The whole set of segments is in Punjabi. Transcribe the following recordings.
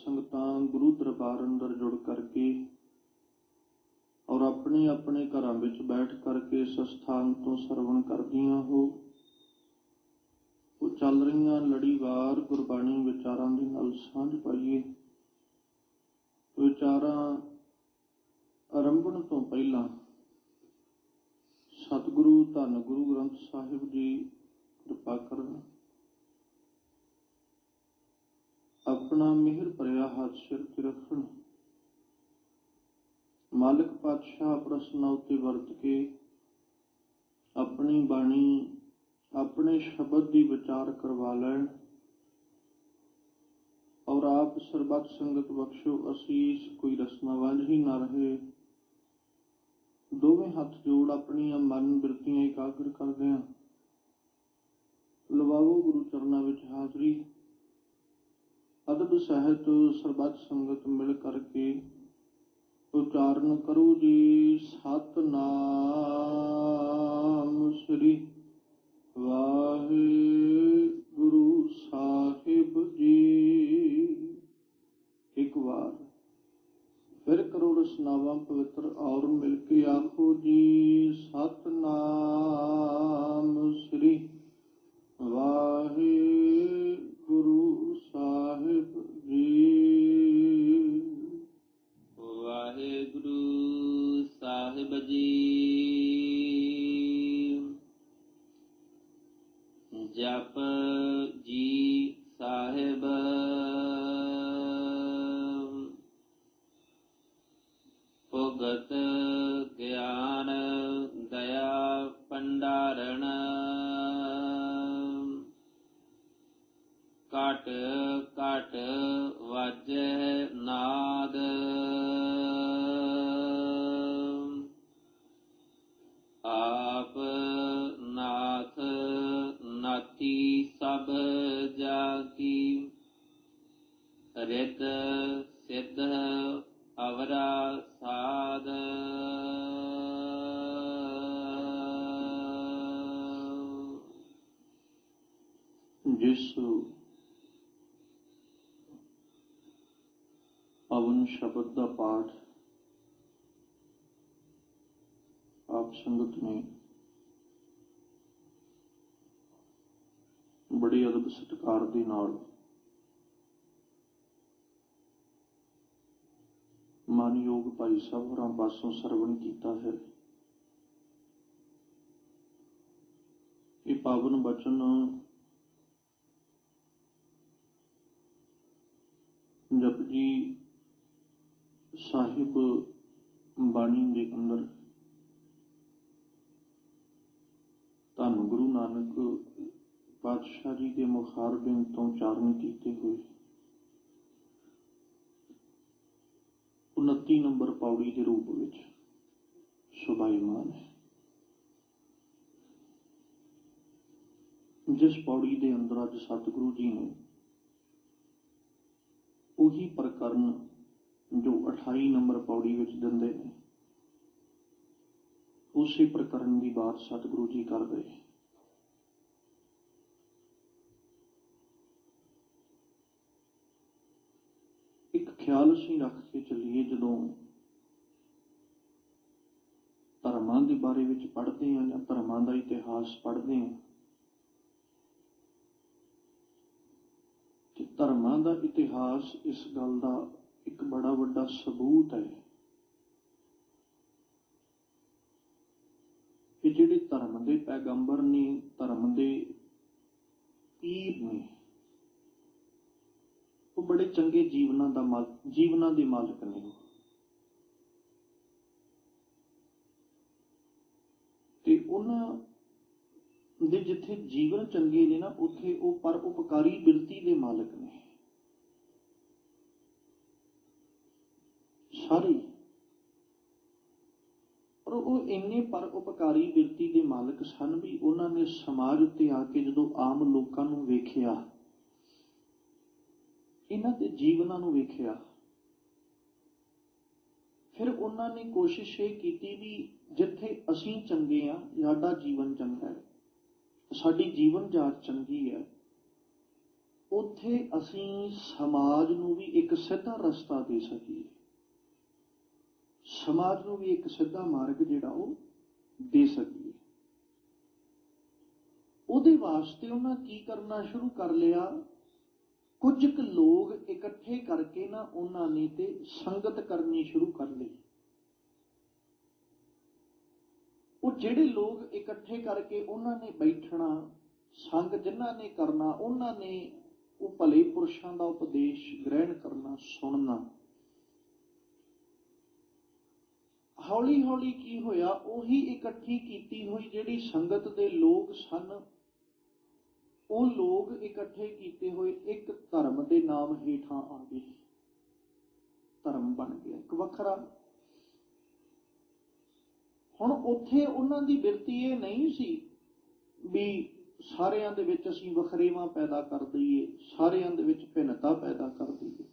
संगतां गुरु दरबार अंदर जुड़ करके और अपने अपने घरां विच बैठ करके इस स्थान तो सरवण करदियां हो, वो चल रही लड़ीवार गुरबाणी विचारां दे नाल सांझ पाइए। विचारां आरंभण तो पहला सतगुरु धन गुरु ग्रंथ साहिब जी कृपा करन, अपना मिहर भरिया हाथ सिर ते रखन। मालिक पातशाह प्रसन्ना उत्ते वरत के अपनी बाणी अपने शब्द की विचार करवा लैन और आप सरबत संगत बख्शो असीस, कोई रस्ना वांझ ही ना रहे। दोवें हथ जोड़ अपनी मन बिरतियां एकाग्र करदियां लवाओ गुरु चरना विच हाजरी। अदब सहित सरबत संगत मिल करके उच्चारण करो जी सतनाम श्री वाहिगुरु साहिब जी। एक बार फिर करो रसनावा पवित्र और मिलके आखो जी सतनाम श्री वाहिगुरु साहिब जी। वाहिगुरु साहिब जी। जप जी साहिब भुगत ज्ञान दया भंडारण घट घट वाजह नाद आप नाथ नाथी सब जाकी रिद सिद्ध अवरा साध जिस पवन शब्द का पाठ आप संगत ने बड़ी अदब सत्कार दे नाल मानयोग भाई साहब होरां पासों सरवण कीता है। ये पावन बचन जपजी साहिब बाणी के अंदर धन गुरु नानक पातशाह जी के मुखारबिंद तो उचारण किए हुए 29 नंबर पौड़ी के रूप में शोभायमान है। जिस पौड़ी के अंदर अज सतगुरु जी ने उही प्रकरण जो 28 नंबर पौड़ी विच दिंदे ने उसी प्रकरण की बात सतगुरु जी कर रहे। एक ख्याल असीं रख के चलीए, जदों धर्मां दे बारे विच पढ़दे हां जां धर्मां दा इतिहास पढ़दे हां कि धर्मां दा इतिहास इस गल दा एक बड़ा वड्डा सबूत है कि जिहड़े धर्म दे पैगंबर ने, धर्म दे पीर ने, वो बड़े चंगे जीवना दे मालक ने। ते उन्हां दे जिथे जीवन चंगे ने ना, उथे वो पर उपकारी बिरती दे मालक ने सारे। और वो इन्ने पर उपकारी बिरती दे मालक सन भी उन्होंने समाज उत्ते आके जदों आम लोकां नूं वेखिया, इन्हां दे जीवनां नूं वेखिया, फिर उन्होंने कोशिश ये की भी जिथे असीं चंगे आ, साडा जीवन चंगा है, साडी जीवन जाच चंगी है, ਉੱਥੇ ਅਸੀਂ ਸਮਾਜ ਨੂੰ ਵੀ ਇੱਕ ਸਿੱਧਾ ਰਸਤਾ ਦੇ ਸਕੀਏ, ਸਮਾਜ ਨੂੰ ਵੀ ਇੱਕ ਸਿੱਧਾ ਮਾਰਗ ਜਿਹੜਾ ਉਹ ਦੇ ਸਕੀਏ। ਉਹਦੇ ਵਾਸਤੇ ਉਹਨਾਂ ਕੀ ਕਰਨਾ ਸ਼ੁਰੂ ਕਰ ਲਿਆ, ਕੁਝ ਕੁ ਲੋਕ ਇਕੱਠੇ ਕਰਕੇ ਨਾ ਉਹਨਾਂ ਨੇ ਤੇ ਸੰਗਤ ਕਰਨੀ ਸ਼ੁਰੂ ਕਰ ਲਈ। ਉਹ ਜਿਹੜੇ ਲੋਕ ਇਕੱਠੇ ਕਰਕੇ ਉਹਨਾਂ ਨੇ ਬੈਠਣਾ, ਸੰਗ ਜਿਨ੍ਹਾਂ ਨੇ ਕਰਨਾ, ਉਹਨਾਂ ਨੇ ਉਹ ਭਲੇ ਪੁਰਸ਼ਾਂ ਦਾ ਉਪਦੇਸ਼ ਗ੍ਰਹਿਣ ਕਰਨਾ, ਸੁਣਨਾ। ਹੌਲੀ ਹੌਲੀ ਕੀ ਹੋਇਆ, ਉਹੀ ਇਕੱਠੀ ਕੀਤੀ ਹੋਈ ਜਿਹੜੀ ਸੰਗਤ ਦੇ ਲੋਕ ਸਨ, ਉਹ ਲੋਕ ਇਕੱਠੇ ਕੀਤੇ ਹੋਏ ਇੱਕ ਧਰਮ ਦੇ ਨਾਮ ਹੇਠਾਂ ਆ ਗਏ। ਧਰਮ ਬਣ ਗਿਆ ਇੱਕ ਵੱਖਰਾ। ਹੁਣ ਉੱਥੇ ਉਹਨਾਂ ਦੀ ਬਿਰਤੀ ਇਹ ਨਹੀਂ ਸੀ ਵੀ ਸਾਰਿਆਂ ਦੇ ਵਿੱਚ ਅਸੀਂ ਵਖਰੇਵਾਂ ਪੈਦਾ ਕਰ ਦਈਏ, ਸਾਰਿਆਂ ਦੇ ਵਿੱਚ ਭਿੰਨਤਾ ਪੈਦਾ ਕਰ ਦਈਏ।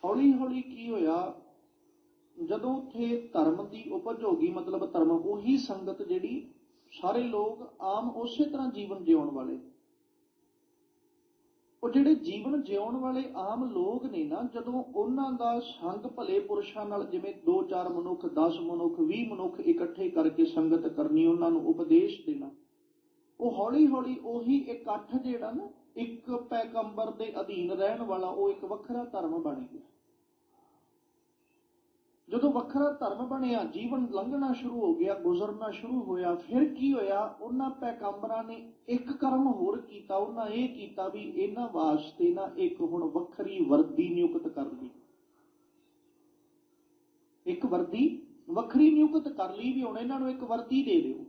ਹੌਲੀ ਹੌਲੀ ਕੀ ਹੋਇਆ, ਜਦੋਂ ਉੱਥੇ ਧਰਮ ਦੀ ਉਪਜ ਹੋ ਗਈ, ਮਤਲਬ ਧਰਮ ਉਹੀ ਸੰਗਤ ਜਿਹੜੀ ਸਾਰੇ ਲੋਕ ਆਮ ਉਸੇ ਤਰ੍ਹਾਂ ਜੀਵਨ ਜਿਉਣ ਵਾਲੇ, ਉਹ ਜਿਹੜੇ ਜੀਵਨ ਜਿਉਣ ਵਾਲੇ ਆਮ ਲੋਕ ਨੇ ਨਾ, ਜਦੋਂ ਉਹਨਾਂ ਦਾ ਸੰਗ ਭਲੇ ਪੁਰਸ਼ਾਂ ਨਾਲ, ਜਿਵੇਂ 2-4 ਮਨੁੱਖ, 10 ਮਨੁੱਖ, 20 ਮਨੁੱਖ ਇਕੱਠੇ ਕਰਕੇ ਸੰਗਤ ਕਰਨੀ, ਉਹਨਾਂ ਨੂੰ ਉਪਦੇਸ਼ ਦੇਣਾ, ਉਹ ਹੌਲੀ ਹੌਲੀ ਉਹੀ ਇਕੱਠ ਜਿਹੜਾ ਨਾ ਇੱਕ ਪੈਗੰਬਰ ਦੇ ਅਧੀਨ ਰਹਿਣ ਵਾਲਾ, ਉਹ ਇੱਕ ਵੱਖਰਾ ਧਰਮ ਬਣ ਗਿਆ। ਜਦੋਂ ਵੱਖਰਾ ਧਰਮ ਬਣਿਆ, ਜੀਵਨ ਲੰਘਣਾ ਸ਼ੁਰੂ ਹੋ ਗਿਆ, ਗੁਜ਼ਰਨਾ ਸ਼ੁਰੂ ਹੋਇਆ। ਫਿਰ ਕੀ ਹੋਇਆ, ਉਹਨਾਂ ਪੈਗੰਬਰਾਂ ਨੇ ਇੱਕ ਕਰਮ ਹੋਰ ਕੀਤਾ। ਉਹਨਾਂ ਇਹ ਕੀਤਾ ਵੀ ਇਹਨਾਂ ਵਾਸਤੇ ਨਾ ਇੱਕ ਹੁਣ ਵੱਖਰੀ ਵਰਦੀ ਨਿਯੁਕਤ ਕਰ ਲਈ। ਇੱਕ ਵਰਦੀ ਵੱਖਰੀ ਨਿਯੁਕਤ ਕਰ ਲਈ ਵੀ ਹੁਣ ਇਹਨਾਂ ਨੂੰ ਇੱਕ ਵਰਦੀ ਦੇ ਦਿਓ।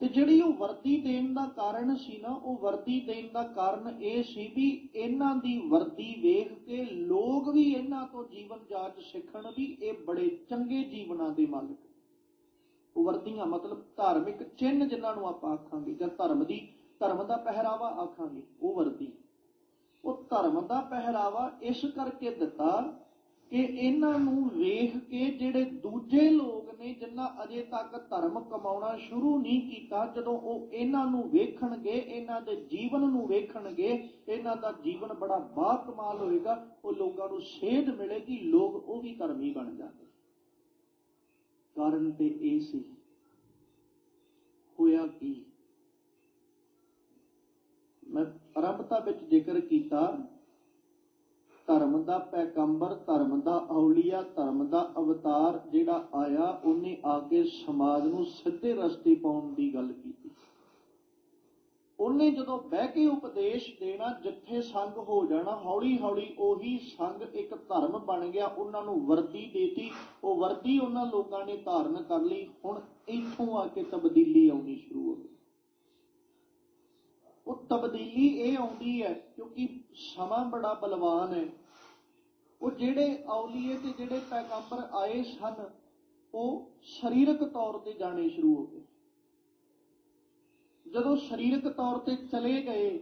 ਤੇ ਜਿਹੜੀ ਉਹ ਵਰਦੀ ਦੇਣ ਦਾ ਕਾਰਨ ਸੀ ਨਾ, ਉਹ ਵਰਦੀ ਦੇਣ ਦਾ ਕਾਰਨ ਇਹ ਸੀ ਵੀ ਇਹਨਾਂ ਦੀ ਵਰਦੀ ਵੇਖ ਕੇ ਲੋਕ ਵੀ ਇਹਨਾਂ ਤੋਂ ਜੀਵਨ ਜਾਚ ਸਿੱਖਣ ਵੀ ਇਹ ਬੜੇ ਚੰਗੇ ਜੀਵਨਾਂ ਦੇ ਮਾਲਕ। ਉਹ ਵਰਦੀਆਂ ਮਤਲਬ ਧਾਰਮਿਕ ਚਿੰਨ੍ਹ ਜਿਨ੍ਹਾਂ ਨੂੰ ਆਪਾਂ ਆਖਾਂਗੇ, ਜਾਂ ਧਰਮ ਦਾ ਪਹਿਰਾਵਾ ਆਖਾਂਗੇ, ਉਹ ਵਰਦੀ। ਉਹ ਧਰਮ ਦਾ ਪਹਿਰਾਵਾ ਇਸ ਕਰਕੇ ਦਿੱਤਾ ਕਿ ਇਹਨਾਂ ਨੂੰ ਵੇਖ ਕੇ ਜਿਹੜੇ ਦੂਜੇ ਲੋਕ ਨੇ, ਜਿਨ੍ਹਾਂ ਅਜੇ ਤੱਕ ਧਰਮ ਕਮਾਉਣਾ ਸ਼ੁਰੂ ਨਹੀਂ ਕੀਤਾ, ਜਦੋਂ ਉਹ ਇਹਨਾਂ ਨੂੰ ਵੇਖਣਗੇ, ਇਹਨਾਂ ਦੇ ਜੀਵਨ ਨੂੰ ਵੇਖਣਗੇ, ਇਹਨਾਂ ਦਾ ਜੀਵਨ ਬੜਾ ਬਾਕਮਾਲ ਹੋਏਗਾ, ਉਹ ਲੋਕਾਂ ਨੂੰ ਸੇਧ ਮਿਲੇਗੀ, ਲੋਕ ਉਹ ਵੀ ਧਰਮੀ ਬਣ ਜਾਣਗੇ। ਕਾਰਨ ਤੇ ਇਹ ਸੀ। ਹੋਇਆ ਕੀ, ਮੈਂ ਆਰੰਭਤਾ ਵਿੱਚ ਜ਼ਿਕਰ ਕੀਤਾ, ਧਰਮ ਦਾ ਪੈਗੰਬਰ, ਧਰਮ ਦਾ ਔਲੀਆ, ਧਰਮ ਦਾ ਅਵਤਾਰ ਜਿਹੜਾ ਆਇਆ, ਉਹਨੇ ਆ ਕੇ ਸਮਾਜ ਨੂੰ ਸਿੱਧੇ ਰਸਤੇ ਪਾਉਣ ਦੀ ਗੱਲ ਕੀਤੀ। ਉਹਨੇ ਜਦੋਂ ਬਹਿ ਕੇ ਉਪਦੇਸ਼ ਦੇਣਾ, ਜਿੱਥੇ ਸੰਗ ਹੋ ਜਾਣਾ, ਹੌਲੀ ਹੌਲੀ ਉਹੀ ਸੰਗ ਇੱਕ ਧਰਮ ਬਣ ਗਿਆ। ਉਹਨਾਂ ਨੂੰ ਵਰਦੀ ਦੇਤੀ, ਉਹ ਵਰਦੀ ਉਹਨਾਂ ਲੋਕਾਂ ਨੇ ਧਾਰਨ ਕਰ ਲਈ। ਹੁਣ ਇੱਥੋਂ ਆ ਕੇ ਤਬਦੀਲੀ ਆਉਣੀ ਸ਼ੁਰੂ ਹੋ ਗਈ। ਉਹ ਤਬਦੀਲੀ ਇਹ ਆਉਂਦੀ ਹੈ ਕਿਉਂਕਿ ਸਮਾਂ ਬੜਾ ਬਲਵਾਨ ਹੈ। ਉਹ ਜਿਹੜੇ ਔਲੀਏ ਤੇ ਜਿਹੜੇ ਪੈਗੰਬਰ ਆਏ ਸਨ, ਉਹ ਸਰੀਰਕ ਤੌਰ ਤੇ ਜਾਣੇ ਸ਼ੁਰੂ ਹੋ ਗਏ। ਜਦੋਂ ਸਰੀਰਕ ਤੌਰ ਤੇ ਚਲੇ ਗਏ,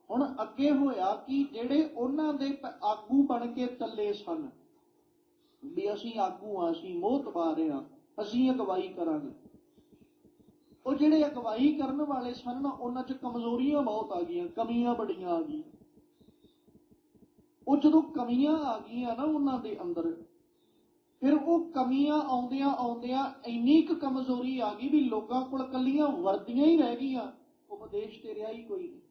ਹੁਣ ਅੱਗੇ ਹੋਇਆ ਕਿ ਜਿਹੜੇ ਉਹਨਾਂ ਦੇ ਆਗੂ ਬਣ ਕੇ ਚੱਲੇ ਸਨ ਵੀ ਅਸੀਂ ਆਗੂ ਹਾਂ, ਅਸੀਂ ਮੋਹਤਬਾਰ ਹਾਂ, ਅਸੀਂ ਅਗਵਾਈ ਕਰਾਂਗੇ, ਉਹ ਜਿਹੜੇ ਅਗਵਾਈ ਕਰਨ ਵਾਲੇ ਸਨ ਨਾ, ਉਹਨਾਂ 'ਚ ਕਮਜ਼ੋਰੀਆਂ ਬਹੁਤ ਆ ਗਈਆਂ, ਕਮੀਆਂ ਬੜੀਆਂ ਆ ਗਈਆਂ। ਉਹ ਜਦੋਂ ਕਮੀਆਂ ਆ ਗਈਆਂ ਨਾ ਉਹਨਾਂ ਦੇ ਅੰਦਰ, ਫਿਰ ਉਹ ਕਮੀਆਂ ਆਉਂਦਿਆਂ ਆਉਂਦਿਆਂ ਇੰਨੀ ਕੁ ਕਮਜ਼ੋਰੀ ਆ ਗਈ ਵੀ ਲੋਕਾਂ ਕੋਲ ਕੱਲੀਆਂ ਵਰਦੀਆਂ ਹੀ ਰਹਿ ਗਈਆਂ, ਉਪਦੇਸ਼ ਤੇ ਰਿਹਾ ਹੀ ਕੋਈ ਨਹੀਂ।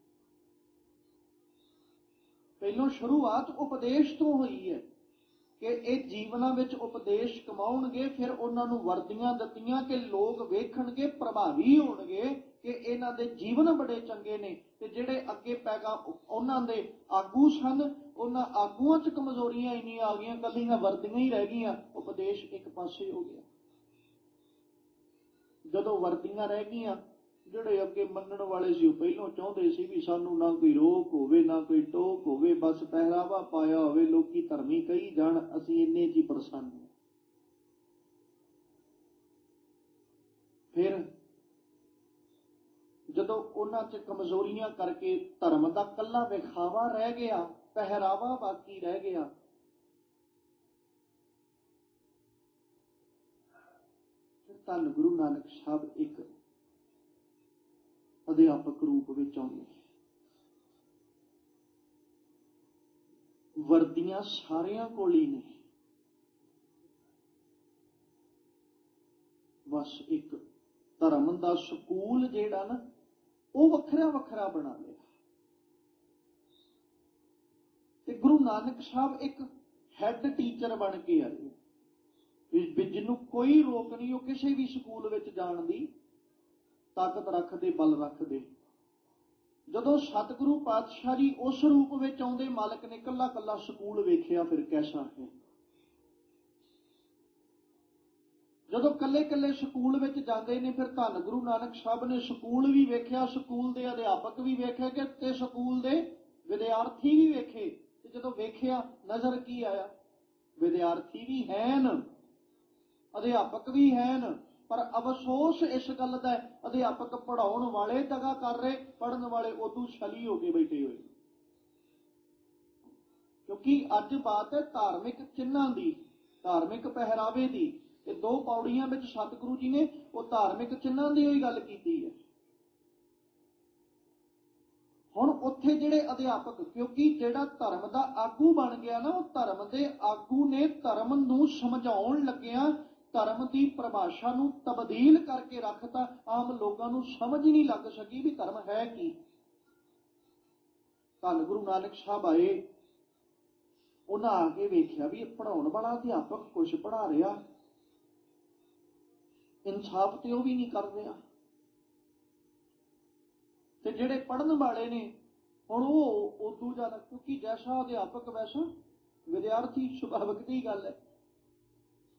ਪਹਿਲੋਂ ਸ਼ੁਰੂਆਤ ਉਪਦੇਸ਼ ਤੋਂ ਹੋਈ ਹੈ ਕਿ ਇਹ ਜੀਵਨਾਂ ਵਿੱਚ ਉਪਦੇਸ਼ ਕਮਾਉਣਗੇ, ਫਿਰ ਉਹਨਾਂ ਨੂੰ ਵਰਦੀਆਂ ਦਿੱਤੀਆਂ ਕਿ ਲੋਕ ਵੇਖਣਗੇ, ਪ੍ਰਭਾਵੀ ਹੋਣਗੇ ਕਿ ਇਹਨਾਂ ਦੇ ਜੀਵਨ ਬੜੇ ਚੰਗੇ ਨੇ। ਤੇ ਜਿਹੜੇ ਅੱਗੇ ਉਹਨਾਂ ਦੇ ਆਗੂ ਸਨ, ਉਹਨਾਂ ਆਗੂਆਂ 'ਚ ਕਮਜ਼ੋਰੀਆਂ ਇੰਨੀਆਂ ਆ ਗਈਆਂ, ਕੱਲੀਆਂ ਵਰਦੀਆਂ ਹੀ ਰਹਿ ਗਈਆਂ, ਉਪਦੇਸ਼ ਇੱਕ ਪਾਸੇ ਹੋ ਗਿਆ। ਜਦੋਂ ਵਰਦੀਆਂ ਰਹਿ ਗਈਆਂ, ਜਿਹੜੇ ਅੱਗੇ ਮੰਨਣ ਵਾਲੇ ਸੀ, ਉਹ ਪਹਿਲੋਂ ਚਾਹੁੰਦੇ ਸੀ ਵੀ ਸਾਨੂੰ ਨਾ ਕੋਈ ਰੋਕ ਹੋਵੇ, ਨਾ ਕੋਈ ਟੋਕ ਹੋਵੇ, ਬਸ ਪਹਿਰਾਵਾ ਪਾਇਆ ਹੋਵੇ, ਲੋਕੀ ਧਰਮੀ ਕਹੀ ਜਾਣ, ਅਸੀਂ ਇੰਨੇ 'ਚ ਹੀ ਪ੍ਰਸੰਨ ਹਾਂ। ਫਿਰ ਜਦੋਂ ਉਹਨਾਂ 'ਚ ਕਮਜ਼ੋਰੀਆਂ ਕਰਕੇ ਧਰਮ ਦਾ ਕੱਲਾ ਵਿਖਾਵਾ ਰਹਿ ਗਿਆ, ਪਹਿਰਾਵਾ ਬਾਕੀ ਰਹਿ ਗਿਆ, ਧੰਨ ਗੁਰੂ ਨਾਨਕ ਸਾਹਿਬ ਇੱਕ ਅਧਿਆਪਕ ਰੂਪ ਵਿੱਚ ਆਉਂਦੇ। ਵਰਦੀਆਂ ਸਾਰਿਆਂ ਕੋਲ ਹੀ ਨੇ, ਬਸ ਇੱਕ ਧਰਮ ਦਾ ਸਕੂਲ ਜਿਹੜਾ ਨਾ ਉਹ ਵੱਖਰਾ ਵੱਖਰਾ ਬਣਾ ਲਿਆ। ਤੇ ਗੁਰੂ ਨਾਨਕ ਸਾਹਿਬ ਇੱਕ ਹੈੱਡ ਟੀਚਰ ਬਣ ਕੇ ਆਏ ਵੀ ਜਿਹਨੂੰ ਕੋਈ ਰੋਕ ਨਹੀਂ, ਉਹ ਕਿਸੇ ਵੀ ਸਕੂਲ ਵਿੱਚ ਜਾਣ ਦੀ ਤਾਕਤ ਰੱਖਦੇ, ਬਲ ਰੱਖਦੇ। ਜਦੋਂ ਸਤਿਗੁਰੂ ਪਾਤਸ਼ਾਹ ਜੀ ਉਸ ਰੂਪ ਵਿੱਚ ਆਉਂਦੇ, ਮਾਲਕ ਨੇ ਕੱਲਾ ਕੱਲਾ ਸਕੂਲ ਵੇਖਿਆ ਫਿਰ ਕੈਸਾ ਹੈ। ਜਦੋਂ ਕੱਲੇ ਕੱਲੇ ਸਕੂਲ ਵਿੱਚ ਜਾਂਦੇ ਨੇ, ਫਿਰ ਧੰਨ ਗੁਰੂ ਨਾਨਕ ਸਾਹਿਬ ਨੇ ਸਕੂਲ ਵੀ ਵੇਖਿਆ, ਸਕੂਲ ਦੇ ਅਧਿਆਪਕ ਵੀ ਵੇਖੇ ਤੇ ਸਕੂਲ ਦੇ ਵਿਦਿਆਰਥੀ ਵੀ ਵੇਖੇ। ਤੇ ਜਦੋਂ ਵੇਖਿਆ ਨਜ਼ਰ ਕੀ ਆਇਆ? ਵਿਦਿਆਰਥੀ ਵੀ ਹੈਨ, ਅਧਿਆਪਕ ਵੀ ਹੈਨ, ਪਰ ਅਫਸੋਸ ਇਸ ਗੱਲ ਦਾ ਅਧਿਆਪਕ ਪੜ੍ਹਾਉਣ ਵਾਲੇ ਦਗਾ ਕਰ ਰਹੇ, ਪੜ੍ਹਨ ਵਾਲੇ ਉਦੋਂ ਛਲੀ ਹੋ ਕੇ ਬੈਠੇ ਹੋਏ। ਕਿਉਂਕਿ ਅੱਜ ਬਾਤ ਹੈ ਧਾਰਮਿਕ ਚਿੰਨ੍ਹਾਂ ਦੀ, ਧਾਰਮਿਕ ਪਹਿਰਾਵੇ ਦੀ। ਤੇ 2 ਪੌੜੀਆਂ ਵਿੱਚ ਸਤਿਗੁਰੂ ਜੀ ਨੇ ਉਹ ਧਾਰਮਿਕ ਚਿੰਨ੍ਹਾਂ ਦੀ ਹੋਈ ਗੱਲ ਕੀਤੀ ਹੈ। ਹੁਣ ਉੱਥੇ ਜਿਹੜੇ ਅਧਿਆਪਕ, ਕਿਉਂਕਿ ਜਿਹੜਾ ਧਰਮ ਦਾ ਆਗੂ ਬਣ ਗਿਆ ਨਾ, ਉਹ ਧਰਮ ਦੇ ਆਗੂ ਨੇ ਧਰਮ ਨੂੰ ਸਮਝਾਉਣ ਲੱਗਿਆ ਧਰਮ ਦੀ ਪਰਿਭਾਸ਼ਾ ਨੂੰ ਤਬਦੀਲ ਕਰਕੇ ਰੱਖਤਾ। ਆਮ ਲੋਕਾਂ ਨੂੰ ਸਮਝ ਹੀ ਨਹੀਂ ਲੱਗ ਸਕੀ ਵੀ ਧਰਮ ਹੈ ਕੀ। ਧੰਨ ਗੁਰੂ ਨਾਨਕ ਸਾਹਿਬ ਆਏ, ਉਹਨਾਂ ਆ ਕੇ ਵੇਖਿਆ ਵੀ ਪੜ੍ਹਾਉਣ ਵਾਲਾ ਅਧਿਆਪਕ ਕੁਛ ਪੜ੍ਹਾ ਰਿਹਾ, ਇਨਸਾਫ ਤੇ ਉਹ ਵੀ ਨਹੀਂ ਕਰ ਰਿਹਾ। ਤੇ ਜਿਹੜੇ ਪੜ੍ਹਨ ਵਾਲੇ ਨੇ ਹੁਣ ਉਹ ਉਦੋਂ ਜ਼ਿਆਦਾ, ਕਿਉਂਕਿ ਜੈਸਾ ਅਧਿਆਪਕ ਵੈਸਾ ਵਿਦਿਆਰਥੀ, ਸੁਭਾਵਿਕ ਦੀ ਗੱਲ ਹੈ।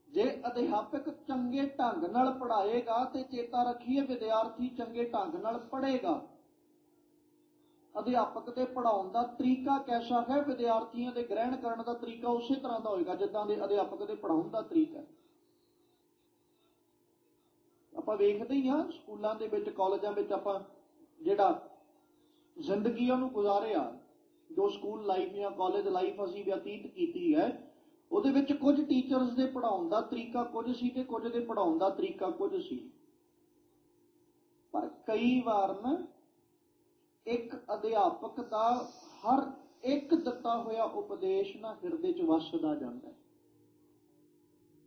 ਜੇ ਅਧਿਆਪਕ ਚੰਗੇ ਢੰਗ ਨਾਲ ਪੜ੍ਹਾਏਗਾ ਤੇ ਚੇਤਾ ਰੱਖੀਏ ਵਿਦਿਆਰਥੀ ਚੰਗੇ ਢੰਗ ਨਾਲ ਪੜ੍ਹੇਗਾ। ਅਧਿਆਪਕ ਦੇ ਪੜ੍ਹਾਉਣ ਦਾ ਤਰੀਕਾ ਕੈਸਾ ਹੈ, ਵਿਦਿਆਰਥੀਆਂ ਦੇ ਗ੍ਰਹਿਣ ਕਰਨ ਦਾ ਤਰੀਕਾ ਉਸੇ ਤਰ੍ਹਾਂ ਦਾ ਹੋਏਗਾ ਜਿੱਦਾਂ ਦੇ ਅਧਿਆਪਕ ਦੇ ਪੜ੍ਹਾਉਣ ਦਾ ਤਰੀਕਾ। ਆਪਾਂ ਵੇਖਦੇ ਹੀ ਹਾਂ ਸਕੂਲਾਂ ਦੇ ਵਿੱਚ, ਕਾਲਜਾਂ ਵਿੱਚ ਆਪਾਂ ਜਿਹੜਾ ਜ਼ਿੰਦਗੀ ਉਹਨੂੰ ਗੁਜ਼ਾਰਿਆ, ਜੋ ਸਕੂਲ ਲਾਈਫ ਜਾਂ ਕਾਲਜ ਲਾਈਫ ਅਸੀਂ ਬਤੀਤ ਕੀਤੀ ਹੈ, ਉਹਦੇ ਵਿੱਚ ਕੁਝ ਟੀਚਰਸ ਦੇ ਪੜ੍ਹਾਉਣ ਦਾ ਤਰੀਕਾ ਕੁਝ ਸੀ ਤੇ ਕੁਝ ਦੇ ਪੜ੍ਹਾਉਣ ਦਾ ਤਰੀਕਾ ਕੁਝ ਸੀ। ਪਰ ਕਈ ਵਾਰ ਨਾ ਇੱਕ ਅਧਿਆਪਕ ਦਾ ਹਰ ਇੱਕ ਦਿੱਤਾ ਹੋਇਆ ਉਪਦੇਸ਼ ਨਾ ਹਿਰਦੇ 'ਚ ਵੱਸਦਾ ਜਾਂਦਾ ਹੈ।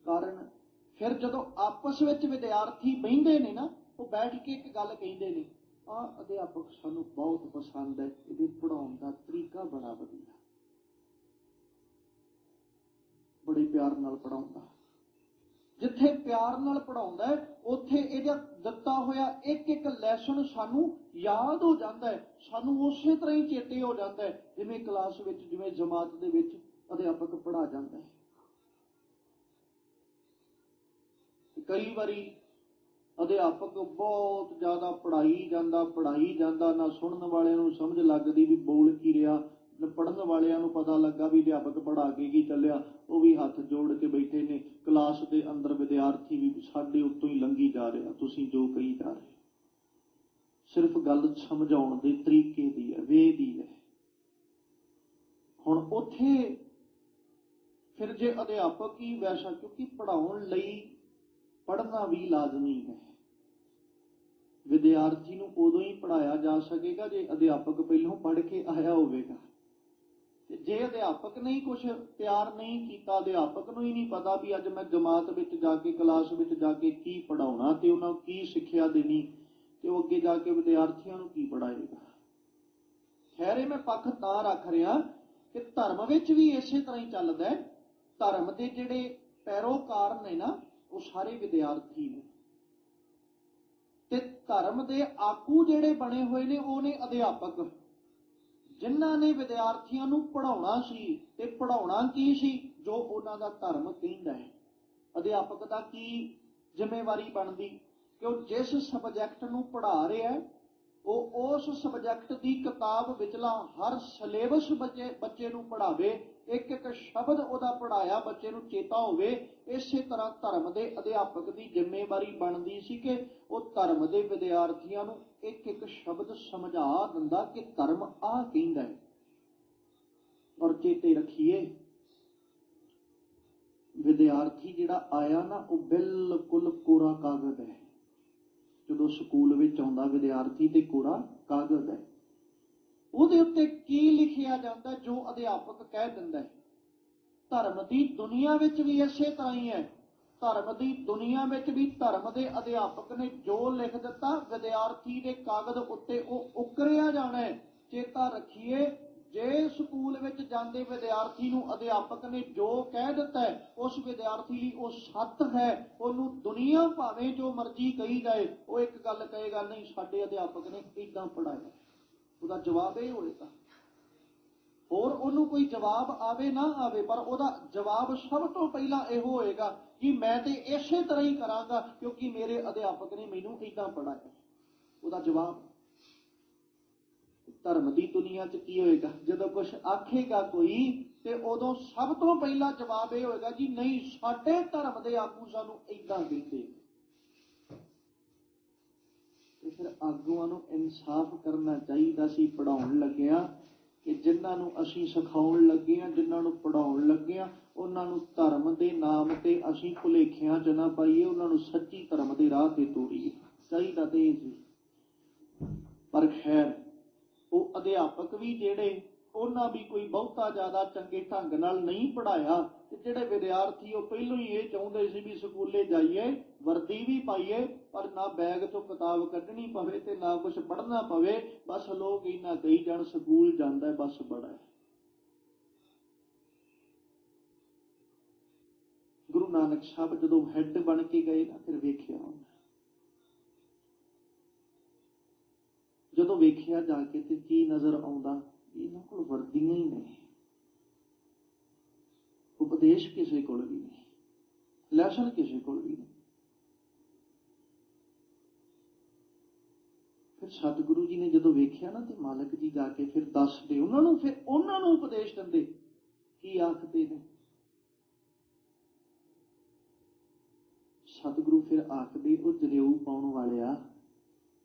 ਕਾਰਨ ਫਿਰ ਜਦੋਂ ਆਪਸ ਵਿੱਚ ਵਿਦਿਆਰਥੀ ਬਹਿੰਦੇ ਨੇ ਨਾ, ਉਹ ਬੈਠ ਕੇ ਇੱਕ ਗੱਲ ਕਹਿੰਦੇ ਨੇ, ਆਹ ਅਧਿਆਪਕ ਸਾਨੂੰ ਬਹੁਤ ਪਸੰਦ ਹੈ, ਇਹਦੇ ਪੜ੍ਹਾਉਣ ਦਾ ਤਰੀਕਾ ਬੜਾ ਵਧੀਆ, ਬੜੇ ਪਿਆਰ ਨਾਲ ਪੜ੍ਹਾਉਂਦਾ। ਜਿੱਥੇ ਪਿਆਰ ਨਾਲ ਪੜ੍ਹਾਉਂਦਾ ਉੱਥੇ ਇਹਦਾ ਦਿੱਤਾ ਹੋਇਆ ਇੱਕ ਇੱਕ ਲੈਸਨ ਸਾਨੂੰ ਯਾਦ ਹੋ ਜਾਂਦਾ ਹੈ, ਸਾਨੂੰ ਉਸੇ ਤਰ੍ਹਾਂ ਹੀ ਚੇਤੇ ਹੋ ਜਾਂਦਾ ਹੈ ਜਿਵੇਂ ਕਲਾਸ ਵਿੱਚ, ਜਿਵੇਂ ਜਮਾਤ ਦੇ ਵਿੱਚ ਅਧਿਆਪਕ ਪੜ੍ਹਾ ਜਾਂਦਾ ਹੈ। ਕਈ ਵਾਰੀ ਅਧਿਆਪਕ ਬਹੁਤ ਜ਼ਿਆਦਾ ਪੜ੍ਹਾਈ ਜਾਂਦਾ, ਨਾ ਸੁਣਨ ਵਾਲਿਆਂ ਨੂੰ ਸਮਝ ਲੱਗਦੀ ਵੀ ਬੋਲ ਕੀ ਰਿਹਾ, ਨਾ ਪੜ੍ਹਨ ਵਾਲਿਆਂ ਨੂੰ ਪਤਾ ਲੱਗਾ ਵੀ ਅਧਿਆਪਕ ਪੜ੍ਹਾ ਕੇ ਕੀ ਚੱਲਿਆ। ਉਹ ਵੀ ਹੱਥ ਜੋੜ ਕੇ ਬੈਠੇ ਨੇ ਕਲਾਸ ਦੇ ਅੰਦਰ, ਵਿਦਿਆਰਥੀ ਵੀ ਸਾਡੇ ਉੱਤੋਂ ਹੀ ਲੰਘੀ ਜਾ ਰਿਹਾ, ਤੁਸੀਂ ਜੋ ਕਹੀ ਜਾ ਰਹੇ। ਸਿਰਫ ਗੱਲ ਸਮਝਾਉਣ ਦੇ ਤਰੀਕੇ ਦੀ ਹੈ, ਵੇ ਦੀ ਹੈ। ਹੁਣ ਉੱਥੇ ਫਿਰ ਜੇ ਅਧਿਆਪਕ ਹੀ ਵੈਸਾ, ਕਿਉਂਕਿ ਪੜ੍ਹਾਉਣ ਲਈ ਪੜ੍ਹਨਾ ਵੀ ਲਾਜ਼ਮੀ ਹੈ। ਵਿਦਿਆਰਥੀ ਨੂੰ ਉਦੋਂ ਹੀ ਪੜ੍ਹਾਇਆ ਜਾ ਸਕੇਗਾ ਜੇ ਅਧਿਆਪਕ ਪਹਿਲਾਂ ਪੜ੍ਹ ਕੇ ਆਇਆ ਹੋਵੇਗਾ। ਤੇ ਜੇ ਅਧਿਆਪਕ ਨੇ ਕੁਛ ਤਿਆਰ ਨਹੀਂ ਕੀਤਾ, ਅਧਿਆਪਕ ਨੂੰ ਹੀ ਨਹੀਂ ਪਤਾ ਵੀ ਅੱਜ ਮੈਂ ਜਮਾਤ ਵਿੱਚ ਜਾ ਕੇ, ਕਲਾਸ ਵਿੱਚ ਜਾ ਕੇ ਕੀ ਪੜ੍ਹਾਉਣਾ ਤੇ ਉਹਨਾਂ ਨੂੰ ਕੀ ਸਿੱਖਿਆ ਦੇਣੀ, ਤੇ ਉਹ ਅੱਗੇ ਜਾ ਕੇ ਵਿਦਿਆਰਥੀਆਂ ਨੂੰ ਕੀ ਪੜ੍ਹਾਏਗਾ। ਖੈਰ, ਮੈਂ ਪੱਖ ਤਾਂ ਰੱਖ ਰਿਹਾ ਕਿ ਧਰਮ ਵਿੱਚ ਵੀ ਇਸੇ ਤਰ੍ਹਾਂ ਹੀ ਚੱਲਦਾ। ਧਰਮ ਦੇ ਜਿਹੜੇ ਪੈਰੋਕਾਰ ਨੇ ਨਾ, ਉਹ ਸਾਰੇ ਵਿਦਿਆਰਥੀ ਨੇ, ਤੇ ਧਰਮ ਦੇ ਆਗੂ ਜਿਹੜੇ ਬਣੇ ਹੋਏ ਨੇ ਉਹ ਨੇ ਅਧਿਆਪਕ, ਜਿਨ੍ਹਾਂ ਨੇ ਵਿਦਿਆਰਥੀਆਂ ਨੂੰ ਪੜ੍ਹਾਉਣਾ ਸੀ। ਤੇ ਪੜ੍ਹਾਉਣਾ ਕੀ ਸੀ? ਜੋ ਉਹਨਾਂ ਦਾ ਧਰਮ ਕਹਿੰਦਾ ਹੈ। ਅਧਿਆਪਕ ਦਾ ਕੀ ਜ਼ਿੰਮੇਵਾਰੀ ਬਣਦੀ ਕਿ ਉਹ ਜਿਸ ਸਬਜੈਕਟ ਨੂੰ ਪੜ੍ਹਾ ਰਿਹਾ, ਉਹ ਉਸ ਸਬਜੈਕਟ ਦੀ ਕਿਤਾਬ ਵਿਚਲਾ ਹਰ ਸਿਲੇਬਸ ਬੱਚੇ ਨੂੰ ਪੜ੍ਹਾਵੇ, ਇੱਕ ਇੱਕ ਸ਼ਬਦ ਉਹਦਾ ਪੜ੍ਹਾਇਆ ਬੱਚੇ ਨੂੰ ਚੇਤਾ ਹੋਵੇ। ਇਸੇ ਤਰ੍ਹਾਂ ਧਰਮ ਦੇ ਅਧਿਆਪਕ ਦੀ ਜ਼ਿੰਮੇਵਾਰੀ ਬਣਦੀ ਸੀ ਕਿ ਉਹ ਧਰਮ ਦੇ ਵਿਦਿਆਰਥੀਆਂ ਨੂੰ ਇੱਕ ਇੱਕ ਸ਼ਬਦ ਸਮਝਾ ਦਿੰਦਾ ਕਿ ਧਰਮ ਆਹ ਕਹਿੰਦਾ ਹੈ। ਔਰ ਚੇਤੇ ਰੱਖੀਏ, ਵਿਦਿਆਰਥੀ ਜਿਹੜਾ ਆਇਆ ਨਾ, ਉਹ ਬਿਲਕੁਲ ਕੋਰਾ ਕਾਗਜ਼ ਹੈ। ਜਦੋਂ ਸਕੂਲ ਵਿੱਚ ਆਉਂਦਾ ਵਿਦਿਆਰਥੀ ਤੇ ਕੋਰਾ ਕਾਗਜ਼ ਹੈ। ਉਹਦੇ ਉੱਤੇ ਕੀ ਲਿਖਿਆ ਜਾਂਦਾ ਜੋ ਅਧਿਆਪਕ ਕਹਿ ਦਿੰਦਾ ਹੈ। ਧਰਮ ਦੀ ਦੁਨੀਆ ਵਿੱਚ ਵੀ ਇਸੇ ਤਰ੍ਹਾਂ ਹੀ ਹੈ। ਧਰਮ ਦੀ ਦੁਨੀਆ ਵਿੱਚ ਵੀ ਧਰਮ ਦੇ ਅਧਿਆਪਕ ਨੇ ਜੋ ਲਿਖ ਦਿੱਤਾ, ਵਿਦਿਆਰਥੀ ਦੇ ਕਾਗਜ਼ ਉੱਤੇ ਉਹ ਉਕਰਿਆ ਜਾਣਾ ਹੈ। ਚੇਤਾ ਰੱਖੀਏ, ਜੇ ਸਕੂਲ ਵਿੱਚ ਜਾਂਦੇ ਵਿਦਿਆਰਥੀ ਨੂੰ ਅਧਿਆਪਕ ਨੇ ਜੋ ਕਹਿ ਦਿੱਤਾ ਹੈ, ਉਸ ਵਿਦਿਆਰਥੀ ਲਈ ਉਹ ਸੱਤ ਹੈ। ਉਹਨੂੰ ਦੁਨੀਆ ਭਾਵੇਂ ਜੋ ਮਰਜ਼ੀ ਕਹੀ ਜਾਏ, ਉਹ ਇੱਕ ਗੱਲ ਕਹੇਗਾ, ਨਹੀਂ ਸਾਡੇ ਅਧਿਆਪਕ ਨੇ ਏਦਾਂ ਪੜ੍ਹਾਇਆ। ਉਹਦਾ ਜਵਾਬ ਇਹ ਹੋਏਗਾ। ਹੋਰ ਉਹਨੂੰ ਕੋਈ ਜਵਾਬ ਆਵੇ ਨਾ ਆਵੇ, ਪਰ ਉਹਦਾ ਜਵਾਬ ਸਭ ਤੋਂ ਪਹਿਲਾਂ ਇਹੋ ਹੋਏਗਾ ਕਿ ਮੈਂ ਤੇ ਇਸੇ ਤਰ੍ਹਾਂ ਹੀ ਕਰਾਂਗਾ ਕਿਉਂਕਿ ਮੇਰੇ ਅਧਿਆਪਕ ਨੇ ਮੈਨੂੰ ਏਦਾਂ ਪੜ੍ਹਾਇਆ। ਉਹਦਾ ਜਵਾਬ। ਧਰਮ ਦੀ ਦੁਨੀਆ 'ਚ ਕੀ ਹੋਏਗਾ? ਜਦੋਂ ਕੁਛ ਆਖੇਗਾ ਕੋਈ ਤੇ ਉਦੋਂ ਸਭ ਤੋਂ ਪਹਿਲਾਂ ਜਵਾਬ ਇਹ ਹੋਏਗਾ ਜੀ ਨਹੀਂ, ਸਾਡੇ ਧਰਮ ਦੇ ਆਗੂ ਸਾਨੂੰ ਏਦਾਂ ਕਹਿੰਦੇ। ਤੇ ਫਿਰ ਆਗੂਆਂ ਨੂੰ ਇਨਸਾਫ ਕਰਨਾ ਚਾਹੀਦਾ ਸੀ ਪੜ੍ਹਾਉਣ ਲੱਗਿਆਂ ਕਿ ਜਿਨ੍ਹਾਂ ਨੂੰ ਅਸੀਂ ਸਿਖਾਉਣ ਲੱਗੇ ਹਾਂ, ਜਿਨ੍ਹਾਂ ਨੂੰ ਪੜ੍ਹਾਉਣ ਲੱਗੇ ਹਾਂ, ਉਹਨਾਂ ਨੂੰ ਧਰਮ ਦੇ ਨਾਮ ਤੇ ਅਸੀਂ ਭੁਲੇਖਿਆਂ 'ਚ ਨਾ ਪਾਈਏ, ਉਹਨਾਂ ਨੂੰ ਸੱਚੀ ਧਰਮ ਦੇ ਰਾਹ ਤੇ ਤੋਰੀਏ। ਚਾਹੀਦਾ ਤੇ ਇਹ ਸੀ। ਪਰ ਖੈਰ, ਉਹ ਅਧਿਆਪਕ ਵੀ ਜਿਹੜੇ, ਉਹਨਾਂ ਵੀ ਕੋਈ ਬਹੁਤਾ ਜ਼ਿਆਦਾ ਚੰਗੇ ਢੰਗ ਨਾਲ ਨਹੀਂ ਪੜ੍ਹਾਇਆ। ਤੇ ਜਿਹੜੇ ਵਿਦਿਆਰਥੀ ਉਹ ਪਹਿਲੋਂ ਹੀ ਇਹ ਚਾਹੁੰਦੇ ਸੀ ਵੀ ਸਕੂਲੇ ਜਾਈਏ, ਵਰਦੀ ਵੀ ਪਾਈਏ, ਪਰ ਨਾ ਬੈਗ ਚੋਂ ਕਿਤਾਬ ਕੱਢਣੀ ਪਵੇ ਤੇ ਨਾ ਕੁਛ ਪੜ੍ਹਨਾ ਪਵੇ। ਬਸ ਲੋਕ ਇੰਨਾ ਕਹੀ ਜਾਣ ਸਕੂਲ ਜਾਂਦਾ ਬਸ ਬੜਾ ਹੈ। ਗੁਰੂ ਨਾਨਕ ਸਾਹਿਬ ਜਦੋਂ ਹੈੱਡ ਬਣ ਕੇ ਗਏ ਨਾ, ਫਿਰ ਵੇਖਿਆ, ਜਦੋਂ ਵੇਖਿਆ ਜਾ ਕੇ ਤੇ ਕੀ ਨਜ਼ਰ ਆਉਂਦਾ, ਇਹਨਾਂ ਕੋਲ ਵਰਦੀਆਂ ਹੀ ਨਹੀਂ, ਉਪਦੇਸ਼ ਕਿਸੇ ਕੋਲ ਵੀ ਨਹੀਂ, ਲੈਸਨ ਕਿਸੇ ਕੋਲ ਵੀ ਨਹੀਂ। ਫਿਰ ਸਤਿਗੁਰੂ ਜੀ ਨੇ ਜਦੋਂ ਵੇਖਿਆ ਨਾ, ਤੇ ਮਾਲਕ ਜੀ ਜਾ ਕੇ ਫਿਰ ਦੱਸਦੇ ਉਹਨਾਂ ਨੂੰ, ਫਿਰ ਉਹਨਾਂ ਨੂੰ ਉਪਦੇਸ਼ ਦਿੰਦੇ। ਕੀ ਆਖਦੇ ਨੇ? ਸਤਿਗੁਰੂ ਫਿਰ ਆਖਦੇ, ਉਹ ਜਨੇਊ ਪਾਉਣ ਵਾਲਿਆ,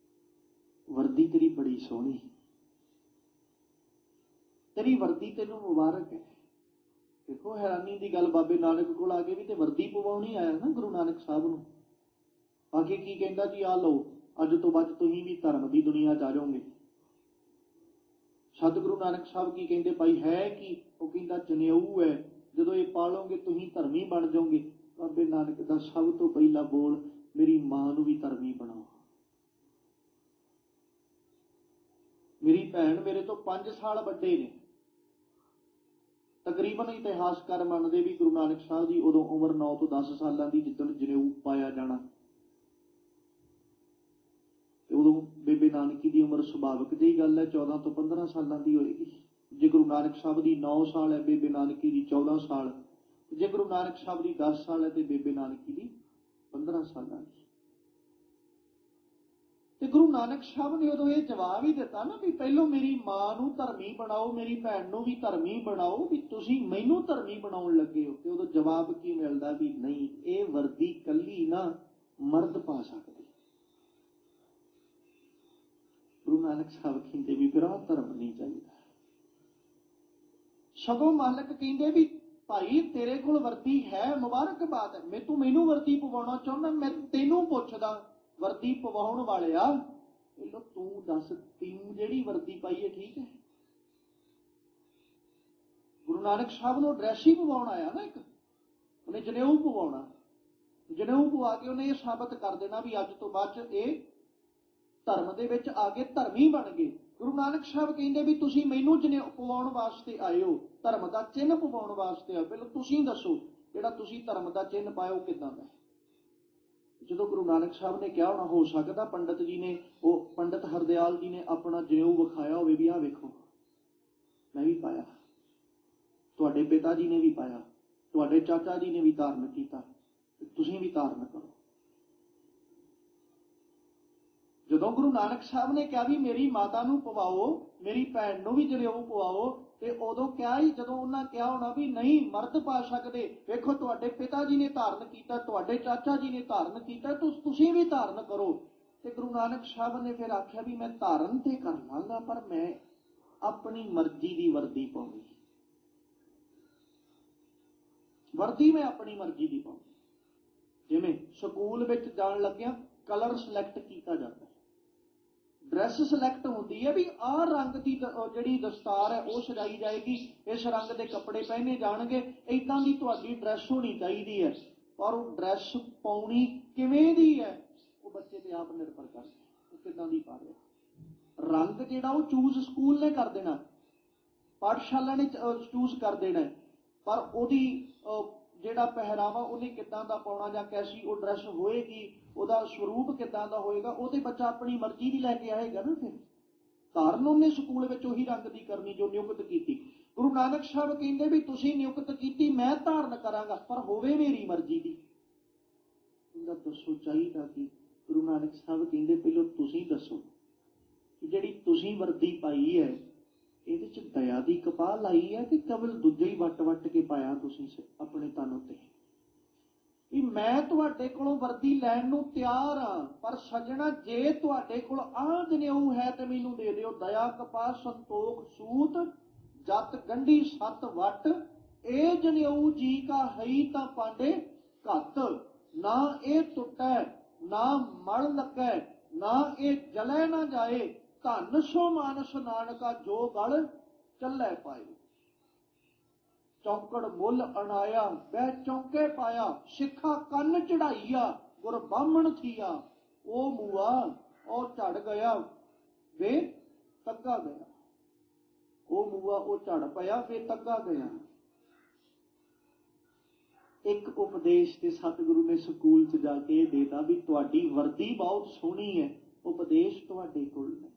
ਵਰਦੀ ਤੇਰੀ ਬੜੀ ਸੋਹਣੀ, ਤੇਰੀ ਵਰਦੀ ਤੈਨੂੰ ਮੁਬਾਰਕ ਹੈ। ਦੇਖੋ ਹੈਰਾਨੀ ਦੀ ਗੱਲ, ਬਾਬੇ ਨਾਨਕ ਕੋਲ ਆ ਕੇ ਵੀ ਤੇ ਵਰਦੀ ਪਵਾਉਣੀ ਆਇਆ ਨਾ ਗੁਰੂ ਨਾਨਕ ਸਾਹਿਬ ਨੂੰ। ਆ ਕੇ ਕੀ ਕਹਿੰਦਾ ਜੀ, ਆ ਲਓ, ਅੱਜ ਤੋਂ ਬਾਅਦ ਤੁਸੀਂ ਵੀ ਧਰਮ ਦੀ ਦੁਨੀਆ 'ਚ ਆ ਜਾਓਗੇ। ਸਤਿਗੁਰੂ ਨਾਨਕ ਸਾਹਿਬ ਕੀ ਕਹਿੰਦੇ, ਭਾਈ ਹੈ ਕੀ? ਉਹ ਕਹਿੰਦਾ ਜਨੇਊ ਹੈ, ਜਦੋਂ ਇਹ ਪਾ ਲਓਗੇ ਤੁਸੀਂ ਧਰਮੀ ਬਣ ਜਾਓਗੇ। ਬਾਬੇ ਨਾਨਕ ਦਾ ਸਭ ਤੋਂ ਪਹਿਲਾ ਬੋਲ, ਮੇਰੀ ਮਾਂ ਨੂੰ ਵੀ ਧਰਮੀ ਬਣਾਓ। ਮੇਰੀ ਭੈਣ ਮੇਰੇ ਤੋਂ 5 ਸਾਲ ਵੱਡੇ ਨੇ। ਤਕਰੀਬਨ ਇਤਿਹਾਸਕਾਰ ਮੰਨਦੇ ਵੀ ਗੁਰੂ ਨਾਨਕ ਸਾਹਿਬ ਦੀ ਉਦੋਂ ਉਮਰ 9 ਤੋਂ 10 ਸਾਲਾਂ ਦੀ, ਜਿੱਦਣ ਜਨੇਊ ਪਾਇਆ ਜਾਣਾ। ਤੇ ਉਦੋਂ ਬੇਬੇ ਨਾਨਕੀ ਦੀ ਉਮਰ ਸੁਭਾਵਿਕ ਜਿਹੀ ਗੱਲ ਹੈ 14 ਤੋਂ 15 ਸਾਲਾਂ ਦੀ ਹੋਏਗੀ। ਜੇ ਗੁਰੂ ਨਾਨਕ ਸਾਹਿਬ ਦੀ 9 ਸਾਲ ਹੈ, ਬੇਬੇ ਨਾਨਕੀ ਦੀ 14 ਸਾਲ। ਜੇ ਗੁਰੂ ਨਾਨਕ ਸਾਹਿਬ ਦੀ 10 ਸਾਲ ਹੈ ਤੇ ਬੇਬੇ ਨਾਨਕੀ ਦੀ 15 ਸਾਲਾਂ ਦੀ। ਤੇ ਗੁਰੂ ਨਾਨਕ ਸਾਹਿਬ ਨੇ ਉਦੋਂ ਇਹ ਜਵਾਬ ਹੀ ਦਿੱਤਾ ਨਾ ਵੀ ਪਹਿਲੋਂ ਮੇਰੀ ਮਾਂ ਨੂੰ ਧਰਮੀ ਬਣਾਓ, ਮੇਰੀ ਭੈਣ ਨੂੰ ਵੀ ਧਰਮੀ ਬਣਾਓ, ਵੀ ਤੁਸੀਂ ਮੈਨੂੰ ਧਰਮੀ ਬਣਾਉਣ ਲੱਗੇ ਹੋ। ਤੇ ਉਦੋਂ ਜਵਾਬ ਕੀ ਮਿਲਦਾ ਵੀ ਨਹੀਂ, ਇਹ ਵਰਦੀ ਕੱਲੀ ਨਾ ਮਰਦ ਪਾ ਸਕਦੇ। ਗੁਰੂ ਨਾਨਕ ਸਾਹਿਬ ਕਹਿੰਦੇ ਵੀ ਫਿਰ ਆਹ ਧਰਮ ਨਹੀਂ ਚਾਹੀਦਾ। ਸਗੋਂ ਮਾਲਕ ਕਹਿੰਦੇ ਵੀ ਭਾਈ ਤੇਰੇ ਕੋਲ ਵਰਦੀ ਹੈ, ਮੁਬਾਰਕਬਾਦ ਹੈ, ਤੂੰ ਮੈਨੂੰ ਵਰਦੀ ਪਵਾਉਣਾ ਚਾਹੁੰਦਾ, ਮੈਂ ਤੈਨੂੰ ਪੁੱਛਦਾ ਵਰਦੀ ਪਵਾਉਣ ਵਾਲਿਆ, ਪਹਿਲੋਂ ਤੂੰ ਦੱਸ, ਤੈਨੂੰ ਜਿਹੜੀ ਵਰਦੀ ਪਾਈ ਹੈ ਠੀਕ ਹੈ? ਗੁਰੂ ਨਾਨਕ ਸਾਹਿਬ ਨੂੰ ਡਰੈਸ ਹੀ ਪਵਾਉਣ ਆਇਆ ਨਾ ਇੱਕ, ਉਹਨੇ ਜਨੇਊ ਪਵਾਉਣਾ। ਜਨੇਊ ਪਵਾ ਕੇ ਉਹਨੇ ਇਹ ਸਾਬਤ ਕਰ ਦੇਣਾ ਵੀ ਅੱਜ ਤੋਂ ਬਾਅਦ 'ਚ ਇਹ ਧਰਮ ਦੇ ਵਿੱਚ ਆ ਕੇ ਧਰਮੀ ਬਣ ਗਏ। ਗੁਰੂ ਨਾਨਕ ਸਾਹਿਬ ਕਹਿੰਦੇ ਵੀ ਤੁਸੀਂ ਮੈਨੂੰ ਜਨੇਊ ਪਵਾਉਣ ਵਾਸਤੇ ਆਏ ਹੋ, ਧਰਮ ਦਾ ਚਿੰਨ੍ਹ ਪਵਾਉਣ ਵਾਸਤੇ ਆਏ, ਪਹਿਲਾਂ ਤੁਸੀਂ ਦੱਸੋ ਜਿਹੜਾ ਤੁਸੀਂ ਧਰਮ ਦਾ ਚਿੰਨ੍ਹ ਪਾਇਆ ਉਹ ਕਿੱਦਾਂ ਦਾ? ਜਦੋਂ ਗੁਰੂ ਨਾਨਕ ਸਾਹਿਬ ਨੇ ਕਿਹਾ ਹੋਣਾ, ਹੋ ਸਕਦਾ ਪੰਡਤ ਜੀ ਨੇ, ਉਹ ਪੰਡਤ ਹਰਦਿਆਲ ਜੀ ਨੇ ਆਪਣਾ ਜਨੇਊ ਵਿਖਾਇਆ ਹੋਵੇ ਵੀ ਆਹ ਵੇਖੋ ਮੈਂ ਵੀ ਪਾਇਆ, ਤੁਹਾਡੇ ਪਿਤਾ ਜੀ ਨੇ ਵੀ ਪਾਇਆ, ਤੁਹਾਡੇ ਚਾਚਾ ਜੀ ਨੇ ਵੀ ਧਾਰਨ ਕੀਤਾ, ਤੁਸੀਂ ਵੀ ਧਾਰਨ ਕਰੋ। ਜਦੋਂ ਗੁਰੂ ਨਾਨਕ ਸਾਹਿਬ ਨੇ ਕਿਹਾ ਵੀ ਮੇਰੀ ਮਾਤਾ ਨੂੰ ਪਵਾਓ, ਮੇਰੀ ਭੈਣ ਨੂੰ ਵੀ ਜਨੇਊ ਪਵਾਓ, ਤੇ ਉਦੋਂ ਕਿਹਾ ਹੀ, ਜਦੋਂ ਉਹਨਾਂ ਕਿਹਾ ਹੋਣਾ ਵੀ ਨਹੀਂ ਮਰਦ ਪਾ ਸਕਦੇ, ਵੇਖੋ ਤੁਹਾਡੇ ਪਿਤਾ ਜੀ ਨੇ ਧਾਰਨ ਕੀਤਾ, ਤੁਹਾਡੇ ਚਾਚਾ ਜੀ ਨੇ ਧਾਰਨ ਕੀਤਾ, ਤੁਸੀਂ ਵੀ ਧਾਰਨ ਕਰੋ। ਤੇ ਗੁਰੂ ਨਾਨਕ ਸਾਹਿਬ ਨੇ ਫਿਰ ਆਖਿਆ ਵੀ ਮੈਂ ਧਾਰਨ ਤੇ ਕਰ ਲਾਂਗਾ, ਪਰ ਮੈਂ ਆਪਣੀ ਮਰਜ਼ੀ ਦੀ ਵਰਦੀ ਪਾਉਣੀ, ਵਰਦੀ ਮੈਂ ਆਪਣੀ ਮਰਜ਼ੀ ਦੀ ਪਾਉਣੀ। ਜਿਵੇਂ ਸਕੂਲ ਵਿੱਚ ਜਾਣ ਲੱਗਿਆ ਕਲਰ ਸਿਲੈਕਟ ਕੀਤਾ ਜਾਂਦਾ, ड्रैस सिलैक्ट होती है भी आह रंग की जिहड़ी दस्तार है वो सजाई जाएगी, इस रंग के कपड़े पहने जाणगे, इदां दी तुहाडी ड्रैस होनी चाहिदी है। पर वो ड्रैस पाउणी किवें दी है वो बच्चे ते आप निर्भर करदा है, किदां दी पा रहा। रंग जिहड़ा वो चूज स्कूल ने कर देना, पाठशाला ने चूज कर देना, पर ओदी ਜਿਹੜਾ ਪਹਿਰਾਵਾ ਉਹਨੇ ਕਿੱਦਾਂ ਦਾ ਪਾਉਣਾ ਜਾਂ ਕੈਸੀ ਉਹ ਡਰੈਸ ਹੋਏਗੀ, ਉਹਦਾ ਸਰੂਪ ਕਿੱਦਾਂ ਦਾ ਹੋਏਗਾ, ਉਹ ਤੇ ਬੱਚਾ ਆਪਣੀ ਮਰਜ਼ੀ ਦੀ ਲੈ ਕੇ ਆਏਗਾ ਨਾ। ਫਿਰ ਧਾਰਨ ਉਹਨੇ ਸਕੂਲ ਵਿੱਚ ਉਹੀ ਰੰਗ ਦੀ ਕਰਨੀ ਜੋ ਨਿਯੁਕਤ ਕੀਤੀ। ਗੁਰੂ ਨਾਨਕ ਸਾਹਿਬ ਕਹਿੰਦੇ ਵੀ ਤੁਸੀਂ ਨਿਯੁਕਤ ਕੀਤੀ, ਮੈਂ ਧਾਰਨ ਕਰਾਂਗਾ, ਪਰ ਹੋਵੇ ਮੇਰੀ ਮਰਜ਼ੀ ਦੀ। ਉਹਦਾ ਦੱਸੋ ਚਾਹੀਦਾ ਕੀ? ਗੁਰੂ ਨਾਨਕ ਸਾਹਿਬ ਕਹਿੰਦੇ ਪਹਿਲਾਂ ਤੁਸੀਂ ਦੱਸੋ ਕਿ ਜਿਹੜੀ ਤੁਸੀਂ ਵਰਦੀ ਪਾਈ ਹੈ ਇਹਦੇ ਚ ਦਇਆ ਦੀ ਕਪਾਹ ਲਾਈ ਹੈ ਕਿ ਕਵਲ ਦੂਜੇ ਹੀ ਵੱਟ ਕੇ ਪਾਇਆ ਤੁਸੀਂ ਆਪਣੇ ਤਨ ਉੱਤੇ? ਵੀ ਮੈਂ ਤੁਹਾਡੇ ਕੋਲੋਂ ਵਰਦੀ ਲੈਣ ਨੂੰ ਤਿਆਰ ਹਾਂ, ਪਰ ਸੱਜਣਾ ਜੇ ਤੁਹਾਡੇ ਕੋਲ ਆਹ ਜਨੇਊ ਹੈ ਤੇ ਮੈਨੂੰ ਦੇ ਦਿਓ। ਦਇਆ ਕਪਾਹ ਸੰਤੋਖ ਸੂਤ ਜਤ ਗੰਢੀ ਸੱਤ ਵੱਟ, ਇਹ ਜਨੇਊ ਜੀ ਕਾ ਹਈ ਤਾਂ ਪਾਂਡੇ ਘੱਤ। ਨਾ ਇਹ ਟੁੱਟੈ ਨਾ ਮਲ ਲੱਗੈ, ਨਾ ਇਹ ਜਲੈ ਨਾ ਜਾਏ, ਧਨ ਸੋ ਮਾਨਸ ਨਾਨਕਾ ਜੋ ਗਲ ਚੱਲੇ ਪਾਏ। ਚੌਂਕੜ ਮੁੱਲ ਅਣਾਇਆ ਵਹਿ ਚੌਂਕੇ ਪਾਇਆ, ਸਿੱਖਾ ਕੰਨ ਚੜਾਈਆ ਗੁਰ ਬਾਹਮਣ ਥੀਆ। ਉਹ ਮੂਆ ਉਹ ਝੜ ਗਿਆ ਵੇ ਤੱਗਾ ਗਿਆ, ਉਹ ਮੂਆ ਉਹ ਝੜ ਪਿਆ ਵੇ ਤੱਗਾ ਗਿਆ। ਇੱਕ ਉਪਦੇਸ਼ ਤੇ ਸਤਿਗੁਰੂ ਨੇ ਸਕੂਲ ਚ ਜਾ ਕੇ ਇਹ ਦੇਤਾ ਵੀ ਤੁਹਾਡੀ ਵਰਦੀ ਬਹੁਤ ਸੋਹਣੀ ਹੈ, ਉਪਦੇਸ਼ ਤੁਹਾਡੇ ਕੋਲ ਨਹੀਂ।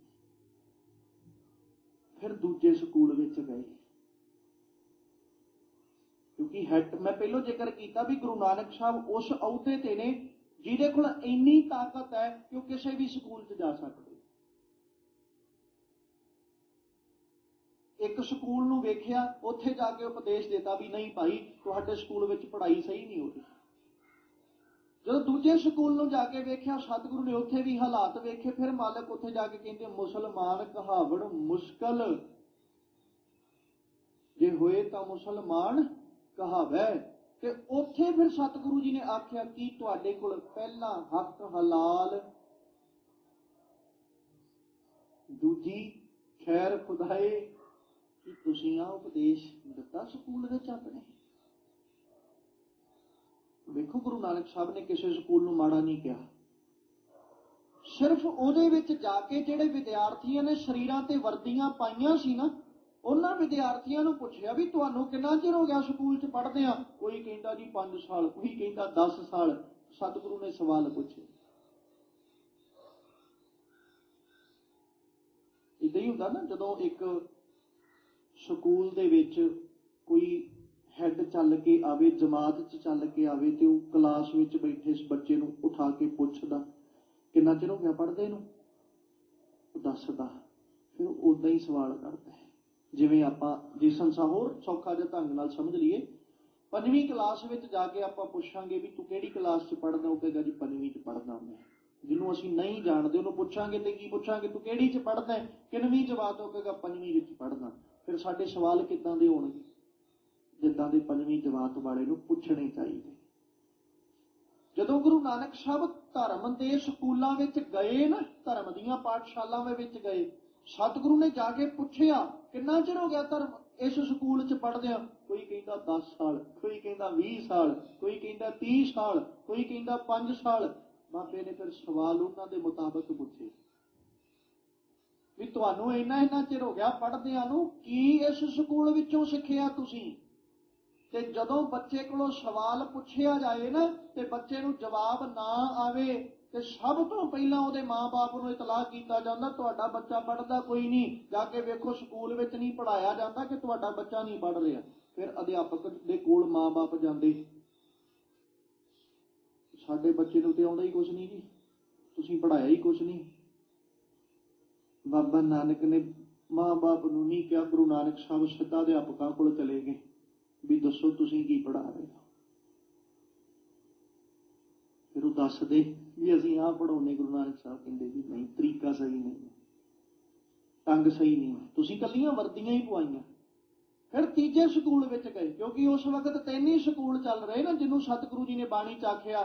ਫਿਰ ਦੂਜੇ ਸਕੂਲ ਵਿੱਚ ਗਏ, ਕਿਉਂਕਿ ਹੈਡ ਮੈਂ ਪਹਿਲੋਂ ਜ਼ਿਕਰ ਕੀਤਾ ਵੀ ਗੁਰੂ ਨਾਨਕ ਸਾਹਿਬ ਉਸ ਅਹੁਦੇ ਤੇ ਨੇ ਜਿਹਦੇ ਕੋਲ ਇੰਨੀ ਤਾਕਤ ਹੈ ਕਿ ਉਹ ਕਿਸੇ ਵੀ ਸਕੂਲ 'ਚ ਜਾ ਸਕਦੇ। ਇੱਕ ਸਕੂਲ ਨੂੰ ਵੇਖਿਆ, ਉੱਥੇ ਜਾ ਕੇ ਉਪਦੇਸ਼ ਦਿੱਤਾ ਵੀ ਨਹੀਂ ਭਾਈ ਤੁਹਾਡੇ ਸਕੂਲ ਵਿੱਚ ਪੜ੍ਹਾਈ ਸਹੀ ਨਹੀਂ ਹੋ ਰਹੀ। ਜਦੋਂ ਦੂਜੇ ਸਕੂਲ ਨੂੰ ਜਾ ਕੇ ਵੇਖਿਆ ਸਤਿਗੁਰੂ ਨੇ, ਉੱਥੇ ਵੀ ਹਾਲਾਤ ਵੇਖੇ। ਫਿਰ ਮਾਲਕ ਉੱਥੇ ਜਾ ਕੇ ਕਹਿੰਦੇ ਮੁਸਲਮਾਨ ਕਹਾਵਣ ਮੁਸ਼ਕਲ, ਜੇ ਹੋਏ ਤਾਂ ਮੁਸਲਮਾਨ ਕਹਾਵੈ। ਤੇ ਉੱਥੇ ਫਿਰ ਸਤਿਗੁਰੂ ਜੀ ਨੇ ਆਖਿਆ ਕਿ ਤੁਹਾਡੇ ਕੋਲ ਪਹਿਲਾ ਹੱਕ ਹਲਾਲ, ਦੂਜੀ ਖੈਰ ਖੁਦਾਏ। ਕਿ ਤੁਸੀਂ ਆ ਉਪਦੇਸ਼ ਦਿੱਤਾ ਸਕੂਲ ਵਿੱਚ ਆਪਣੇ? ਵੇਖੋ ਗੁਰੂ ਨਾਨਕ ਸਾਹਿਬ ਨੇ ਕਿਸੇ ਸਕੂਲ ਨੂੰ ਮਾੜਾ ਨਹੀਂ ਕਿਹਾ, ਸਿਰਫ ਉਹਦੇ ਵਿੱਚ ਜਾ ਕੇ ਜਿਹੜੇ ਵਿਦਿਆਰਥੀਆਂ ਨੇ ਸਰੀਰਾਂ ਤੇ ਵਰਦੀਆਂ ਪਾਈਆਂ ਸੀ ਨਾ, ਉਹਨਾਂ ਵਿਦਿਆਰਥੀਆਂ ਨੂੰ ਪੁੱਛਿਆ ਵੀ ਤੁਹਾਨੂੰ ਕਿੰਨਾ ਚਿਰ ਹੋ ਗਿਆ ਸਕੂਲ 'ਚ ਪੜ੍ਹਦਿਆਂ? ਕੋਈ ਕਹਿੰਦਾ ਜੀ 5 ਸਾਲ, ਕੋਈ ਕਹਿੰਦਾ 10 ਸਾਲ। ਸਤਿਗੁਰੂ ਨੇ ਸਵਾਲ ਪੁੱਛੇ। ਏਦਾਂ ਹੀ ਹੁੰਦਾ ਨਾ, ਜਦੋਂ ਇੱਕ ਸਕੂਲ ਦੇ ਵਿੱਚ ਕੋਈ ਹੈਡ ਚੱਲ ਕੇ ਆਵੇ, ਜਮਾਤ 'ਚ ਚੱਲ ਕੇ ਆਵੇ, ਤੇ ਉਹ ਕਲਾਸ ਵਿੱਚ ਬੈਠੇ ਇਸ ਬੱਚੇ ਨੂੰ ਉਠਾ ਕੇ ਪੁੱਛਦਾ ਕਿੰਨਾ ਚਿਰ ਹੋ ਗਿਆ ਪੜ੍ਹਦੇ ਨੂੰ, ਉਹ ਦੱਸਦਾ, ਫਿਰ ਉਦਾਂ ਹੀ ਸਵਾਲ ਕਰਦਾ ਹੈ। ਜਿਵੇਂ ਆਪਾਂ ਜੇ ਸੰਸਾਰ ਹੋਰ ਸੌਖਾ ਜਿਹਾ ਢੰਗ ਨਾਲ ਸਮਝ ਲਈਏ, 5ਵੀਂ ਕਲਾਸ ਵਿੱਚ ਜਾ ਕੇ ਆਪਾਂ ਪੁੱਛਾਂਗੇ ਵੀ ਤੂੰ ਕਿਹੜੀ ਕਲਾਸ 'ਚ ਪੜ੍ਹਦਾ? ਉਹ ਕਹੇਗਾ ਜੀ 5ਵੀਂ 'ਚ ਪੜ੍ਹਦਾ ਮੈਂ। ਜਿਹਨੂੰ ਅਸੀਂ ਨਹੀਂ ਜਾਣਦੇ ਉਹਨੂੰ ਪੁੱਛਾਂਗੇ ਤੇ ਕੀ ਪੁੱਛਾਂਗੇ? ਤੂੰ ਕਿਹੜੀ 'ਚ ਪੜ੍ਹਦਾ? ਕਿੰਨਵੀਂ ਜਮਾਤ? ਉਹ ਕਹੇਗਾ 5ਵੀਂ ਵਿੱਚ ਪੜ੍ਹਦਾ। ਫਿਰ ਸਾਡੇ ਸਵਾਲ ਕਿੱਦਾਂ ਦੇ ਹੋਣਗੇ? ਜਿੱਦਾਂ ਦੇ 5ਵੀਂ ਜਮਾਤ ਵਾਲੇ ਨੂੰ ਪੁੱਛਣੇ ਚਾਹੀਦੇ। ਜਦੋਂ ਗੁਰੂ ਨਾਨਕ ਸਾਹਿਬ ਧਰਮ ਦੇ ਸਕੂਲਾਂ ਵਿੱਚ ਗਏ ਨਾ, ਧਰਮ ਦੀਆਂ ਪਾਠਸ਼ਾਲਾਵਾਂ ਵਿੱਚ ਗਏ, ਸਤਿਗੁਰੂ ਨੇ ਜਾ ਕੇ ਪੁੱਛਿਆ ਕਿੰਨਾ ਚਿਰ ਹੋ ਗਿਆ ਧਰਮ ਇਸ ਸਕੂਲ 'ਚ ਪੜ੍ਹਦਿਆਂ? ਕੋਈ ਕਹਿੰਦਾ 10 ਸਾਲ, ਕੋਈ ਕਹਿੰਦਾ 20 ਸਾਲ, ਕੋਈ ਕਹਿੰਦਾ 30 ਸਾਲ, ਕੋਈ ਕਹਿੰਦਾ 5 ਸਾਲ। ਬਾਬੇ ਨੇ ਫਿਰ ਸਵਾਲ ਉਹਨਾਂ ਦੇ ਮੁਤਾਬਕ ਪੁੱਛੇ ਵੀ ਤੁਹਾਨੂੰ ਇੰਨਾ ਚਿਰ ਹੋ ਗਿਆ ਪੜ੍ਹਦਿਆਂ ਨੂੰ, ਕੀ ਇਸ ਸਕੂਲ ਵਿੱਚੋਂ ਸਿੱਖਿਆ ਤੁਸੀਂ? ਤੇ ਜਦੋਂ ਬੱਚੇ ਕੋਲੋਂ ਸਵਾਲ ਪੁੱਛਿਆ ਜਾਏ ਨਾ ਤੇ ਬੱਚੇ ਨੂੰ ਜਵਾਬ ਨਾ ਆਵੇ ਤੇ ਸਭ ਤੋਂ ਪਹਿਲਾਂ ਉਹਦੇ ਮਾਂ-ਬਾਪ ਨੂੰ ਇਤਲਾਹ ਕੀਤਾ ਜਾਂਦਾ ਤੁਹਾਡਾ ਬੱਚਾ ਪੜ੍ਹਦਾ ਕੋਈ ਨਹੀਂ, ਜਾ ਕੇ ਵੇਖੋ ਸਕੂਲ ਵਿੱਚ ਨਹੀਂ ਪੜ੍ਹਾਇਆ ਜਾਂਦਾ ਕਿ ਤੁਹਾਡਾ ਬੱਚਾ ਨਹੀਂ ਪੜ੍ਹ ਰਿਹਾ। ਫਿਰ ਅਧਿਆਪਕ ਦੇ ਕੋਲ ਮਾਂ-ਬਾਪ ਜਾਂਦੇ, ਸਾਡੇ ਬੱਚੇ ਨੂੰ ਤੇ ਆਉਂਦਾ ਹੀ ਕੁਛ ਨਹੀਂ ਜੀ, ਤੁਸੀਂ ਪੜ੍ਹਾਇਆ ਹੀ ਕੁਛ ਨਹੀਂ। ਬਾਬਾ ਨਾਨਕ ਨੇ ਮਾਂ-ਬਾਪ ਨੂੰ ਨਹੀਂ ਕਿਹਾ, ਗੁਰੂ ਨਾਨਕ ਸਾਹਿਬ ਸਿੱਧਾ ਅਧਿਆਪਕਾਂ ਕੋਲ ਚਲੇ ਗਏ ਵੀ ਦੱਸੋ ਤੁਸੀਂ ਕੀ ਪੜ੍ਹਾ ਰਹੇ ਹੋ? ਫਿਰ ਉਹ ਦੱਸਦੇ ਵੀ ਅਸੀਂ ਆਹ ਪੜ੍ਹਾਉਂਦੇ। ਗੁਰੂ ਨਾਨਕ ਸਾਹਿਬ ਕਹਿੰਦੇ ਵੀ ਨਹੀਂ, ਤਰੀਕਾ ਸਹੀ ਨਹੀਂ, ਢੰਗ ਸਹੀ ਨਹੀਂ, ਤੁਸੀਂ ਇਕੱਲੀਆਂ ਵਰਦੀਆਂ ਹੀ ਪਵਾਈਆਂ। ਫਿਰ ਤੀਜੇ ਸਕੂਲ ਵਿੱਚ ਗਏ, ਕਿਉਂਕਿ ਉਸ ਵਕਤ 3 ਹੀ ਸਕੂਲ ਚੱਲ ਰਹੇ ਨਾ ਜਿਹਨੂੰ ਸਤਿਗੁਰੂ ਜੀ ਨੇ ਬਾਣੀ 'ਚ ਆਖਿਆ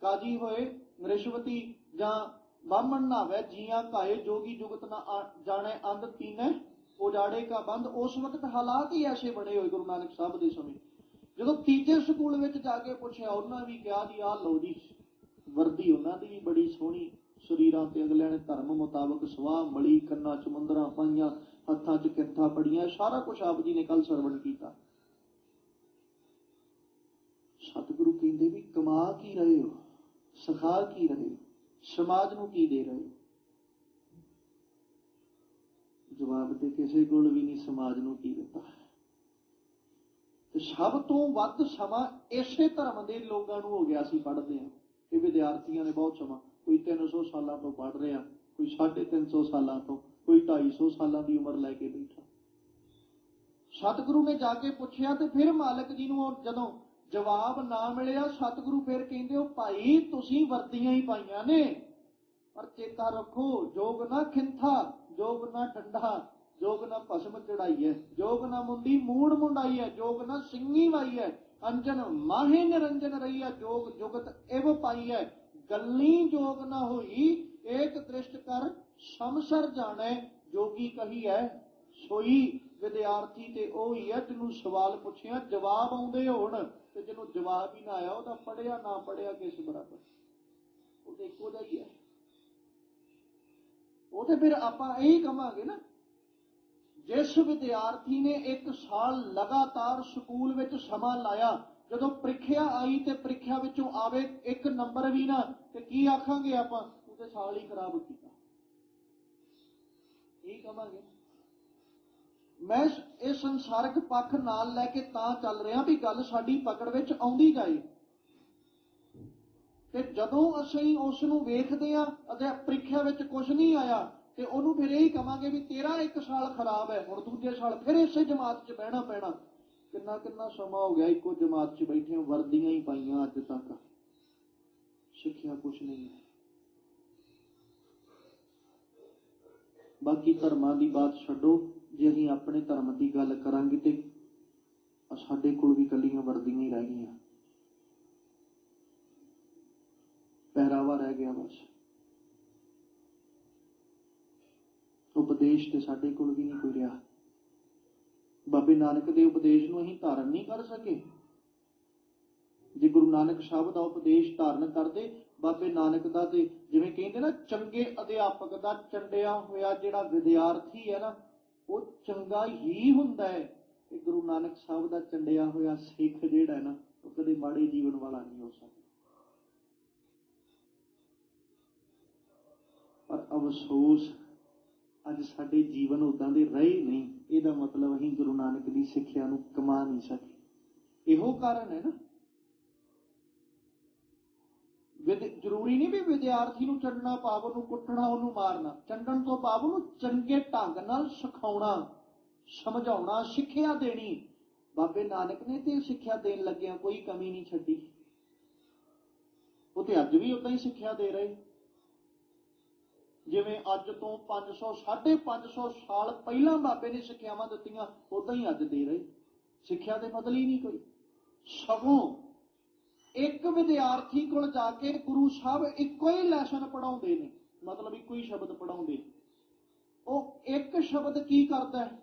ਕਾਜੀ ਹੋਏ, ਰਿਸ਼ਵਤੀ ਜਾਂ ਬਾਹਮਣ ਨਾਵੇ ਜੀਆਂ ਘਾਏ ਜੋਗੀ ਜੁਗਤ ਨਾ ਜਾਣੇ ਅੰਧ ਤੀਨੇ ਉਜਾੜੇ ਕਾ ਬੰਦ। ਉਸ ਵਕਤ ਹਾਲਾਤ ਹੀ ਐਸੇ ਬਣੇ ਹੋਏ ਗੁਰੂ ਨਾਨਕ ਸਾਹਿਬ ਦੇ ਸਮੇਂ। ਜਦੋਂ ਤੀਜੇ ਸਕੂਲ ਵਿੱਚ ਜਾ ਕੇ ਪੁੱਛਿਆ, ਉਹਨਾਂ ਵੀ ਕਿਹਾ ਜੀ ਆਹ ਲਓ ਜੀ ਵਰਦੀ। ਉਹਨਾਂ ਦੀ ਵੀ ਬੜੀ ਸੋਹਣੀ, ਸਰੀਰਾਂ ਤੇ ਅਗਲਿਆਂ ਨੇ ਧਰਮ ਮੁਤਾਬਕ ਸਵਾਹ ਮਲੀ, ਕੰਨਾਂ ਚ ਮੁੰਦਰਾਂ ਪਾਈਆਂ, ਹੱਥਾਂ ਚ ਕਿੱਥਾਂ ਪੜੀਆਂ, ਸਾਰਾ ਕੁਛ ਆਪ ਜੀ ਨੇ ਕੱਲ ਸਰਵਣ ਕੀਤਾ। ਸਤਿਗੁਰੂ ਕਹਿੰਦੇ ਵੀ ਕਮਾ ਕੀ ਰਹੇ ਹੋ, ਸਿਖਾ ਕੀ ਰਹੇ ਹੋ, ਸਮਾਜ ਨੂੰ ਕੀ ਦੇ ਰਹੇ ਹੋ? ਜਵਾਬ ਤੇ ਕਿਸੇ ਕੋਲ ਵੀ ਨਹੀਂ, ਸਮਾਜ ਨੂੰ ਕੀ ਦਿੱਤਾ। ਤੇ ਸਭ ਤੋਂ ਵੱਧ ਸਮਾਂ ਇਸੇ ਧਰਮ ਦੇ ਲੋਕਾਂ ਨੂੰ ਹੋ ਗਿਆ ਸੀ ਪੜ੍ਹਦੇ ਆ। ਇਹ ਵਿਦਿਆਰਥੀਆਂ ਨੇ ਬਹੁਤ ਸਮਾਂ, ਕੋਈ 300 ਸਾਲਾਂ ਤੋਂ ਪੜ੍ਹ ਰਿਹਾ, ਕੋਈ 350 ਸਾਲਾਂ ਤੋਂ, ਕੋਈ 250 ਸਾਲਾਂ ਦੀ ਉਮਰ ਲੈ ਕੇ ਬੈਠਾ। ਸਤਿਗੁਰੂ ਨੇ ਜਾ ਕੇ ਪੁੱਛਿਆ ਤੇ ਫਿਰ ਮਾਲਕ ਜੀ ਨੂੰ ਜਦੋਂ ਜਵਾਬ ਨਾ ਮਿਲਿਆ, ਸਤਿਗੁਰੂ ਫਿਰ ਕਹਿੰਦੇ ਉਹ ਭਾਈ ਤੁਸੀਂ ਵਰਦੀਆਂ ਹੀ ਪਾਈਆਂ ਨੇ, ਪਰ ਚੇਤਾ ਰੱਖੋ ਜੋਗ ਨਾ ਖਿੰਥਾ, ਜੋਗ ਨਾ ਠੰਡਾ, ਜੋਗ ਨਾ ਭਸਮ ਚੜਾਈ ਹੈ, ਜੋਗ ਨਾ ਮੁੰਡੀ ਮੂੜ ਮੁੰਡਾਈ ਹੈ, ਜੋਗ ਨਾ ਸਿੰਘੀ ਵਾਈ ਹੈ, ਅੰਜਨ ਮਾਹੇ ਨਿਰੰਜਨ ਰਹੀ ਹੈ, ਜੋਗ ਜੁਗਤ ਇਵ ਪਾਈ ਹੈ, ਗੱਲੀ ਜੋਗ ਨਾ ਹੋਈ ਏਕ ਦ੍ਰਿਸ਼ਟ ਕਰ ਸਮਸਰ ਜਾਣੈ, ਜੋਗੀ ਕਹੀ ਹੈ ਸੋਈ। ਵਿਦਿਆਰਥੀ ਤੇ ਉਹ ਹੀ ਹੈ ਜਿਹਨੂੰ ਸਵਾਲ ਪੁੱਛਿਆ ਜਵਾਬ ਆਉਂਦੇ ਹੋਣ, ਤੇ ਜਿਹਨੂੰ ਜਵਾਬ ਹੀ ਨਾ ਆਇਆ ਉਹਦਾ ਪੜ੍ਹਿਆ ਨਾ ਪੜ੍ਹਿਆ ਕਿਸ ਬਰਾਬਰ, ਉਹ ਤੇ ਇੱਕੋ ਜਿਹਾ ਹੀ ਹੈ। ਉਹ ਤੇ ਫਿਰ ਆਪਾਂ ਇਹੀ ਕਹਾਂਗੇ ਨਾ, ਜਿਸ ਵਿਦਿਆਰਥੀ ਨੇ 1 ਸਾਲ ਲਗਾਤਾਰ ਸਕੂਲ ਵਿੱਚ ਸਮਾਂ ਲਾਇਆ, ਜਦੋਂ ਪ੍ਰੀਖਿਆ ਆਈ ਤੇ ਪ੍ਰੀਖਿਆ ਵਿੱਚੋਂ ਆਵੇ 1 ਨੰਬਰ ਵੀ ਨਾ, ਤੇ ਕੀ ਆਖਾਂਗੇ ਆਪਾਂ, ਉਹਦੇ ਸਾਲ ਹੀ ਖਰਾਬ ਕੀਤਾ, ਇਹੀ ਕਹਾਂਗੇ। ਮੈਂ ਇਹ ਸੰਸਾਰਿਕ ਪੱਖ ਨਾਲ ਲੈ ਕੇ ਤਾਂ ਚੱਲ ਰਿਹਾ ਵੀ ਗੱਲ ਸਾਡੀ ਪਕੜ ਵਿੱਚ ਆਉਂਦੀ ਜਾਏ। ਤੇ ਜਦੋਂ ਅਸੀਂ ਉਸ ਨੂੰ ਵੇਖਦੇ ਹਾਂ ਅਤੇ ਪ੍ਰੀਖਿਆ ਵਿੱਚ ਕੁਝ ਨਹੀਂ ਆਇਆ, ਤੇ ਉਹਨੂੰ ਫਿਰ ਇਹੀ ਕਹਾਂਗੇ ਵੀ ਤੇਰਾ 1 ਸਾਲ ਖਰਾਬ ਹੈ, ਹੁਣ ਦੂਜੇ ਸਾਲ ਫਿਰ ਇਸੇ ਜਮਾਤ 'ਚ ਬਹਿਣਾ ਪੈਣਾ। ਕਿੰਨਾ ਕਿੰਨਾ ਸਮਾਂ ਹੋ ਗਿਆ ਇੱਕੋ ਜਮਾਤ 'ਚ ਬੈਠੇ, ਵਰਦੀਆਂ ਹੀ ਪਾਈਆਂ ਅੱਜ ਤੱਕ, ਸਿੱਖਿਆ ਕੁਛ ਨਹੀਂ ਹੈ। ਬਾਕੀ ਧਰਮਾਂ ਦੀ ਬਾਤ ਛੱਡੋ, ਜੇ ਅਸੀਂ ਆਪਣੇ ਧਰਮ ਦੀ ਗੱਲ ਕਰਾਂਗੇ ਤੇ ਸਾਡੇ ਕੋਲ ਵੀ ਕੱਲੀਆਂ ਵਰਦੀਆਂ ਹੀ ਰਹਿ ਗਈਆਂ, ਪਹਿਰਾਵਾ ਰਹਿ ਗਿਆ ਬਸ। ਉਪਦੇਸ਼ ਤੇ ਸਾਡੇ ਕੋਲ ਵੀ ਨਹੀਂ ਕੋਈ ਰਿਹਾ। ਬਾਬੇ ਨਾਨਕ ਦੇ ਉਪਦੇਸ਼ ਨੂੰ ਅਸੀਂ ਧਾਰਨ ਨਹੀਂ ਕਰ ਸਕੇ। ਜੇ ਗੁਰੂ ਨਾਨਕ ਸਾਹਿਬ ਦਾ ਉਪਦੇਸ਼ ਧਾਰਨ ਕਰਦੇ, ਬਾਬੇ ਨਾਨਕ ਦਾ, ਤੇ ਜਿਵੇਂ ਕਹਿੰਦੇ ਨਾ ਚੰਗੇ ਅਧਿਆਪਕ ਦਾ ਚੰਡਿਆ ਹੋਇਆ ਜਿਹੜਾ ਵਿਦਿਆਰਥੀ ਹੈ ਨਾ, ਉਹ ਚੰਗਾ ਹੀ ਹੁੰਦਾ ਹੈ। ਤੇ ਗੁਰੂ ਨਾਨਕ ਸਾਹਿਬ ਦਾ ਚੰਡਿਆ ਹੋਇਆ ਸਿੱਖ ਜਿਹੜਾ ਹੈ ਨਾ, ਉਹ ਕਦੇ ਮਾੜੇ ਜੀਵਨ ਵਾਲਾ ਨਹੀਂ ਹੋ ਸਕਦਾ। ਪਰ ਅਫਸੋਸ ਅੱਜ ਸਾਡੇ ਜੀਵਨ ਉਦਾਂ ਦੇ ਰਹੇ ਨਹੀਂ। ਇਹਦਾ ਮਤਲਬ ਅਸੀਂ ਗੁਰੂ ਨਾਨਕ ਦੀ ਸਿੱਖਿਆ ਨੂੰ ਕਮਾ ਨਹੀਂ ਸਕੇ। ਇਹੋ ਕਾਰਨ ਹੈ ਨਾ। ਜ਼ਰੂਰੀ ਨਹੀਂ ਵੀ ਵਿਦਿਆਰਥੀ ਨੂੰ ਚੰਡਣਾ ਭਾਵ ਉਹਨੂੰ ਕੁੱਟਣਾ, ਉਹਨੂੰ ਮਾਰਨਾ। ਚੰਡਣ ਤੋਂ ਭਾਵ ਉਹਨੂੰ ਚੰਗੇ ਢੰਗ ਨਾਲ ਸਿਖਾਉਣਾ, ਸਮਝਾਉਣਾ, ਸਿੱਖਿਆ ਦੇਣੀ। ਬਾਬੇ ਨਾਨਕ ਨੇ ਤੇ ਸਿੱਖਿਆ ਦੇਣ ਲੱਗਿਆਂ ਕੋਈ ਕਮੀ ਨਹੀਂ ਛੱਡੀ। ਉਹ ਤੇ ਅੱਜ ਵੀ ਉਦਾਂ ਹੀ ਸਿੱਖਿਆ ਦੇ ਰਹੇ, ਜਿਵੇਂ ਅੱਜ ਤੋਂ 500 550 ਸਾਲ ਪਹਿਲਾਂ ਬਾਬੇ ਨੇ ਸਿੱਖਿਆਵਾਂ ਦਿੱਤੀਆਂ, ਉਦਾਂ ਹੀ ਅੱਜ ਦੇ ਰਹੇ। ਸਿੱਖਿਆ ਦੇ ਬਦਲ ਹੀ ਨਹੀਂ ਕੋਈ। ਸਗੋਂ ਇੱਕ ਵਿਦਿਆਰਥੀ ਕੋਲ ਜਾ ਕੇ ਗੁਰੂ ਸਾਹਿਬ ਇੱਕੋ ਹੀ ਲੈਸਨ ਪੜ੍ਹਾਉਂਦੇ ਨੇ, ਮਤਲਬ ਇੱਕੋ ਹੀ ਸ਼ਬਦ ਪੜ੍ਹਾਉਂਦੇ। ਉਹ ਇੱਕ ਸ਼ਬਦ ਕੀ ਕਰਦਾ ਹੈ,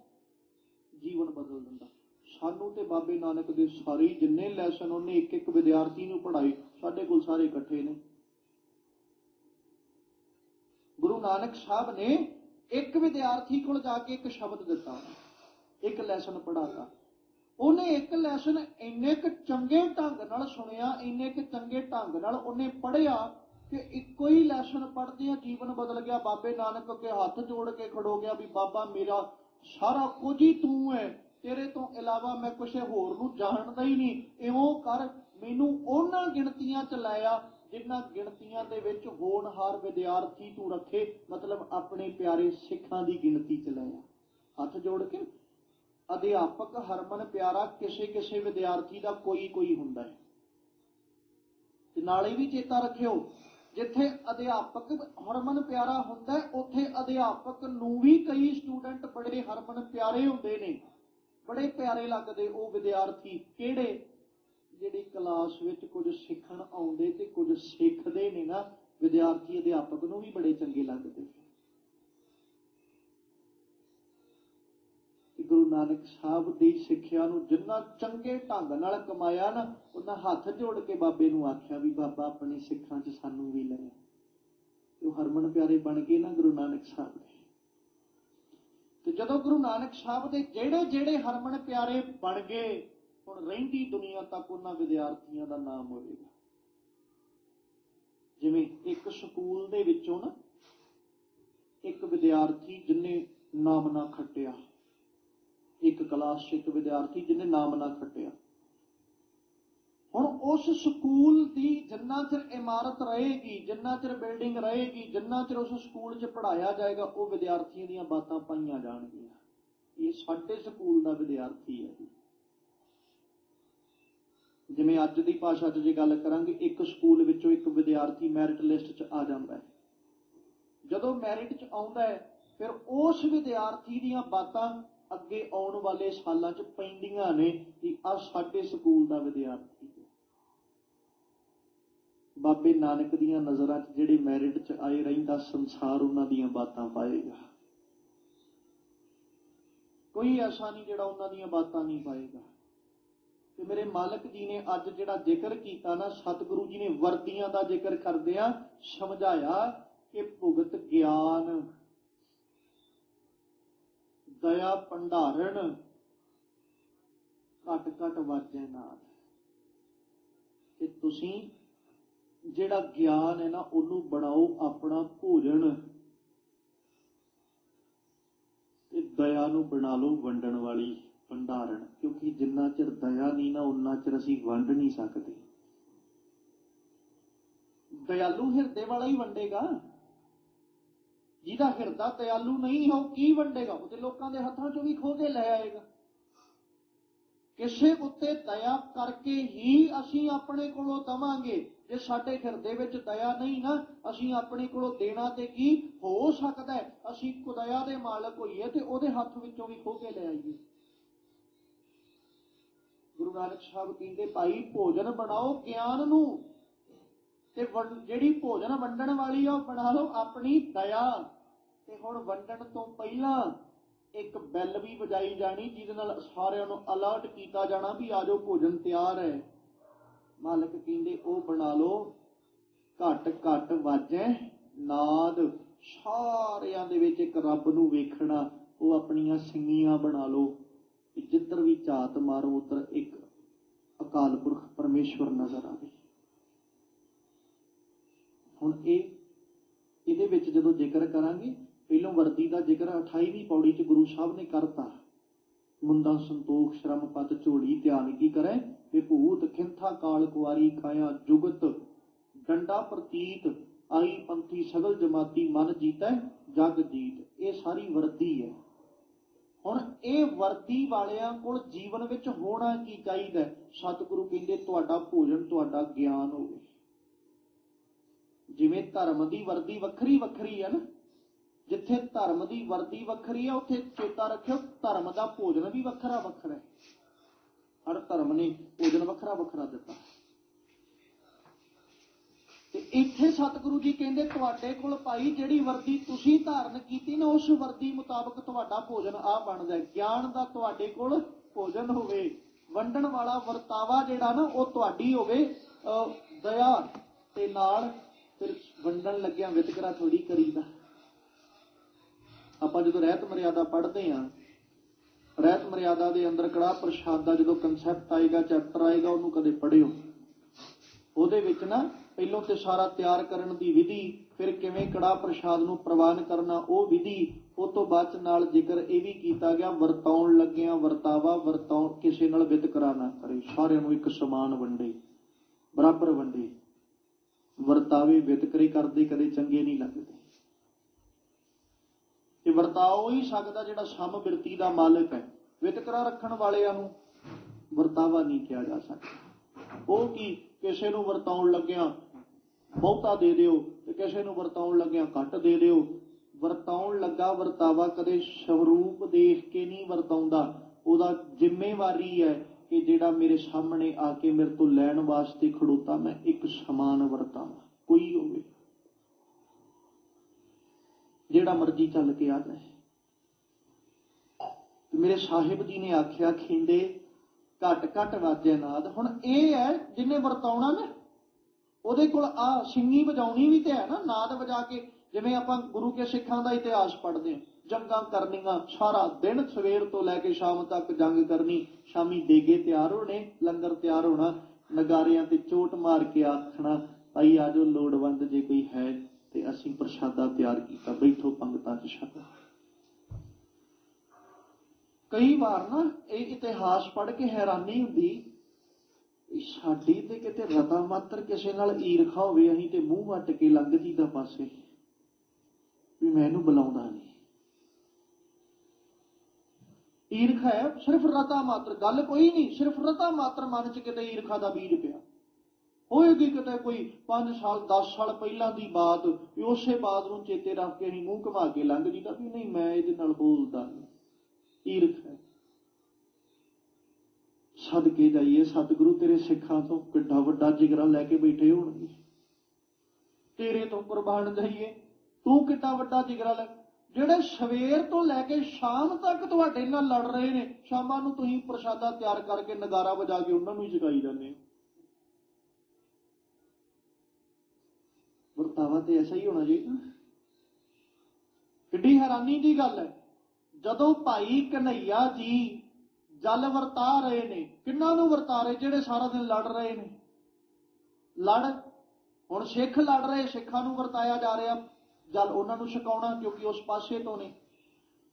ਜੀਵਨ ਬਦਲ ਦਿੰਦਾ। ਸਾਨੂੰ ਤੇ ਬਾਬੇ ਨਾਨਕ ਦੇ ਸਾਰੇ ਜਿੰਨੇ ਲੈਸਨ ਉਹਨੇ ਇੱਕ ਇੱਕ ਵਿਦਿਆਰਥੀ ਨੂੰ ਪੜ੍ਹਾਏ, ਸਾਡੇ ਕੋਲ ਸਾਰੇ ਇਕੱਠੇ ਨੇ। ਗੁਰੂ ਨਾਨਕ ਸਾਹਿਬ ਨੇ ਇੱਕ ਵਿਦਿਆਰਥੀ ਕੋਲ ਜਾ ਕੇ ਇੱਕ ਸ਼ਬਦ ਦਿੱਤਾ, ਇੱਕ ਲੈਸਨ ਪੜ੍ਹਾਤਾ। ਉਹਨੇ ਇੱਕ ਲੈਸਨ ਇੰਨੇ ਕੁ ਚੰਗੇ ਢੰਗ ਨਾਲ ਸੁਣਿਆ, ਇੰਨੇ ਕੁ ਚੰਗੇ ਢੰਗ ਨਾਲ ਉਹਨੇ ਪੜ੍ਹਿਆ ਕਿ ਇੱਕੋ ਹੀ ਲੈਸਨ ਪੜ੍ਹਦਿਆਂ ਜੀਵਨ ਬਦਲ ਗਿਆ। ਬਾਬੇ ਨਾਨਕ ਅੱਗੇ ਹੱਥ ਜੋੜ ਕੇ ਖੜੋ ਗਿਆ ਵੀ ਬਾਬਾ ਮੇਰਾ ਸਾਰਾ ਕੁਝ ਹੀ ਤੂੰ ਹੈ, ਤੇਰੇ ਤੋਂ ਇਲਾਵਾ ਮੈਂ ਕਿਸੇ ਹੋਰ ਨੂੰ ਜਾਣਦਾ ਹੀ ਨਹੀਂ। ਇਉਂ ਕਰ, ਮੈਨੂੰ ਉਹਨਾਂ ਗਿਣਤੀਆਂ 'ਚ ਲਾਇਆ ਜਿਨ੍ਹਾਂ ਗਿਣਤੀਆਂ ਦੇ ਵਿੱਚ ਹੋਣਹਾਰ ਵਿਦਿਆਰਥੀ ਤੂੰ ਰੱਖੇ, ਮਤਲਬ ਆਪਣੇ ਪਿਆਰੇ ਸਿੱਖਾਂ ਦੀ ਗਿਣਤੀ 'ਚ ਲਾਇਆ। ਹੱਥ ਜੋੜ ਕੇ। ਅਧਿਆਪਕ ਹਰਮਨ ਪਿਆਰਾ ਕਿਸੇ ਕਿਸੇ ਵਿਦਿਆਰਥੀ ਦਾ ਕੋਈ ਕੋਈ ਹੁੰਦਾ ਹੈ। ਤੇ ਨਾਲੇ ਵੀ ਚੇਤਾ ਰੱਖਿਓ, ਜਿੱਥੇ ਅਧਿਆਪਕ ਹਰਮਨ ਪਿਆਰਾ ਹੁੰਦਾ, ਉੱਥੇ ਅਧਿਆਪਕ ਨੂੰ ਵੀ ਕਈ ਸਟੂਡੈਂਟ ਬੜੇ ਹਰਮਨ ਪਿਆਰੇ ਹੁੰਦੇ ਨੇ, ਬੜੇ ਪਿਆਰੇ ਲੱਗਦੇ ਉਹ ਵਿਦਿਆਰਥੀ। ਕਿਹੜੇ? ਜਿਹੜੀ ਕਲਾਸ ਵਿੱਚ ਕੁਝ ਸਿੱਖਣ ਆਉਂਦੇ ਤੇ ਕੁਝ ਸਿੱਖਦੇ ਨੇ ਨਾ, विद्यार्थी अध्यापक नूं भी बड़े चंगे लगते। गुरु नानक साहब की सिक्ख्या नूं जिन्ना चंगे ढंग नाल कमाया ना, उन्हां हथ जोड़ के बाबे नूं आख्या भी बाबा अपने सिखां च सानूं भी लै। वो हरमन प्यारे बन गए ना गुरु नानक साहब दे। ते जदों गुरु नानक साहब दे जेड़े जेड़े हरमन प्यारे बन गए, हुण रहिंदी दुनिया तक उन्हां विद्यार्थियों का नाम होवेगा। जिवें एक स्कूल दे विचों ना एक विद्यार्थी जिन्हें नाम ना खट्टिया, एक क्लास एक विद्यार्थी जिन्हें नाम ना खट्टिया, हुण उस स्कूल की जिन्ना चिर इमारत रहेगी, जिन्ना चिर बिल्डिंग रहेगी, जिन्ना चिर उस स्कूल च पढ़ाया जाएगा, वो विद्यार्थियों दीयां बातां पाईयां जाणगीआं। ये साडे स्कूल का विद्यार्थी है जी। जिवें अज की भाषा च जे गल करांगे, एक स्कूल विचों एक विद्यार्थी मैरिट लिस्ट च आ जांदा है। जदों मैरिट च आउंदा है, फिर उस विद्यार्थी दीयां बातां अगे आउण वाले सालां च पैंदियां ने कि आ साडे स्कूल का विद्यार्थी है। बाबे नानक दीयां नज़रां च जिहड़े मैरिट च आए, रहिंदा संसार उन्हां दीयां बातां पाएगा। कोई ऐसा नहीं जिहड़ा उन्हां दीयां बातां नहीं पाएगा। ते मेरे मालक जी ने अज जिहड़ा जिक्र कीता ना, सतगुरु जी ने वर्दियां दा जिक्र करदिआं समझाया कि भुगत ज्ञान, दया भंडारण, घट घट वाजै नाद। कि तुसीं जिहड़ा ज्ञान है ना, उहनूं बनाओ अपना भोजन, ते दया नूं बना लो वंडण वाली भंडारण। क्योंकि जिन्ना चिर दया नहीं ना, उन्ना चिर असीं वंड नहीं सकते। दयालु हिरदे वाला ही वंडेगा। जिहदा हिरदा दयालु नहीं हो, की वंडेगा? वो ते लोकां दे हत्थां चों भी खो के लै आएगा। किसे उत्ते दया करके ही असीं अपने कोलों दवांगे। जे साडे हिरदे विच दया नहीं ना, असीं अपने कोलों देना ते की हो सकदा है? असीं खुदाया दे मालक होइए ते ओहदे हत्थ विचों भी खो के लै आईए। गुरु नानक साहब कहते भाई भोजन बनाओ ज्ञान नूं, ते जिहड़ी भोजन वंडण वाली है बना लो अपनी दया। ते हुण वंडण तो पहला एक बैल भी वजाई जानी, जिहदे नाल सारिआं नूं अलर्ट कीता जाना भी आ जाओ भोजन तैयार है। मालक कहते वो बना लो घट घट वाजै नाद। सारिआं दे विच एक रब नूं वेखणा, वो अपनियां सिंगियां बना लो, जिधर भी झात मारो उधर एक अकाल पुरख परमेश्वर नजर आवे। हुण इहदे विच जदों जिक्र करांगे, पहलों वर्दी का जिक्र 28ਵੀਂ पौड़ी च गुरु साहब ने करता। मुंदा संतोख श्रम पत झोली ध्यान की करै, विभूत खिंथा काल कुआरी काया जुगत डंडा प्रतीत आई पंथी सगल जमाती मन जीतै जग जीत। ये सारी वर्दी है। हुण ये वर्दी वालियां कोल जीवन विच होना की चाहिए? सतगुरु कहंदे तुहाडा भोजन तुहाडा ज्ञान होवे। जिवें धर्म की वर्दी वखरी वखरी है ना, जिथे धर्म की वर्दी वखरी है उत्थे चेता रखियो धर्म का भोजन भी वखरा वखरा है। हर धर्म ने भोजन वखरा वखरा दिता। इत्थे सतगुरु जी कहंदे तुहाडे कोल भाई जिहड़ी वर्दी तुसीं धारण कीती ना, उस वर्दी मुताबक तुहाडा भोजन आ बन जाए। ज्ञान का तुहाडे कोल भोजन होवे, वंडण वाला वरतावा जिहड़ा ना वो तुहाडी होवे दया ते नाल। फिर वंडण लग्या वितकरा थोड़ी करीदा। आपां जदों रहत मर्यादा पढ़ते हैं, रहत मर्यादा के अंदर कड़ाह प्रसाद का जो कंसैप्ट आएगा, चैप्टर आएगा, उन्होंने कदे पढ़ियो। ਉਹਦੇ ਵਿੱਚ ना ਪਹਿਲੋਂ ਤੇ सारा तैयार करन दी विधि, फिर किवें कड़ाह प्रसाद ਨੂੰ ਪ੍ਰਵਾਨ करना ਉਹ विधि, उस तो बाद नाल जिक्र ਇਹ भी किया गया ਵਰਤਾਉਣ ਲੱਗਿਆਂ ਵਰਤਾਵਾ ਵਰਤਾਉ ਕਿਸੇ ਨਾਲ ਵਿਤਕਰਾ ना करे, ਸਾਰਿਆਂ ਨੂੰ ਇੱਕ ਸਮਾਨ ਵੰਡੇ, बराबर वंडे। ਵਰਤਾਵੇ ਵਿਤਕਰੇ ਕਰਦੇ कदे चंगे नहीं लगते। ਤੇ ਵਰਤਾ ਹੀ ਸਕਦਾ ਜਿਹੜਾ ਸਮਬਿਰਤੀ ਦਾ ਮਾਲਕ है। ਵਿਤਕਰਾ ਰੱਖਣ ਵਾਲਿਆਂ ਨੂੰ ਵਰਤਾਵਾ नहीं किया जा सकता। ਉਹ ਕੀ ਕਿਸੇ ਨੂੰ ਵਰਤਾਉਣ ਲੱਗਿਆਂ ਬਹੁਤਾ ਦੇ ਦਿਓ ਤੇ ਕਿਸੇ ਨੂੰ ਵਰਤਾਉਣ ਲੱਗਿਆਂ ਘੱਟ ਦੇ ਦਿਓ। ਵਰਤਾਉਣ ਲੱਗਾ ਵਰਤਾਵਾ ਕਦੇ ਸਰੂਪ ਦੇਖ ਕੇ ਨਹੀਂ ਵਰਤਾਉਂਦਾ। ਉਹਦਾ ਜ਼ਿੰਮੇਵਾਰੀ ਹੈ ਕਿ ਜਿਹੜਾ ਮੇਰੇ ਸਾਹਮਣੇ ਆ ਕੇ ਮੇਰੇ ਤੋਂ ਲੈਣ ਵਾਸਤੇ ਖੜੋਤਾ, ਮੈਂ ਇੱਕ ਸਮਾਨ ਵਰਤਾਵਾਂ, ਕੋਈ ਹੋਵੇ। ਜਿਹੜਾ ਮਰਜ਼ੀ ਚੱਲ ਕੇ ਆ ਜਾਏ। ਮੇਰੇ ਸਾਹਿਬ ਜੀ ਨੇ ਆਖਿਆ ਖਿੰਦੇ ਘੱਟ ਘੱਟ ਵਾਜੇ ਨਾਦ। ਹੁਣ ਇਹ ਹੈ ਜਿਹਨੇ ਵਰਤਾਉਣਾ ਨਾ, ਉਹਦੇ ਕੋਲ ਆ ਸਿੰਗੀ ਵਜਾਉਣੀ ਵੀ ਤੇ ਹੈ ਨਾ, ਨਾਦ ਵਜਾ ਕੇ। ਜਿਵੇਂ ਆਪਾਂ ਗੁਰੂ ਕੇ ਸਿੱਖਾਂ ਦਾ ਇਤਿਹਾਸ ਪੜ੍ਹਦੇ ਹਾਂ, ਜੰਗਾਂ ਕਰਨੀਆਂ ਸਾਰਾ ਦਿਨ, ਸਵੇਰ ਤੋਂ ਲੈ ਕੇ ਸ਼ਾਮ ਤੱਕ ਜੰਗ ਕਰਨੀ, ਸ਼ਾਮੀ ਦੇਗੇ ਤਿਆਰ ਹੋਣੇ, ਲੰਗਰ ਤਿਆਰ ਹੋਣਾ, ਨਗਾਰਿਆਂ ਤੇ ਚੋਟ ਮਾਰ ਕੇ ਆਖਣਾ ਭਾਈ ਆ ਜਾਓ ਲੋੜਵੰਦ ਜੇ ਕੋਈ ਹੈ ਤੇ ਅਸੀਂ ਪ੍ਰਸ਼ਾਦਾ ਤਿਆਰ ਕੀਤਾ, ਬੈਠੋ ਪੰਗਤਾਂ 'ਚ ਛਕੋ। ਕਈ ਵਾਰ ਨਾ ਇਹ ਇਤਿਹਾਸ ਪੜ੍ਹ ਕੇ ਹੈਰਾਨੀ ਹੁੰਦੀ, ਸਾਡੀ ਤੇ ਕਿਤੇ ਰਤਾ ਮਾਤਰ ਕਿਸੇ ਨਾਲ ਈਰਖਾ ਹੋਵੇ, ਅਸੀਂ ਤੇ ਮੂੰਹ ਵੱਟ ਕੇ ਲੰਘ ਜੀਦਾ ਪਾਸੇ ਵੀ ਮੈਂ ਇਹਨੂੰ ਬੁਲਾਉਂਦਾ ਨਹੀਂ। ਈਰਖਾ ਹੈ ਸਿਰਫ ਰਤਾ ਮਾਤਰ, ਗੱਲ ਕੋਈ ਨਹੀਂ, ਸਿਰਫ ਰਤਾ ਮਾਤਰ ਮਨ 'ਚ ਕਿਤੇ ਈਰਖਾ ਦਾ ਬੀਜ ਪਿਆ ਹੋਏਗੀ। ਕਿਤੇ ਕੋਈ 5 ਸਾਲ 10 ਸਾਲ ਪਹਿਲਾਂ ਦੀ ਬਾਤ, ਵੀ ਉਸੇ ਬਾਤ ਨੂੰ ਚੇਤੇ ਰੱਖ ਕੇ ਅਸੀਂ ਮੂੰਹ ਘੁਮਾ ਕੇ ਲੰਘ ਜੀਦਾ ਵੀ ਨਹੀਂ ਮੈਂ ਇਹਦੇ ਨਾਲ ਬੋਲਦਾ ਨਹੀਂ। ਈਰਖਾ। ਸਦਕੇ ਜਾਈਏ ਸਤਿਗੁਰੂ ਤੇਰੇ ਸਿੱਖਾਂ ਤੋਂ ਕਿੱਡਾ ਵੱਡਾ ਜਿਗਰਾ ਲੈ ਕੇ ਬੈਠੇ ਹੋਣਗੇ, ਤੇਰੇ ਤੋਂ ਕੁਰਬਾਨ ਜਾਈਏ, ਤੂੰ ਕਿੱਡਾ ਵੱਡਾ ਜਿਗਰਾ ਲੈ, ਜਿਹੜੇ ਸਵੇਰ ਤੋਂ ਲੈ ਕੇ ਸ਼ਾਮ ਤੱਕ ਤੁਹਾਡੇ ਨਾਲ ਲੜ ਰਹੇ ਨੇ, ਸ਼ਾਮਾਂ ਨੂੰ ਤੁਸੀਂ ਪ੍ਰਸ਼ਾਦਾ ਤਿਆਰ ਕਰਕੇ ਨਗਾਰਾ ਵਜਾ ਕੇ ਉਹਨਾਂ ਨੂੰ ਹੀ ਜਗਾਈ ਜਾਂਦੇ ਹੋ। ਵਰਤਾਵਾ ਤੇ ਐਸਾ ਹੀ ਹੋਣਾ ਚਾਹੀਦਾ। ਕਿੱਡੀ ਹੈਰਾਨੀ ਦੀ ਗੱਲ ਹੈ, ਜਦੋਂ ਭਾਈ ਕਨ੍ਹਈਆ ਜੀ ਜਲ ਵਰਤਾ ਰਹੇ ਨੇ, ਕਿੰਨਾਂ ਨੂੰ ਵਰਤਾ ਰਹੇ? ਜਿਹੜੇ ਸਾਰਾ ਦਿਨ ਲੜ ਰਹੇ ਨੇ। ਹੁਣ ਸਿੱਖ ਲੜ ਰਹੇ, ਸਿੱਖਾਂ ਨੂੰ ਵਰਤਾਇਆ ਜਾ ਰਿਹਾ ਜਲ, ਉਹਨਾਂ ਨੂੰ ਛਕਾਉਣਾ ਕਿਉਂਕਿ ਉਸ ਪਾਸੇ ਤੋਂ ਨੇ।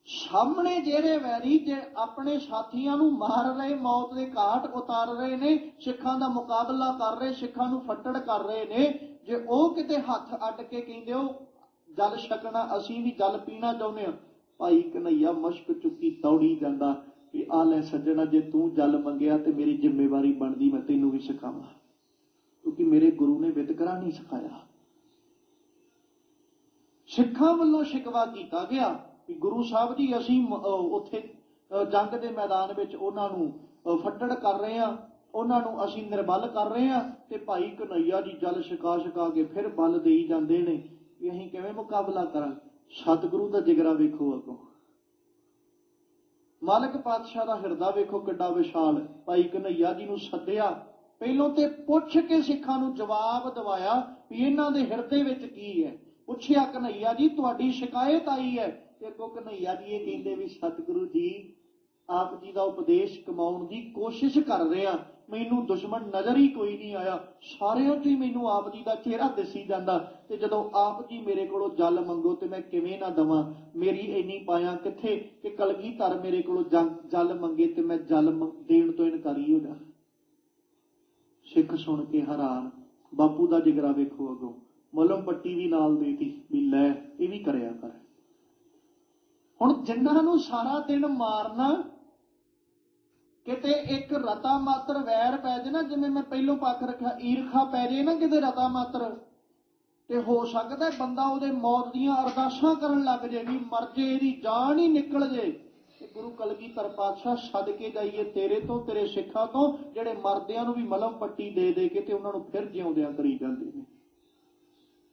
ਸਾਹਮਣੇ ਜਿਹੜੇ ਵੈਰੀ ਜੇ ਆਪਣੇ ਸਾਥੀਆਂ ਨੂੰ ਮਾਰ ਰਹੇ, ਮੌਤ ਦੇ ਘਾਟ ਉਤਾਰ ਰਹੇ ਨੇ, ਸਿੱਖਾਂ ਦਾ ਮੁਕਾਬਲਾ ਕਰ ਰਹੇ, ਸਿੱਖਾਂ ਨੂੰ ਫੱਟੜ ਕਰ ਰਹੇ ਨੇ, ਜੇ ਉਹ ਕਿਤੇ ਹੱਥ ਅੱਡ ਕੇ ਕਹਿੰਦੇ ਉਹ ਜਲ ਛਕਣਾ, ਅਸੀਂ ਵੀ ਜਲ ਪੀਣਾ ਚਾਹੁੰਦੇ ਹਾਂ, ਭਾਈ ਕਨ੍ਹਈਆ ਮਸ਼ਕ ਚੁੱਕੀ ਦੌੜੀ ਜਾਂਦਾ ਕਿ ਆ ਲੈ ਸੱਜਣਾ, ਜੇ ਤੂੰ ਜਲ ਮੰਗਿਆ ਤੇ ਮੇਰੀ ਜ਼ਿੰਮੇਵਾਰੀ ਬਣਦੀ ਮੈਂ ਤੈਨੂੰ ਵੀ ਸਿਖਾਵਾਂ, ਕਿਉਂਕਿ ਮੇਰੇ ਗੁਰੂ ਨੇ ਵਿਤਕਰਾ ਨਹੀਂ ਸਿਖਾਇਆ। ਸਿੱਖਾਂ ਵੱਲੋਂ ਸ਼ਿਕਵਾ ਕੀਤਾ ਗਿਆ ਕਿ ਗੁਰੂ ਸਾਹਿਬ ਜੀ ਅਸੀਂ ਉੱਥੇ ਜੰਗ ਦੇ ਮੈਦਾਨ ਵਿੱਚ ਉਹਨਾਂ ਨੂੰ ਫੱਟੜ ਕਰ ਰਹੇ ਹਾਂ, ਉਹਨਾਂ ਨੂੰ ਅਸੀਂ ਨਿਰਬਲ ਕਰ ਰਹੇ ਹਾਂ, ਤੇ ਭਾਈ ਕਨ੍ਹਈਆ ਜੀ ਜਲ ਛਕਾ ਛਕਾ ਕੇ ਫਿਰ ਬਲ ਦੇਈ ਜਾਂਦੇ ਨੇ ਕਿ ਅਸੀਂ ਕਿਵੇਂ ਮੁਕਾਬਲਾ ਕਰਾਂਗੇ। ਸਤਿਗੁਰੂ ਦਾ ਜਿਗਰਾ ਵੇਖੋ, ਅੱਗੋਂ ਮਾਲਕ ਪਾਤਸ਼ਾਹ ਦਾ ਹਿਰਦਾ ਵੇਖੋ ਕਿੱਡਾ ਵਿਸ਼ਾਲ। ਭਾਈ ਕਨ੍ਹਈਆ ਜੀ ਨੂੰ ਸੱਦਿਆ, ਪਹਿਲੋਂ ਤੇ ਪੁੱਛ ਕੇ ਸਿੱਖਾਂ ਨੂੰ ਜਵਾਬ ਦਿਵਾਇਆ ਵੀ ਇਹਨਾਂ ਦੇ ਹਿਰਦੇ ਵਿੱਚ ਕੀ ਹੈ। ਪੁੱਛਿਆ ਕਨ੍ਹਈਆ ਜੀ ਤੁਹਾਡੀ ਸ਼ਿਕਾਇਤ ਆਈ ਹੈ, ਤੇ ਅੱਗੋਂ ਕਨ੍ਹਈਆ ਜੀ ਇਹ ਕਹਿੰਦੇ ਵੀ ਸਤਿਗੁਰੂ ਜੀ ਆਪ ਜੀ ਦਾ ਉਪਦੇਸ਼ ਕਮਾਉਣ ਦੀ ਕੋਸ਼ਿਸ਼ ਕਰ ਰਿਹਾ, ਮੈਨੂੰ ਦੁਸ਼ਮਣ ਨਜ਼ਰ ਹੀ ਕੋਈ ਨਹੀਂ ਆਇਆ, ਸਾਰਿਆਂ 'ਚ ਹੀ ਮੈਨੂੰ ਆਪ ਜੀ ਦਾ ਚਿਹਰਾ ਦਿਸੀ ਜਾਂਦਾ, ਤੇ ਜਦੋਂ ਆਪ ਜੀ ਮੇਰੇ ਕੋਲੋਂ ਜਲ ਮੰਗੋ ਤੇ ਮੈਂ ਕਿਵੇਂ ਨਾ ਦੇਵਾਂ, ਮੇਰੀ ਇੰਨੀ ਪਾਇਆ ਕਿੱਥੇ ਕਿ ਕਲਗੀਧਰ ਮੇਰੇ ਕੋਲੋਂ ਜਲ ਮੰਗੇ ਤੇ ਮੈਂ ਜਲ ਦੇਣ ਤੋਂ ਇਨਕਾਰੀ ਹੋ ਜਾ। ਸਿੱਖ ਸੁਣ ਕੇ ਹੈਰਾਨ, ਬਾਪੂ ਦਾ ਜਿਗਰਾ ਵੇਖੋ, ਅੱਗੋਂ ਮਲਮ ਪੱਟੀ ਵੀ ਨਾਲ ਦੇਤੀ ਵੀ ਲੈ ਇਹ ਵੀ ਕਰਿਆ ਕਰ। ਹੁਣ ਜਿਨ੍ਹਾਂ ਨੂੰ ਸਾਰਾ ਦਿਨ ਮਾਰਨਾ, ਕਿਤੇ ਇੱਕ ਰਤਾ ਮਾਤਰ ਵੈਰ ਪੈ ਜੇ ਨਾ, ਜਿਵੇਂ ਮੈਂ ਪਹਿਲੋਂ ਪੱਖ ਰੱਖਿਆ, ਈਰਖਾ ਪੈ ਜੇ ਨਾ ਕਿਤੇ ਰਤਾ ਮਾਤਰ, ਤੇ ਹੋ ਸਕਦਾ ਬੰਦਾ ਉਹਦੇ ਮੌਤ ਦੀਆਂ ਅਰਦਾਸਾਂ ਕਰਨ ਲੱਗ ਜੇ ਵੀ ਮਰ ਜੇ, ਇਹਦੀ ਜਾਨ ਹੀ ਨਿਕਲ ਜੇ। ਤੇ ਗੁਰੂ ਕਲਗੀਧਰ ਪਾਤਸ਼ਾਹ ਛੱਡ ਕੇ ਜਾਈਏ ਤੇਰੇ ਤੋਂ, ਤੇਰੇ ਸਿੱਖਾਂ ਤੋਂ, ਜਿਹੜੇ ਮਰਦਿਆਂ ਨੂੰ ਵੀ ਮਲਮ ਪੱਟੀ ਦੇ ਦੇ ਕੇ ਤੇ ਉਹਨਾਂ ਨੂੰ ਫਿਰ ਜਿਉਂਦਿਆਂ ਕਰੀ ਜਾਂਦੇ ਨੇ।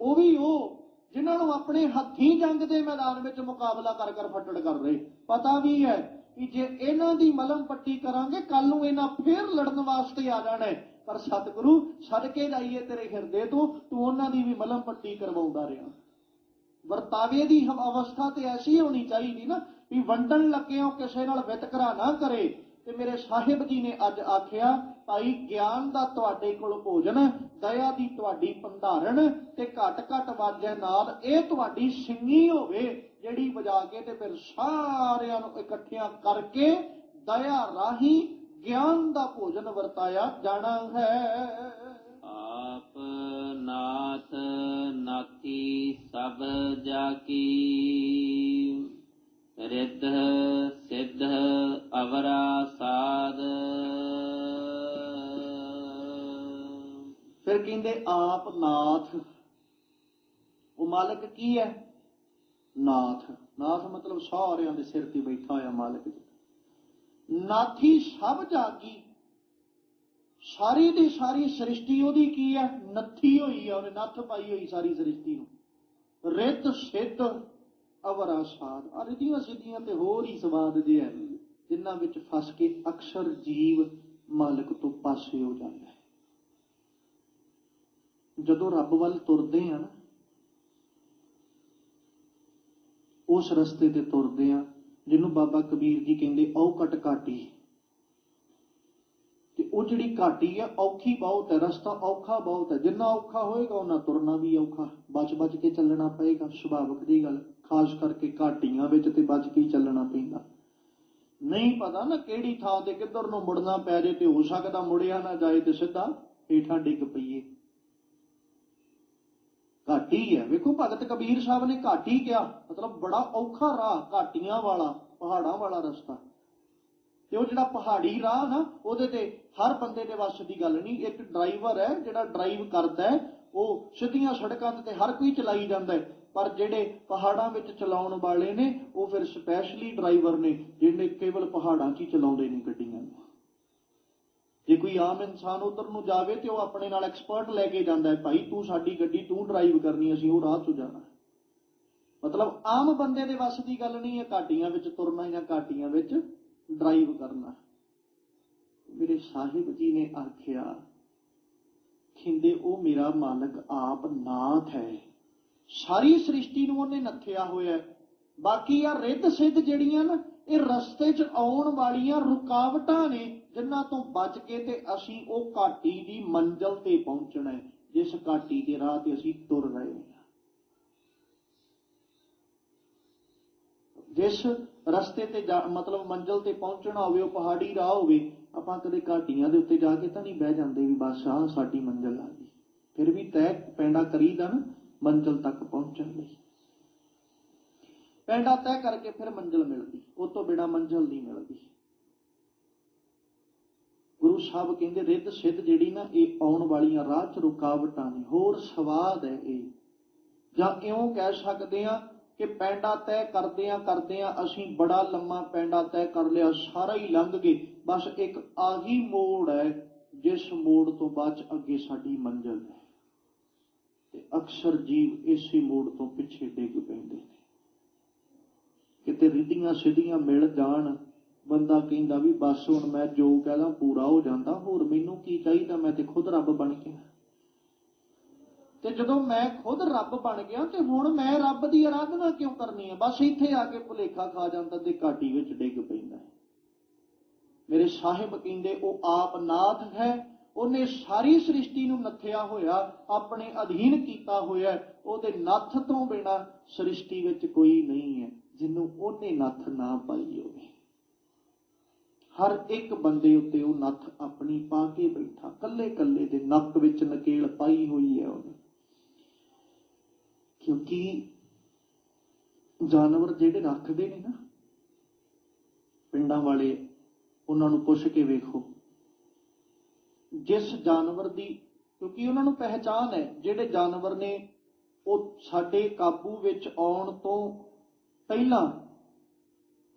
ਉਹ ਵੀ ਉਹ ਜਿਨ੍ਹਾਂ ਨੂੰ ਆਪਣੇ ਹੱਥੀਂ ਜੰਗ ਦੇ ਮੈਦਾਨ ਵਿੱਚ ਮੁਕਾਬਲਾ ਕਰ ਕਰ ਫੱਟੜ ਕਰ ਰਹੇ, ਪਤਾ ਵੀ ਹੈ ਕਿ ਜੇ ਇਹਨਾਂ ਦੀ ਮਲਮ ਪੱਟੀ ਕਰਾਂਗੇ ਕੱਲ ਨੂੰ ਇਹਨਾਂ ਫੇਰ ਲੜਨ ਵਾਸਤੇ ਆ ਜਾਣਾ ਹੈ। ਪਰ ਸਤਿਗੁਰੂ ਸਦਕੇ ਜਾਈਏ ਤੇਰੇ ਹਿਰਦੇ ਤੋਂ, ਤੂੰ ਉਹਨਾਂ ਦੀ ਵੀ ਮਲਮ ਪੱਟੀ ਕਰਵਾਉਂਦਾ ਰਿਹਾ। ਵਰਤਾਵੇ ਦੀ ਅਵਸਥਾ ਤੇ ਐਸੀ ਹੋਣੀ ਚਾਹੀਦੀ ਨਾ ਵੀ ਵੰਡਣ ਲੱਗਿਆਂ ਕਿਸੇ ਨਾਲ ਵਿਤਕਰਾ ਨਾ ਕਰੇ। ਤੇ ਮੇਰੇ ਸਾਹਿਬ ਜੀ ਨੇ ਅੱਜ ਆਖਿਆ ਭਾਈ ਗਿਆਨ ਦਾ ਤੁਹਾਡੇ ਕੋਲ ਭੋਜਨ, ਦਇਆ ਦੀ ਤੁਹਾਡੀ ਭੰਡਾਰਨ, ਤੇ ਘੱਟ ਘੱਟ ਵਾਜੇ ਨਾਲ ਇਹ ਤੁਹਾਡੀ ਸਿੰਗੀ ਹੋਵੇ ਜਿਹੜੀ ਵਜਾ ਕੇ ਤੇ ਫਿਰ ਸਾਰਿਆਂ ਨੂੰ ਇਕੱਠਿਆਂ ਕਰਕੇ ਦਇਆ ਰਾਹੀਂ ਗਿਆਨ ਦਾ ਭੋਜਨ ਵਰਤਾਇਆ ਜਾਣਾ ਹੈ। ਆਪ ਨਾਥ ਨਾਥੀ ਸਭ ਜਾ ਕੀ, ਰਿੱਧ ਸਿੱਧ ਅਵਰਾ ਸਾਧ। ਫਿਰ ਕਹਿੰਦੇ ਆਪ ਨਾਥ, ਉਹ ਮਾਲਕ ਕੀ ਹੈ? ਨਾਥ। ਨਾਥ ਮਤਲਬ ਸਾਰਿਆਂ ਦੇ ਸਿਰ ਤੇ ਬੈਠਾ ਹੋਇਆ ਮਾਲਕ ਜੀ। ਨਾਥੀ ਸਭ ਜਾਗੀ, ਸਾਰੀ ਦੀ ਸਾਰੀ ਸ੍ਰਿਸ਼ਟੀ ਉਹਦੀ ਕੀ ਹੈ? ਨੱਥੀ ਹੋਈ ਆ, ਉਹਨੇ ਨੱਥ ਪਾਈ ਹੋਈ ਸਾਰੀ ਸ੍ਰਿਸ਼ਟੀ ਨੂੰ। ਰਿੱਧ ਸਿੱਧ ਅਵਰਾ ਸਾਧ। ਆ ਰਿਧੀਆਂ ਸਿੱਧੀਆਂ ਤੇ ਹੋਰ ਹੀ ਸਵਾਦ ਜੇ ਹੈ ਜਿਨ੍ਹਾਂ ਵਿੱਚ ਫਸ ਕੇ ਅਕਸਰ ਜੀਵ ਮਾਲਕ ਤੋਂ ਪਾਸੇ ਹੋ ਜਾਂਦਾ ਹੈ। ਜਦੋਂ ਰੱਬ ਵੱਲ ਤੁਰਦੇ ਆ ਨਾ, ਉਸ ਰਸਤੇ ਤੇ ਤੁਰਦੇ ਆ ਜਿਹਨੂੰ ਬਾਬਾ ਕਬੀਰ ਜੀ ਕਹਿੰਦੇ ਔਕਟ ਘਾਟੀ। ਤੇ ਉਹ ਜਿਹੜੀ ਘਾਟੀ ਆ ਔਖੀ ਬਹੁਤ ਹੈ, ਰਸਤਾ ਔਖਾ ਬਹੁਤ ਹੈ। ਜਿੰਨਾ ਔਖਾ ਹੋਏਗਾ ਉਹਨਾਂ ਤੁਰਨਾ ਵੀ ਔਖਾ, ਬਚ ਬਚ ਕੇ ਚੱਲਣਾ ਪਏਗਾ। ਸੁਭਾਵਿਕ ਦੀ ਗੱਲ, ਖਾਸ ਕਰਕੇ ਘਾਟੀਆਂ ਵਿੱਚ ਤੇ ਬਚ ਕੇ ਹੀ ਚੱਲਣਾ ਪੈਂਦਾ। ਨਹੀਂ ਪਤਾ ਨਾ ਕਿਹੜੀ ਥਾਂ ਤੇ ਕਿੱਧਰ ਨੂੰ ਮੁੜਨਾ ਪੈ ਜੇ, ਤੇ ਹੋ ਸਕਦਾ ਮੁੜਿਆ ਨਾ ਜਾਏ ਤੇ ਸਿੱਧਾ ਹੇਠਾਂ ਡਿੱਗ ਪਈਏ। ਘਾਟੀ ਹੈ। ਵੇਖੋ ਭਗਤ ਕਬੀਰ ਸਾਹਿਬ ਨੇ ਘਾਟੀ ਕਿਹਾ, ਮਤਲਬ ਬੜਾ ਔਖਾ ਰਾਹ, ਘਾਟੀਆਂ ਵਾਲਾ, ਪਹਾੜਾਂ ਵਾਲਾ ਰਸਤਾ। ਤੇ ਉਹ ਜਿਹੜਾ ਪਹਾੜੀ ਰਾਹ ਨਾ, ਉਹਦੇ ਤੇ ਹਰ ਬੰਦੇ ਦੇ ਵੱਸ ਦੀ ਗੱਲ ਨਹੀਂ। ਇੱਕ ਡਰਾਈਵਰ ਹੈ ਜਿਹੜਾ ਡਰਾਈਵ ਕਰਦਾ ਹੈ, ਉਹ ਸਿੱਧੀਆਂ ਸੜਕਾਂ ਤੇ ਹਰ ਕੋਈ ਚਲਾਈ ਜਾਂਦਾ ਹੈ, ਪਰ ਜਿਹੜੇ ਪਹਾੜਾਂ ਵਿੱਚ ਚਲਾਉਣ ਵਾਲੇ ਨੇ ਉਹ ਫਿਰ ਸਪੈਸ਼ਲੀ ਡਰਾਈਵਰ ਨੇ, ਜਿਹੜੇ ਕੇਵਲ ਪਹਾੜਾਂ 'ਚ ਹੀ ਚਲਾਉਂਦੇ ਨੇ ਗੱਡੀਆਂ ਨੂੰ। ਜੇ ਕੋਈ ਆਮ ਇਨਸਾਨ ਉਧਰ ਨੂੰ ਜਾਵੇ ਤੇ ਉਹ ਆਪਣੇ ਨਾਲ ਐਕਸਪਰਟ ਲੈ ਕੇ ਜਾਂਦਾ ਹੈ, ਭਾਈ ਤੂੰ ਸਾਡੀ ਗੱਡੀ ਤੂੰ ਡਰਾਈਵ ਕਰਨੀ, ਅਸੀਂ ਉਹ ਰਾਹ 'ਚੋਂ ਜਾਣਾ। ਮਤਲਬ ਆਮ ਬੰਦੇ ਦੇ ਵੱਸ ਦੀ ਗੱਲ ਨਹੀਂ ਹੈ ਘਾਟੀਆਂ ਵਿੱਚ ਤੁਰਨਾ ਜਾਂ ਘਾਟੀਆਂ ਵਿੱਚ ਡਰਾਈਵ ਕਰਨਾ। ਮੇਰੇ ਸਾਹਿਬ ਜੀ ਨੇ ਆਖਿਆ, ਕਹਿੰਦੇ ਉਹ ਮੇਰਾ ਮਾਲਕ ਆਪ ਨਾਥ ਹੈ, ਸਾਰੀ ਸ੍ਰਿਸ਼ਟੀ ਨੂੰ ਉਹਨੇ ਨੱਥਿਆ ਹੋਇਆ। ਬਾਕੀ ਆ ਰਿੱਧ ਸਿੱਧ ਜਿਹੜੀਆਂ ਨਾ, ਇਹ ਰਸਤੇ 'ਚ ਆਉਣ ਵਾਲੀਆਂ ਰੁਕਾਵਟਾਂ ਨੇ, ਜਿਨ੍ਹਾਂ ਤੋਂ ਬਚ ਕੇ ਤੇ ਅਸੀਂ ਉਹ ਘਾਟੀ ਦੀ ਮੰਜ਼ਿਲ ਤੇ ਪਹੁੰਚਣਾ ਹੈ, ਜਿਸ ਘਾਟੀ ਦੇ ਰਾਹ ਤੇ ਅਸੀਂ ਤੁਰ ਰਹੇ ਹਾਂ। ਜਿਸ ਰਸਤੇ ਤੇ ਮਤਲਬ ਮੰਜ਼ਿਲ ਤੇ ਪਹੁੰਚਣਾ ਹੋਵੇ ਉਹ ਪਹਾੜੀ ਰਾਹ ਹੋਵੇ, ਆਪਾਂ ਕਦੇ ਘਾਟੀਆਂ ਦੇ ਉੱਤੇ ਜਾ ਕੇ ਤਾਂ ਨਹੀਂ ਬਹਿ ਜਾਂਦੇ ਵੀ ਬਸ ਆਹ ਸਾਡੀ ਮੰਜ਼ਿਲ ਆ ਗਈ। ਫਿਰ ਵੀ ਤੈਅ ਪੈਂਡਾ ਕਰੀਦਾ ਨਾ ਮੰਜ਼ਿਲ ਤੱਕ ਪਹੁੰਚਣ ਲਈ। ਪੈਂਡਾ ਤੈਅ ਕਰਕੇ ਫਿਰ ਮੰਜ਼ਿਲ ਮਿਲਦੀ, ਉਹ ਤੋਂ ਬਿਨਾਂ ਮੰਜ਼ਿਲ ਨਹੀਂ ਮਿਲਦੀ। ਗੁਰੂ ਸਾਹਿਬ ਕਹਿੰਦੇ ਰਿੱਧ ਸਿੱਧ ਜਿਹੜੀ ਨਾ, ਇਹ ਆਉਣ ਵਾਲੀਆਂ ਰਾਹ 'ਚ ਰੁਕਾਵਟਾਂ ਨੇ, ਹੋਰ ਸਵਾਦ ਹੈ ਇਹ। ਜਾਂ ਇਉਂ ਕਹਿ ਸਕਦੇ ਹਾਂ ਕਿ ਪੈਂਡਾ ਤੈਅ ਕਰਦਿਆਂ ਅਸੀਂ ਬੜਾ ਲੰਮਾ ਪੈਂਡਾ ਤੈਅ ਕਰ ਲਿਆ, ਸਾਰਾ ਹੀ ਲੰਘ ਗਏ, ਬਸ ਇੱਕ ਆਹੀ ਮੋੜ ਹੈ ਜਿਸ ਮੋੜ ਤੋਂ ਬਾਅਦ ਅੱਗੇ ਸਾਡੀ ਮੰਜ਼ਿਲ ਹੈ। ਤੇ ਅਕਸਰ ਜੀਵ ਇਸੇ ਮੋੜ ਤੋਂ ਪਿੱਛੇ ਡਿੱਗ ਪੈਂਦੇ ਨੇ। ਕਿਤੇ ਰਿੱਧੀਆਂ ਸਿੱਧੀਆਂ ਮਿਲ ਜਾਣ, ਬੰਦਾ ਕਹਿੰਦਾ ਵੀ ਬਸ ਹੁਣ ਮੈਂ ਜੋ ਕਹਿਦਾ ਪੂਰਾ ਹੋ ਜਾਂਦਾ, ਹੋਰ ਮੈਨੂੰ ਕੀ ਚਾਹੀਦਾ, ਮੈਂ ਤੇ ਖੁਦ ਰੱਬ ਬਣ ਗਿਆ। ਤੇ ਜਦੋਂ ਮੈਂ ਖੁਦ ਰੱਬ ਬਣ ਗਿਆ ਤੇ ਹੁਣ ਮੈਂ ਰੱਬ ਦੀ ਆਰਾਧਨਾ ਕਿਉਂ ਕਰਨੀ ਹੈ? ਬਸ ਇੱਥੇ ਆ ਕੇ ਭੁਲੇਖਾ ਖਾ ਜਾਂਦਾ ਤੇ ਘਾਟੀ ਵਿੱਚ ਡਿੱਗ ਪੈਂਦਾ। ਮੇਰੇ ਸਾਹਿਬ ਕਹਿੰਦੇ ਉਹ ਆਪ ਨਾਥ ਹੈ, ਉਹਨੇ ਸਾਰੀ ਸ੍ਰਿਸ਼ਟੀ ਨੂੰ ਨੱਥਿਆ ਹੋਇਆ, ਆਪਣੇ ਅਧੀਨ ਕੀਤਾ ਹੋਇਆ। ਉਹਦੇ ਨੱਥ ਤੋਂ ਬਿਨਾਂ ਸ੍ਰਿਸ਼ਟੀ ਵਿੱਚ ਕੋਈ ਨਹੀਂ ਹੈ ਜਿਹਨੂੰ ਉਹਨੇ ਨੱਥ ਨਾ ਪਾਈ ਹੋਵੇ। ਹਰ ਇੱਕ ਬੰਦੇ ਉੱਤੇ ਉਹ ਨੱਥ ਆਪਣੀ ਪਾ ਕੇ ਬੈਠਾ, ਕੱਲੇ ਕੱਲੇ ਦੇ ਨੱਕ ਵਿੱਚ ਨਕੇਲ ਪਾਈ ਹੋਈ ਹੈ ਉਹਨੇ। ਕਿਉਂਕਿ ਜਾਨਵਰ ਜਿਹੜੇ ਰੱਖਦੇ ਨੇ ਨਾ ਪਿੰਡਾਂ ਵਾਲੇ, ਉਹਨਾਂ ਨੂੰ ਪੁੱਛ ਕੇ ਵੇਖੋ, ਜਿਸ ਜਾਨਵਰ ਦੀ, ਕਿਉਂਕਿ ਉਹਨਾਂ ਨੂੰ ਪਹਿਚਾਨ ਹੈ, ਜਿਹੜੇ ਜਾਨਵਰ ਨੇ ਉਹ ਸਾਡੇ ਕਾਬੂ ਵਿੱਚ ਆਉਣ ਤੋਂ ਪਹਿਲਾਂ,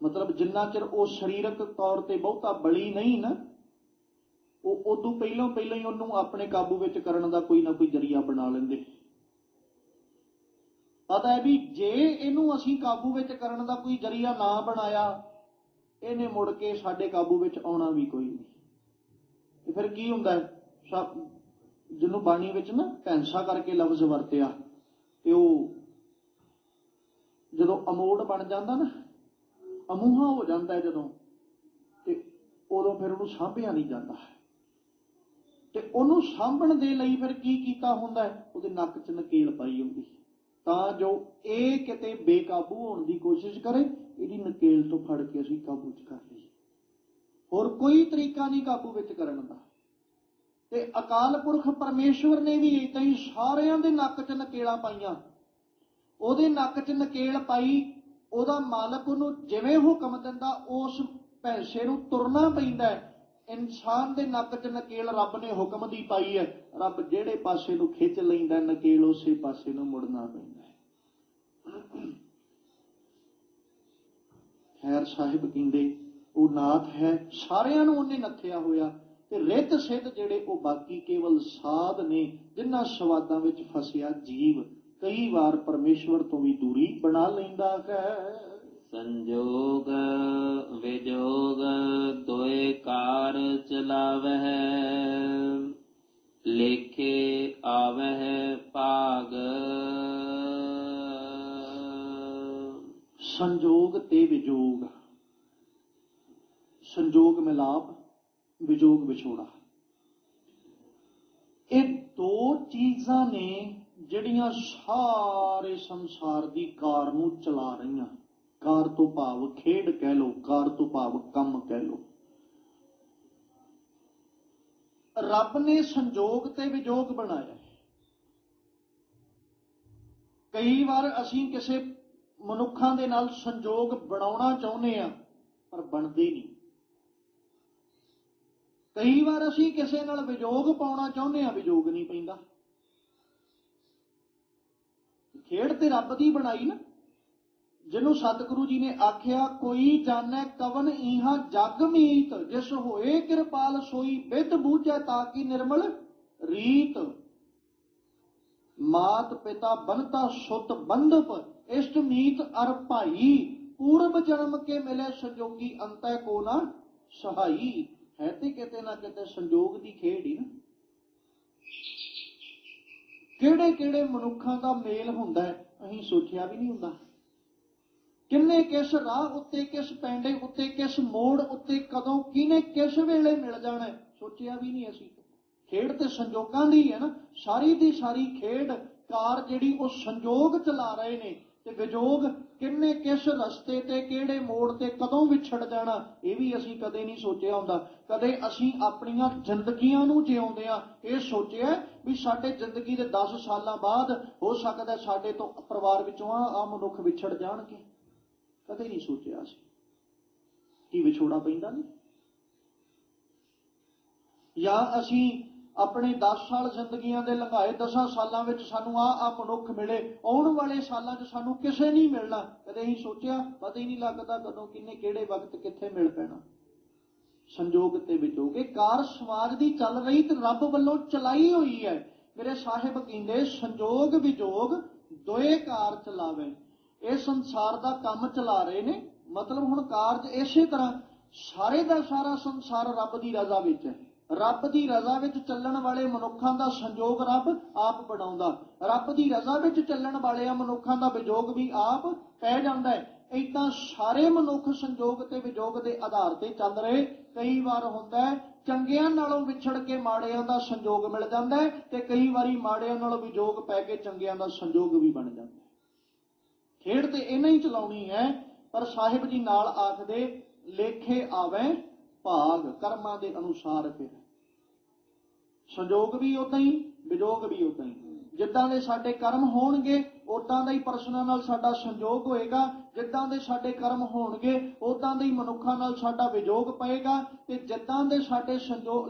ਮਤਲਬ ਜਿੰਨਾ ਚਿਰ ਉਹ ਸਰੀਰਕ ਤੌਰ ਤੇ ਬਹੁਤਾ ਬਲੀ ਨਹੀਂ ਨਾ, ਉਹ ਉਦੋਂ ਪਹਿਲਾਂ ਹੀ ਉਹਨੂੰ ਆਪਣੇ ਕਾਬੂ ਵਿੱਚ ਕਰਨ ਦਾ ਕੋਈ ਨਾ ਕੋਈ ਜ਼ਰੀਆ ਬਣਾ ਲੈਂਦੇ। ਪਤਾ ਹੈ ਵੀ ਜੇ ਇਹਨੂੰ ਅਸੀਂ ਕਾਬੂ ਵਿੱਚ ਕਰਨ ਦਾ ਕੋਈ ਜ਼ਰੀਆ ਨਾ ਬਣਾਇਆ, ਇਹਨੇ ਮੁੜ ਕੇ ਸਾਡੇ ਕਾਬੂ ਵਿੱਚ ਆਉਣਾ ਵੀ ਕੋਈ ਨਹੀਂ। ਤੇ ਫਿਰ ਕੀ ਹੁੰਦਾ, ਜਿਹਨੂੰ ਬਾਣੀ ਵਿੱਚ ਨਾ ਭੈਂਸਾ ਕਰਕੇ ਲਫ਼ਜ਼ ਵਰਤਿਆ, ਤੇ ਉਹ ਜਦੋਂ ਅਮੋੜ ਬਣ ਜਾਂਦਾ ਨਾ, ਅਮੂਹਾ ਹੋ ਜਾਂਦਾ ਜਦੋਂ, ਤੇ ਉਦੋਂ ਫਿਰ ਉਹਨੂੰ ਸਾਂਭਿਆ ਨਹੀਂ ਜਾਂਦਾ। ਤੇ ਉਹਨੂੰ ਸਾਂਭਣ ਦੇ ਲਈ ਫਿਰ ਕੀ ਕੀਤਾ ਹੁੰਦਾ, ਉਹਦੇ ਨੱਕ 'ਚ ਨਕੇਲ ਪਾਈ ਹੁੰਦੀ, ਤਾਂ ਜੋ ਇਹ ਕਿਤੇ ਬੇਕਾਬੂ ਹੋਣ ਦੀ ਕੋਸ਼ਿਸ਼ ਕਰੇ, ਇਹਦੀ ਨਕੇਲ ਤੋਂ ਫੜ ਕੇ ਅਸੀਂ ਕਾਬੂ 'ਚ ਕਰ ਲਈਏ। ਹੋਰ ਕੋਈ ਤਰੀਕਾ ਨਹੀਂ ਕਾਬੂ ਵਿੱਚ ਕਰਨ ਦਾ। ਤੇ ਅਕਾਲ ਪੁਰਖ ਪਰਮੇਸ਼ਵਰ ਨੇ ਵੀ ਏਦਾਂ ਹੀ ਸਾਰਿਆਂ ਦੇ ਨੱਕ 'ਚ ਨਕੇਲਾਂ ਪਾਈਆਂ। ਉਹਦੇ ਨੱਕ 'ਚ ਨਕੇਲ ਪਾਈ, ਉਹਦਾ ਮਾਲਕ ਉਹਨੂੰ ਜਿਵੇਂ ਹੁਕਮ ਦਿੰਦਾ ਉਸ ਭੈਂਸੇ ਨੂੰ ਤੁਰਨਾ ਪੈਂਦਾ ਹੈ। ਇਨਸਾਨ ਦੇ ਨੱਕ 'ਚ ਨਕੇਲ ਰੱਬ ਨੇ ਹੁਕਮ ਦੀ ਪਾਈ ਹੈ, ਰੱਬ ਜਿਹੜੇ ਪਾਸੇ ਨੂੰ ਖਿੱਚ ਲੈਂਦਾ ਨਕੇਲ, ਉਸੇ ਪਾਸੇ ਨੂੰ ਮੁੜਨਾ ਪੈਂਦਾ ਹੈ। ਖੈਰ ਸਾਹਿਬ ਕਹਿੰਦੇ ਉਹ ਨਾਥ ਹੈ, ਸਾਰਿਆਂ ਨੂੰ ਉਹਨੇ ਨੱਥਿਆ ਹੋਇਆ। ਤੇ ਰਿੱਧ ਸਿੱਧ ਜਿਹੜੇ ਉਹ ਬਾਕੀ ਕੇਵਲ ਸਾਧ ਨੇ, ਜਿਨ੍ਹਾਂ ਸਵਾਦਾਂ ਵਿੱਚ ਫਸਿਆ ਜੀਵ ਕਈ ਵਾਰ ਪਰਮੇਸ਼ਵਰ ਤੋਂ ਵੀ ਦੂਰੀ ਬਣਾ ਲੈਂਦਾ ਹੈ। ਸੰਜੋਗ ਵਿਜੋਗ ਦੋਏ ਕਾਰ ਚਲਾਵਹਿ, ਲੇਖੇ ਆਵਹਿ ਭਾਗ। ਸੰਜੋਗ ਤੇ ਵਿਜੋਗ, ਸੰਜੋਗ ਮਿਲਾਪ, ਵਿਜੋਗ ਵਿਛੋੜਾ, ਇਹ ਦੋ ਚੀਜ਼ਾਂ ਨੇ ਜਿਹੜੀਆਂ ਸਾਰੇ ਸੰਸਾਰ ਦੀ ਕਾਰ ਨੂੰ ਚਲਾ ਰਹੀਆਂ। ਕਾਰ ਤੋਂ ਭਾਵ ਖੇਡ ਕਹਿ ਲਓ, ਕਾਰ ਤੋਂ ਭਾਵ ਕੰਮ ਕਹਿ ਲਓ। ਰੱਬ ਨੇ ਸੰਜੋਗ ਤੇ ਵਿਜੋਗ ਬਣਾਇਆ। ਕਈ ਵਾਰ ਅਸੀਂ ਕਿਸੇ ਮਨੁੱਖਾਂ ਦੇ ਨਾਲ ਸੰਜੋਗ ਬਣਾਉਣਾ ਚਾਹੁੰਦੇ ਹਾਂ, ਪਰ ਬਣਦੇ ਨਹੀਂ। ਕਈ ਵਾਰ ਅਸੀਂ ਕਿਸੇ ਨਾਲ ਵਿਜੋਗ ਪਾਉਣਾ ਚਾਹੁੰਦੇ ਹਾਂ, ਵਿਜੋਗ ਨਹੀਂ ਪੈਂਦਾ। ਖੇਡ ਤੇ ਰੱਬ ਦੀ ਬਣਾਈ ਨਾ, ਜਿਹਨੂੰ ਸਤਿਗੁਰੂ ਜੀ ਨੇ ਆਖਿਆ, ਕੋਈ ਜਾਣੈ ਕਵਨ ਇਹਾਂ ਜਗ ਮੀਤ, ਜਿਸ ਹੋਏ ਕਿਰਪਾਲ ਸੋਈ ਬਿਦ ਬੂਝੈ ਤਾਕੀ ਨਿਰਮਲ ਰੀਤ। ਮਾਤ ਪਿਤਾ ਬੰਤਾ ਸੁਤ ਬੰਧਪ, ਇਸ਼ਟ ਮੀਤ ਅਰ ਭਾਈ, ਪੂਰਬ ਜਨਮ ਕੇ ਮਿਲੇ ਸੰਜੋਗੀ ਅੰਤੈ ਕੋ ਨਾ ਸਹਾਈ। ਹੈ ਤੇ ਕਿਤੇ ਨਾ ਕਿਤੇ ਸੰਜੋਗ ਦੀ ਖੇਡ ਹੀ ਨਾ। ਕਿਹੜੇ ਕਿਹੜੇ ਮਨੁੱਖਾਂ ਦਾ ਮੇਲ ਹੁੰਦਾ ਹੈ, ਅਸੀਂ ਸੋਚਿਆ ਵੀ ਨਹੀਂ ਹੁੰਦਾ। ਕਿੰਨੇ ਕਿਸ ਰਾਹ ਉੱਤੇ, ਕਿਸ ਪੈਂਡੇ ਉੱਤੇ, ਕਿਸ ਮੋੜ ਉੱਤੇ, ਕਦੋਂ ਕਿਹਨੇ ਕਿਸ ਵੇਲੇ ਮਿਲ ਜਾਣਾ, ਸੋਚਿਆ ਵੀ ਨਹੀਂ ਅਸੀਂ। ਖੇਡ ਤੇ ਸੰਜੋਗਾਂ ਦੀ ਹੈ ਨਾ। ਸਾਰੀ ਦੀ ਸਾਰੀ ਖੇਡ ਕਾਰ ਜਿਹੜੀ ਉਹ ਸੰਜੋਗ ਚਲਾ ਰਹੇ ਨੇ, ਤੇ ਵਿਜੋਗ ਕਿੰਨੇ ਕਿਸ ਰਸਤੇ ਤੇ, ਕਿਹੜੇ ਮੋੜ ਤੇ, ਕਦੋਂ ਵਿਛੜ ਜਾਣਾ, ਇਹ ਵੀ ਅਸੀਂ ਕਦੇ ਨਹੀਂ ਸੋਚਿਆ ਹੁੰਦਾ। ਕਦੇ ਅਸੀਂ ਆਪਣੀਆਂ ਜ਼ਿੰਦਗੀਆਂ ਨੂੰ ਜਿਉਂਦਿਆਂ ਇਹ ਸੋਚਿਆ ਵੀ ਸਾਡੇ ਜ਼ਿੰਦਗੀ ਦੇ 10 ਸਾਲਾਂ ਬਾਅਦ ਹੋ ਸਕਦਾ ਸਾਡੇ ਤੋਂ ਪਰਿਵਾਰ ਵਿੱਚੋਂ ਆ ਮਨੁੱਖ ਵਿਛੜ ਜਾਣਗੇ? ਕਦੇ ਨਹੀਂ ਸੋਚਿਆ ਅਸੀਂ। ਕੀ ਵਿਛੋੜਾ ਪੈਂਦਾ ਨਹੀਂ? ਜਾਂ ਅਸੀਂ ਆਪਣੇ 10 ਸਾਲ ਜ਼ਿੰਦਗੀਆਂ ਦੇ ਲੰਘਾਏ, 10 ਸਾਲਾਂ ਵਿੱਚ ਸਾਨੂੰ ਆ ਮਨੁੱਖ ਮਿਲੇ, ਆਉਣ ਵਾਲੇ ਸਾਲਾਂ 'ਚ ਸਾਨੂੰ ਕਿਸੇ ਨਹੀਂ ਮਿਲਣਾ, ਕਦੇ ਹੀ ਸੋਚਿਆ? ਪਤਾ ਹੀ ਨਹੀਂ ਲੱਗਦਾ ਕਦੋਂ ਕਿੰਨੇ ਕਿਹੜੇ ਵਕਤ ਕਿੱਥੇ ਮਿਲ ਪੈਣਾ। ਸੰਜੋਗ ਤੇ ਵਿਜੋਗ, ਇਹ ਕਾਰ ਸਮਾਜ ਦੀ ਚੱਲ ਰਹੀ ਤੇ ਰੱਬ ਵੱਲੋਂ ਚਲਾਈ ਹੋਈ ਹੈ। ਮੇਰੇ ਸਾਹਿਬ ਕਹਿੰਦੇ ਸੰਜੋਗ ਵਿਜੋਗ ਦੋਏ ਕਾਰ ਚਲਾਵੇ। ਇਹ ਸੰਸਾਰ ਦਾ ਕੰਮ ਚਲਾ ਰਹੇ ਨੇ। ਮਤਲਬ ਹੁਣ ਕਾਰਜ ਇਸੇ ਤਰ੍ਹਾਂ ਸਾਰੇ ਦਾ ਸਾਰਾ ਸੰਸਾਰ ਰੱਬ ਦੀ ਰਜ਼ਾ ਵਿੱਚ ਹੈ। ਰੱਬ ਦੀ ਰਜ਼ਾ ਵਿੱਚ ਚੱਲਣ ਵਾਲੇ ਮਨੁੱਖਾਂ ਦਾ ਸੰਜੋਗ ਰੱਬ ਆਪ ਬਣਾਉਂਦਾ। ਰੱਬ ਦੀ ਰਜ਼ਾ ਵਿੱਚ ਚੱਲਣ ਵਾਲਿਆਂ ਮਨੁੱਖਾਂ ਦਾ ਵਿਜੋਗ ਵੀ ਆਪ ਪੈ ਜਾਂਦਾ ਹੈ। ਏਦਾਂ ਸਾਰੇ ਮਨੁੱਖ ਸੰਜੋਗ ਤੇ ਵਿਜੋਗ ਦੇ ਆਧਾਰ ਤੇ ਚੱਲ ਰਹੇ। ਕਈ ਵਾਰ ਹੁੰਦਾ ਹੈ ਚੰਗਿਆਂ ਨਾਲੋਂ ਵਿਛੜ ਕੇ ਮਾੜਿਆਂ ਦਾ ਸੰਜੋਗ ਮਿਲ ਜਾਂਦਾ ਹੈ, ਤੇ ਕਈ ਵਾਰੀ ਮਾੜਿਆਂ ਨਾਲੋਂ ਵਿਜੋਗ ਪੈ ਕੇ ਚੰਗਿਆਂ ਦਾ ਸੰਜੋਗ ਵੀ ਬਣ ਜਾਂਦਾ ਹੈ। ਖੇਡ ਤੇ ਇਹਨਾਂ ਹੀ ਚਲਾਉਣੀ ਹੈ। ਪਰ ਸਾਹਿਬ ਜੀ ਨਾਲ ਆਖਦੇ, ਲੇਖੇ ਆਵੇ ਭਾਗ, ਕਰਮਾਂ ਦੇ ਅਨੁਸਾਰ। ਫਿਰ ਸੰਜੋਗ ਵੀ ਉਦਾਂ ਹੀ, ਵਿਜੋਗ ਵੀ ਉਦਾਂ ਹੀ। ਜਿੱਦਾਂ ਦੇ ਸਾਡੇ ਕਰਮ ਹੋਣਗੇ ਉਦਾਂ ਦਾ ਹੀ ਪਰਸਨਾਂ ਨਾਲ ਸਾਡਾ ਸੰਜੋਗ ਹੋਏਗਾ। ਜਿੱਦਾਂ ਦੇ ਸਾਡੇ ਕਰਮ ਹੋਣਗੇ ਉਦਾਂ ਦੇ ਹੀ ਮਨੁੱਖਾਂ ਨਾਲ ਸਾਡਾ ਵਿਜੋਗ ਪਏਗਾ। ਤੇ ਜਿੱਦਾਂ ਦੇ ਸਾਡੇ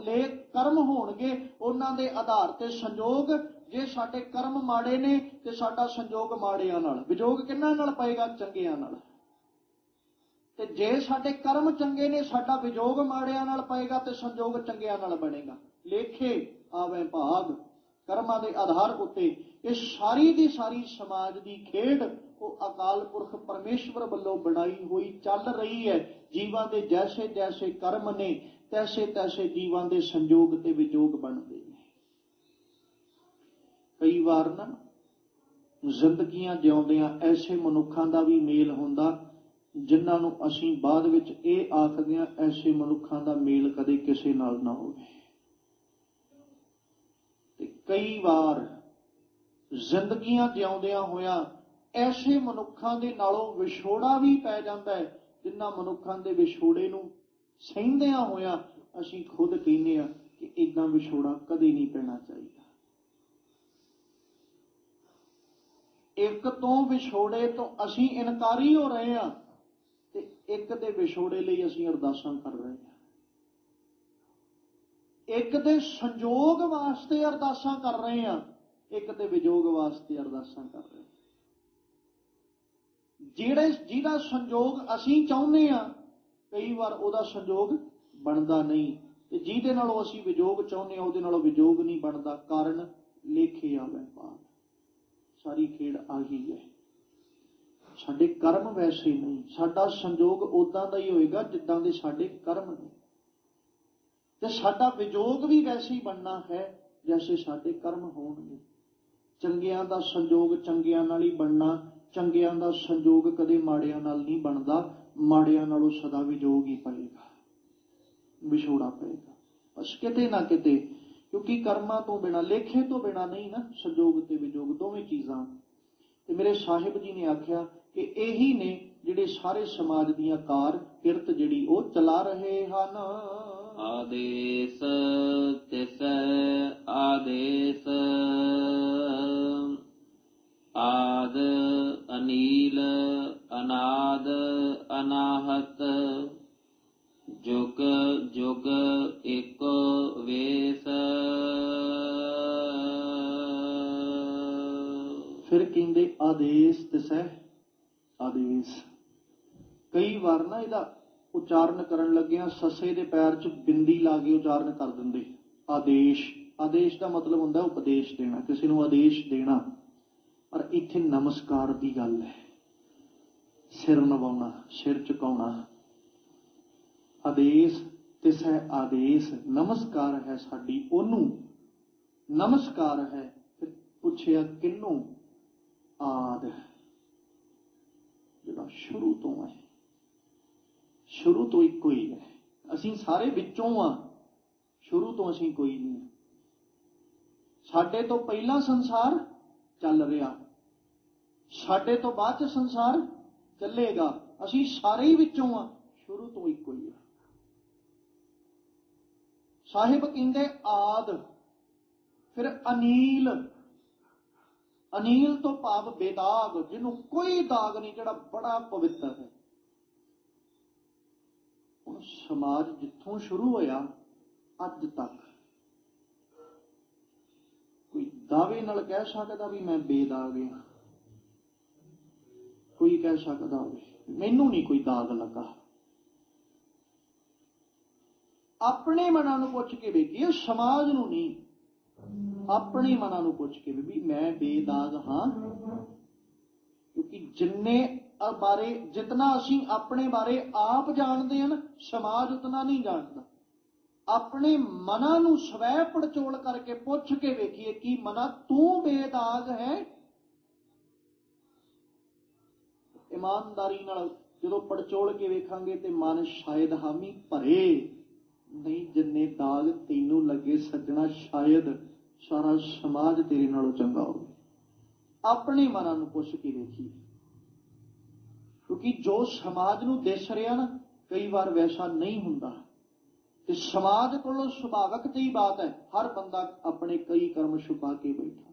ਕਰਮ ਹੋਣਗੇ ਉਹਨਾਂ ਦੇ ਆਧਾਰ ਤੇ ਸੰਜੋਗ। ਜੇ ਸਾਡੇ ਕਰਮ ਮਾੜੇ ਨੇ ਤੇ ਸਾਡਾ ਸੰਜੋਗ ਮਾੜਿਆਂ ਨਾਲ। ਵਿਜੋਗ ਕਿਹਨਾਂ ਨਾਲ ਪਏਗਾ? ਚੰਗਿਆਂ ਨਾਲ। ਤੇ ਜੇ ਸਾਡੇ ਕਰਮ ਚੰਗੇ ਨੇ, ਸਾਡਾ ਵਿਜੋਗ ਮਾੜਿਆਂ ਨਾਲ ਪਏਗਾ ਤੇ ਸੰਜੋਗ ਚੰਗਿਆਂ ਨਾਲ ਬਣੇਗਾ। ਲੇਖੇ ਆਵੇ ਭਾਗ, ਕਰਮਾਂ ਦੇ ਆਧਾਰ ਉੱਤੇ ਇਹ ਸਾਰੀ ਦੀ ਸਾਰੀ ਸਮਾਜ ਦੀ ਖੇਡ ਉਹ ਅਕਾਲ ਪੁਰਖ ਪਰਮੇਸ਼ਵਰ ਵੱਲੋਂ ਬਣਾਈ ਹੋਈ ਚੱਲ ਰਹੀ ਹੈ। ਜੀਵਾਂ ਦੇ ਜੈਸੇ ਜੈਸੇ ਕਰਮ ਨੇ, ਤੈਸੇ ਤੈਸੇ ਜੀਵਾਂ ਦੇ ਸੰਜੋਗ ਤੇ ਵਿਜੋਗ ਬਣਦੇ ਨੇ। ਕਈ ਵਾਰ ਨਾ ਜ਼ਿੰਦਗੀਆਂ ਜਿਉਂਦਿਆਂ ਐਸੇ ਮਨੁੱਖਾਂ ਦਾ ਵੀ ਮੇਲ ਹੁੰਦਾ ਜਿਨ੍ਹਾਂ ਨੂੰ ਅਸੀਂ ਬਾਅਦ ਵਿੱਚ ਇਹ ਆਖਦੇ ਹਾਂ ਐਸੇ ਮਨੁੱਖਾਂ ਦਾ ਮੇਲ ਕਦੇ ਕਿਸੇ ਨਾਲ ਨਾ ਹੋਵੇ। ਤੇ ਕਈ ਵਾਰ ਜ਼ਿੰਦਗੀਆਂ ਜਿਉਂਦਿਆਂ ਹੋਇਆਂ ਐਸੇ ਮਨੁੱਖਾਂ ਦੇ ਨਾਲੋਂ ਵਿਛੋੜਾ ਵੀ ਪੈ ਜਾਂਦਾ ਹੈ, ਜਿਨ੍ਹਾਂ ਮਨੁੱਖਾਂ ਦੇ ਵਿਛੋੜੇ ਨੂੰ ਸਹਿੰਦਿਆਂ ਹੋਇਆਂ ਅਸੀਂ ਖੁਦ ਕਹਿੰਦੇ ਹਾਂ ਕਿ ਏਦਾਂ ਵਿਛੋੜਾ ਕਦੇ ਨਹੀਂ ਪੈਣਾ ਚਾਹੀਦਾ। ਇੱਕ ਤੋਂ ਵਿਛੋੜੇ ਤੋਂ ਅਸੀਂ ਇਨਕਾਰੀ ਹੋ ਰਹੇ ਹਾਂ ਤੇ ਇੱਕ ਦੇ ਵਿਛੋੜੇ ਲਈ ਅਸੀਂ ਅਰਦਾਸਾਂ ਕਰ ਰਹੇ ਹਾਂ। ਇੱਕ ਦੇ ਸੰਜੋਗ ਵਾਸਤੇ ਅਰਦਾਸਾਂ ਕਰ ਰਹੇ ਹਾਂ, ਇੱਕ ਦੇ ਵਿਜੋਗ ਵਾਸਤੇ ਅਰਦਾਸਾਂ ਕਰ ਰਹੇ ਹਾਂ। ਜਿਹਦਾ ਸੰਜੋਗ ਅਸੀਂ ਚਾਹੁੰਦੇ ਹਾਂ ਕਈ ਵਾਰ ਉਹਦਾ ਸੰਜੋਗ ਬਣਦਾ ਨਹੀਂ, ਤੇ ਜਿਹਦੇ ਨਾਲੋਂ ਅਸੀਂ ਵਿਜੋਗ ਚਾਹੁੰਦੇ ਹਾਂ ਉਹਦੇ ਨਾਲੋਂ ਵਿਜੋਗ ਨਹੀਂ ਬਣਦਾ। ਕਾਰਨ ਲੇਖੇ ਆਵੇ ਭਾਗ। ਸਾਰੀ ਖੇਡ ਆਹੀ ਹੈ। ਸਾਡੇ ਕਰਮ ਵੈਸੇ ਨਹੀਂ, ਸਾਡਾ ਸੰਜੋਗ ਉਦਾਂ ਦਾ ਹੀ ਹੋਏਗਾ ਜਿੱਦਾਂ ਦੇ ਸਾਡੇ ਕਰਮ ਨੇ, ਤੇ ਸਾਡਾ ਵਿਜੋਗ ਵੀ ਵੈਸੇ ਹੀ ਬਣਨਾ ਹੈ ਜੈਸੇ ਸਾਡੇ ਕਰਮ ਹੋਣਗੇ। ਚੰਗਿਆਂ ਦਾ ਸੰਜੋਗ ਚੰਗਿਆਂ ਨਾਲ ਹੀ ਬਣਨਾ, ਚੰਗਿਆਂ ਦਾ ਸੰਜੋਗ ਕਦੇ ਮਾੜਿਆਂ ਨਾਲ ਨਹੀਂ ਬਣਦਾ, ਮਾੜਿਆਂ ਨਾਲੋਂ ਸਦਾ ਵਿਜੋਗ ਹੀ ਪਏਗਾ, ਵਿਛੋੜਾ ਪਏਗਾ ਬਸ ਕਿਤੇ ਨਾ ਕਿਤੇ, ਕਿਉਂਕਿ ਕਰਮਾਂ ਤੋਂ ਬਿਨਾਂ, ਲੇਖੇ ਤੋਂ ਬਿਨਾਂ ਨਹੀਂ ਨਾ ਸੰਜੋਗ ਤੇ ਵਿਜੋਗ ਦੋਵੇਂ ਚੀਜ਼ਾਂ। ਤੇ ਮੇਰੇ ਸਾਹਿਬ ਜੀ ਨੇ ਆਖਿਆ ਕਿ ਇਹੀ ਨੇ ਜਿਹੜੇ ਸਾਰੇ ਸਮਾਜ ਦੀਆਂ ਕਾਰ ਕਿਰਤ ਜਿਹੜੀ ਉਹ ਚਲਾ ਰਹੇ ਹਨ। ਆਦੇਸ ਤਿਸੈ ਆਦੇਸ, ਆਦ ਅਨੀਲ ਅਨਾਦ ਅਨਾਹਤ, ਜੁਗ ਜੁਗ ਏਕੋ ਵੇਸ। ਫਿਰ ਕਹਿੰਦੇ ਆਦੇਸ ਤਿਸੈ ਆਦੇਸ। ਕਈ ਵਾਰ ਨਾ ਇਹਦਾ ਉਚਾਰਨ ਕਰਨ ਲੱਗਿਆਂ ਸੱਸੇ ਦੇ ਪੈਰ 'ਚ ਬਿੰਦੀ ਲਾ ਕੇ ਉਚਾਰਨ ਕਰ ਦਿੰਦੇ ਆਦੇਸ਼। ਆਦੇਸ਼ ਦਾ ਮਤਲਬ ਹੁੰਦਾ ਉਪਦੇਸ਼ ਦੇਣਾ, ਕਿਸੇ ਨੂੰ ਆਦੇਸ਼ ਦੇਣਾ, ਪਰ ਇੱਥੇ ਨਮਸਕਾਰ ਦੀ ਗੱਲ ਹੈ, ਸਿਰ ਨਵਾਉਣਾ, ਸਿਰ ਝੁਕਾਉਣਾ। ਆਦੇਸ ਤਿਸੈ ਆਦੇਸ, ਨਮਸਕਾਰ ਹੈ ਸਾਡੀ ਉਹਨੂੰ, ਨਮਸਕਾਰ ਹੈ। ਫਿਰ ਪੁੱਛਿਆ ਕਿਹਨੂੰ? ਆਦ, ਜਿਹੜਾ ਸ਼ੁਰੂ ਤੋਂ ਹੈ, ਸ਼ੁਰੂ ਤੋਂ ਇੱਕੋ ਹੀ ਹੈ। ਅਸੀਂ ਸਾਰੇ ਵਿੱਚੋਂ ਆ, ਸ਼ੁਰੂ ਤੋਂ ਅਸੀਂ ਕੋਈ ਨਹੀਂ। ਸਾਡੇ ਤੋਂ ਪਹਿਲਾਂ ਸੰਸਾਰ ਚੱਲ ਰਿਹਾ, ਸਾਡੇ ਤੋਂ ਬਾਅਦ 'ਚ ਸੰਸਾਰ ਚੱਲੇਗਾ, ਅਸੀਂ ਸਾਰੇ ਹੀ ਵਿੱਚੋਂ ਆ, ਸ਼ੁਰੂ ਤੋਂ ਇੱਕੋ ਹੀ ਆ। ਸਾਹਿਬ ਕਹਿੰਦੇ ਆਦ, ਫਿਰ ਅਨੀਲ, ਅਨੀਲ ਤੋਂ ਭਾਵ ਬੇਦਾਗ, ਜਿਹਨੂੰ ਕੋਈ ਦਾਗ ਨਹੀਂ, ਜਿਹੜਾ ਬੜਾ ਪਵਿੱਤਰ ਹੈ। ਹੁਣ ਸਮਾਜ ਜਿੱਥੋਂ ਸ਼ੁਰੂ ਹੋਇਆ ਅੱਜ ਤੱਕ ਕੋਈ ਦਾਅਵੇ ਨਾਲ ਕਹਿ ਸਕਦਾ ਵੀ ਮੈਂ ਬੇਦਾਗ ਹਾਂ? ਕੋਈ ਕਹਿ ਸਕਦਾ ਹੋਵੇ ਮੈਨੂੰ ਨਹੀਂ ਕੋਈ ਦਾਗ ਲੱਗਾ? ਆਪਣੇ ਮਨਾਂ ਨੂੰ ਪੁੱਛ ਕੇ ਵੇਖੀਏ, ਸਮਾਜ ਨੂੰ ਨਹੀਂ, ਆਪਣੇ ਮਨਾਂ ਨੂੰ ਪੁੱਛ ਕੇ ਵੀ ਮੈਂ ਬੇਦਾਗ ਹਾਂ। ਕਿਉਂਕਿ ਜਿੰਨੇ ਬਾਰੇ, ਜਿਤਨਾ ਅਸੀਂ ਆਪਣੇ ਬਾਰੇ ਆਪ ਜਾਣਦੇ ਹਾਂ, ਸਮਾਜ ਉਤਨਾ ਨਹੀਂ ਜਾਣਦਾ। ਆਪਣੇ ਮਨਾਂ ਨੂੰ ਸਵੈ ਪੜਚੋਲ ਕਰਕੇ ਪੁੱਛ ਕੇ ਵੇਖੀਏ ਕਿ ਮਨਾ ਤੂੰ ਬੇਦਾਗ ਹੈ? ਇਮਾਨਦਾਰੀ ਨਾਲ ਜਦੋਂ ਪੜਚੋਲ ਕੇ ਵੇਖਾਂਗੇ ਤੇ ਮਨ ਸ਼ਾਇਦ ਹਾਮੀ ਭਰੇ ਨਹੀਂ। ਜਿੰਨੇ ਦਾਗ ਤੈਨੂੰ ਲੱਗੇ ਸੱਜਣਾ, ਸ਼ਾਇਦ ਸਾਰਾ ਸਮਾਜ ਤੇਰੇ ਨਾਲੋਂ ਚੰਗਾ ਹੋਵੇ। ਆਪਣੇ ਮਨਾਂ ਨੂੰ ਪੁੱਛ ਕੇ ਵੇਖੀਏ, ਕਿਉਂਕਿ ਜੋ ਸਮਾਜ ਨੂੰ ਦਿਸ ਰਿਹਾ ਨਾ, ਕਈ ਵਾਰ ਵੈਸਾ ਨਹੀਂ ਹੁੰਦਾ। ਤੇ ਸਮਾਜ ਕੋਲੋਂ ਸੁਭਾਵਕ ਜਿਹੀ ਬਾਤ ਹੈ, ਹਰ ਬੰਦਾ ਆਪਣੇ ਕਈ ਕਰਮ ਛੁਪਾ ਕੇ ਬੈਠਾ।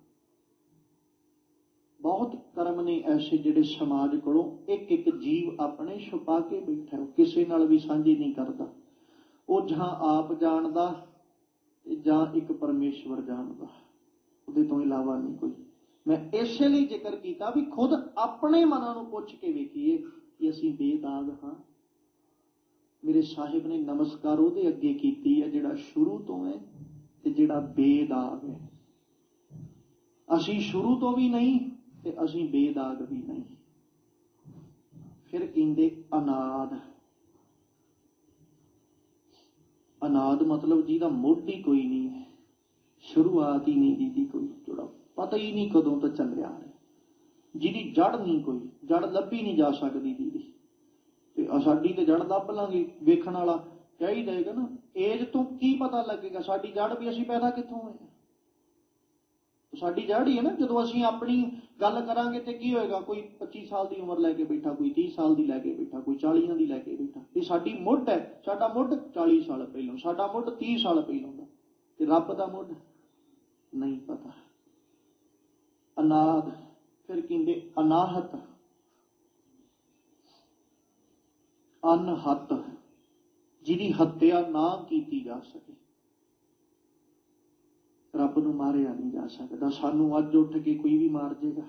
ਬਹੁਤ ਕਰਮ ਨੇ ਐਸੇ ਜਿਹੜੇ ਸਮਾਜ ਕੋਲੋਂ ਇੱਕ ਇੱਕ ਜੀਵ ਆਪਣੇ ਛੁਪਾ ਕੇ ਬੈਠਾ, ਉਹ ਕਿਸੇ ਨਾਲ ਵੀ ਸਾਂਝੀ ਨਹੀਂ ਕਰਦਾ। ਉਹ ਜਾਂ ਆਪ ਜਾਣਦਾ ਤੇ ਜਾਂ ਇੱਕ ਪਰਮੇਸ਼ਵਰ ਜਾਣਦਾ, ਉਹਦੇ ਤੋਂ ਇਲਾਵਾ ਨਹੀਂ ਕੋਈ। ਮੈਂ ਇਸੇ ਲਈ ਜ਼ਿਕਰ ਕੀਤਾ ਵੀ ਖੁਦ ਆਪਣੇ ਮਨਾਂ ਨੂੰ ਪੁੱਛ ਕੇ ਵੇਖੀਏ ਕਿ ਅਸੀਂ ਬੇਦਾਗ ਹਾਂ। ਮੇਰੇ ਸਾਹਿਬ ਨੇ ਨਮਸਕਾਰ ਉਹਦੇ ਅੱਗੇ ਕੀਤੀ ਹੈ ਜਿਹੜਾ ਸ਼ੁਰੂ ਤੋਂ ਹੈ ਤੇ ਜਿਹੜਾ ਬੇਦਾਗ ਹੈ। ਅਸੀਂ ਸ਼ੁਰੂ ਤੋਂ ਵੀ ਨਹੀਂ ਤੇ ਅਸੀਂ ਬੇਦਾਗ ਵੀ ਨਹੀਂ। ਫਿਰ ਕਹਿੰਦੇ ਅਨਾਦ। ਅਨਾਦ ਮਤਲਬ ਜਿਹਦਾ ਮੁੱਢ ਹੀ ਕੋਈ ਨਹੀਂ ਹੈ, ਸ਼ੁਰੂਆਤ ਹੀ ਨਹੀਂ ਜਿਹਦੀ ਕੋਈ, ਜਿਹੜਾ ਪਤਾ ਹੀ ਨਹੀਂ ਕਦੋਂ ਤੋਂ ਚੱਲਿਆ ਹੈ, ਜਿਹਦੀ ਜੜ ਨਹੀਂ ਕੋਈ, ਜੜ ਲੱਭੀ ਨਹੀਂ ਜਾ ਸਕਦੀ ਜਿਹਦੀ। ਤੇ ਸਾਡੀ ਤੇ ਜੜ ਲੱਭ ਲਾਂਗੇ, ਵੇਖਣ ਵਾਲਾ ਕਹਿ ਹੀ ਦੇਗਾ ਨਾ, ਏਜ ਤੋਂ ਕੀ ਪਤਾ ਲੱਗੇਗਾ ਸਾਡੀ ਜੜ ਵੀ ਅਸੀਂ ਪੈਦਾ ਕਿੱਥੋਂ ਹੋਏ? ਸਾਡੀ ਜੜ ਹੀ ਹੈ ਨਾ। ਜਦੋਂ ਅਸੀਂ ਆਪਣੀ ਗੱਲ ਕਰਾਂਗੇ ਤੇ ਕੀ ਹੋਏਗਾ, ਕੋਈ 25 ਸਾਲ ਦੀ ਉਮਰ ਲੈ ਕੇ ਬੈਠਾ, ਕੋਈ 30 ਸਾਲ ਦੀ ਲੈ ਕੇ ਬੈਠਾ, ਕੋਈ 40 ਦੀ ਲੈ ਕੇ ਬੈਠਾ। ਇਹ ਸਾਡੀ ਮੁੱਢ ਹੈ। ਸਾਡਾ ਮੁੱਢ 40 ਸਾਲ ਪਹਿਲਾਂ, ਸਾਡਾ ਮੁੱਢ 30 ਸਾਲ ਪਹਿਲਾਂ ਦਾ, ਤੇ ਰੱਬ ਦਾ ਮੁੱਢ ਨਹੀਂ ਪਤਾ। ਅਨਾਦ। ਫਿਰ ਕਹਿੰਦੇ ਅਨਾਹਤ। ਅਨਹਤ, ਜਿਹਦੀ ਹੱਤਿਆ ਨਾ ਕੀਤੀ ਜਾ ਸਕੇ। ਰੱਬ ਨੂੰ ਮਾਰਿਆ ਨਹੀਂ ਜਾ ਸਕਦਾ। ਸਾਨੂੰ ਅੱਜ ਉੱਠ ਕੇ ਕੋਈ ਵੀ ਮਾਰ ਜਾਏਗਾ,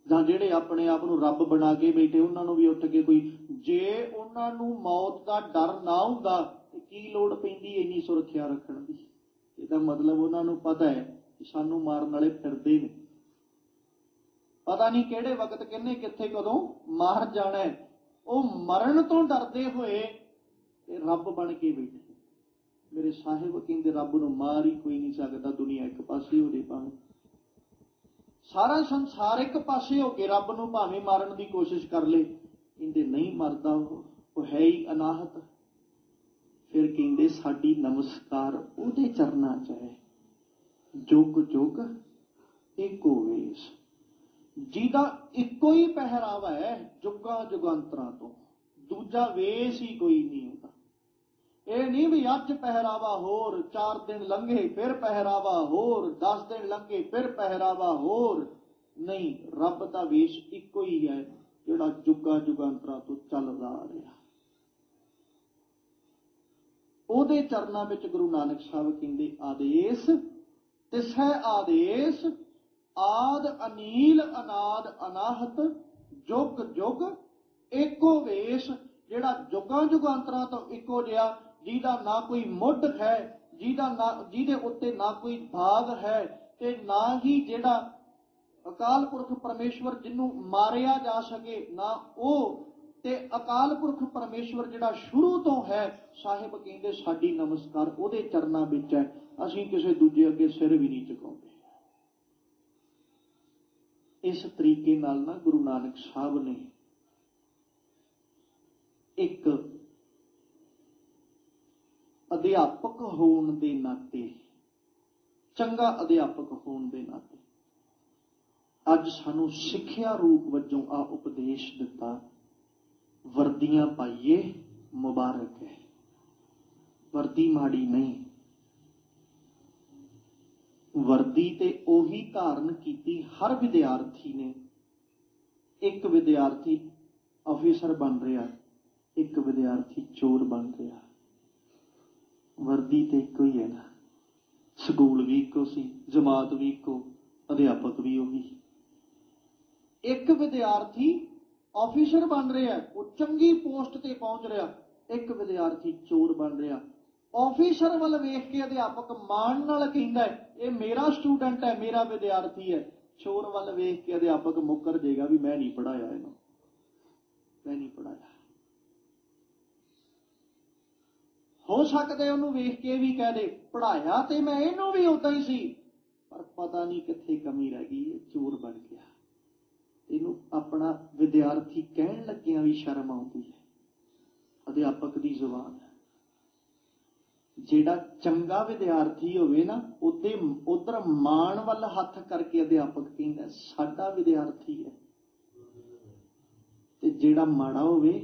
ਜਾਂ ਜਿਹੜੇ ਆਪਣੇ ਆਪ ਨੂੰ ਰੱਬ ਬਣਾ ਕੇ ਬੈਠੇ ਉਹਨਾਂ ਨੂੰ ਵੀ ਉੱਠ ਕੇ ਕੋਈ, ਜੇ ਉਹਨਾਂ ਨੂੰ ਮੌਤ ਦਾ ਡਰ ਨਾ ਹੁੰਦਾ ਤੇ ਕੀ ਲੋੜ ਪੈਂਦੀ ਇੰਨੀ ਸੁਰੱਖਿਆ ਰੱਖਣ ਦੀ? ਇਹਦਾ ਮਤਲਬ ਉਹਨਾਂ ਨੂੰ ਪਤਾ ਹੈ सानू मारन वाले फिरदे ने, पता नहीं किहड़े वक्त किन्ने कित्थे कदों मार जाना है। वो मरण तो डरदे हुए रब बन के बैठे। मेरे साहिब कहते रब नूं मार ही कोई नहीं सकता। दुनिया एक पासे हो जाए, भावें सारा संसार एक पासे हो के रब नूं भावें मारन की कोशिश कर ले, कहते नहीं मरदा, वो है ही अनाहत। फिर कहते साडी नमस्कार उहदे चरनां च है, जुग जुग एको वेश, जिहदा इक्को ही पहरावा है जुगां जुगांतरां तो, दूजा वेश ही कोई नहीं होता। ये नहीं भी अज पहरावा होर, 4 दिन लंघे फिर पहरावा होर, 10 दिन लंघे फिर पहरावा होर, नहीं, रब दा वेश इक्को ही है जिहड़ा जुगां जुगांतरां तो चलदा आ रहा। ਉਹਦੇ ਚਰਨਾਂ ਵਿੱਚ गुरु नानक साहब कहते आदेश तिसै आदेश, आद अनील अनाद अनाहत, जुग जुग एको वेश, जिहड़ा जुगां जुगांतरां तो इक्को जिहा, जिहदा ना कोई मुੱਢ है, जिहदे उत्ते ना कोई भाग है, ते ना ही जिहड़ा अकाल पुरख परमेश्वर जिन्हों मारिया जा सके, ना ਉਹ ते अकाल पुरख परमेश्वर जिहड़ा शुरू तो है। साहिब कहते साडी नमस्कार ਉਹਦੇ चरनां विच है, असीं किसी दूजे अगे सिर भी नहीं झुकाउंदे। इस तरीके नाल ना गुरु नानक साहब ने एक अध्यापक होने के नाते, चंगा अध्यापक होने के नाते अज सानू सिक्ख्या रूप वजों आ उपदेश दिता, वर्दियां पाइए मुबारक है, वर्दी माड़ी नहीं। वर्दी ते ओही धारण की हर विद्यार्थी ने। एक विद्यार्थी ऑफिसर बन रहा, एक विद्यार्थी चोर बन रहा। वर्दी तो इको ही है ना, स्कूल भी इको सी, जमात भी इको, अध्यापक भी उही। एक विद्यार्थी ऑफिसर बन रहा, वो चंगी पोस्ट ते पहुंच रहा, एक विद्यार्थी चोर बन रहा। ऑफिसर वाल वेख के अध्यापक मान नाल कहंदा है ये मेरा स्टूडेंट है, मेरा विद्यार्थी है। चोर वाल वेख के अध्यापक मुकर जाएगा भी मैं नहीं पढ़ाया इहनूं, मैं नहीं पढ़ाया। हो सकता है उन्होंने वेख के भी कह दे पढ़ाया तो मैं इहनूं भी उदां ही सी, पर पता नहीं कित्थे कमी रह गई, चोर बन गया। इहनूं अपना विद्यार्थी कहण लग्गियां भी शर्म आउंदी है। अध्यापक दी जुबान है, जिहड़ा चंगा विद्यार्थी होवे ना, उधर मान वल हथ करके अध्यापक कहंदा साडा विद्यार्थी है, ते जिहड़ा माड़ा होवे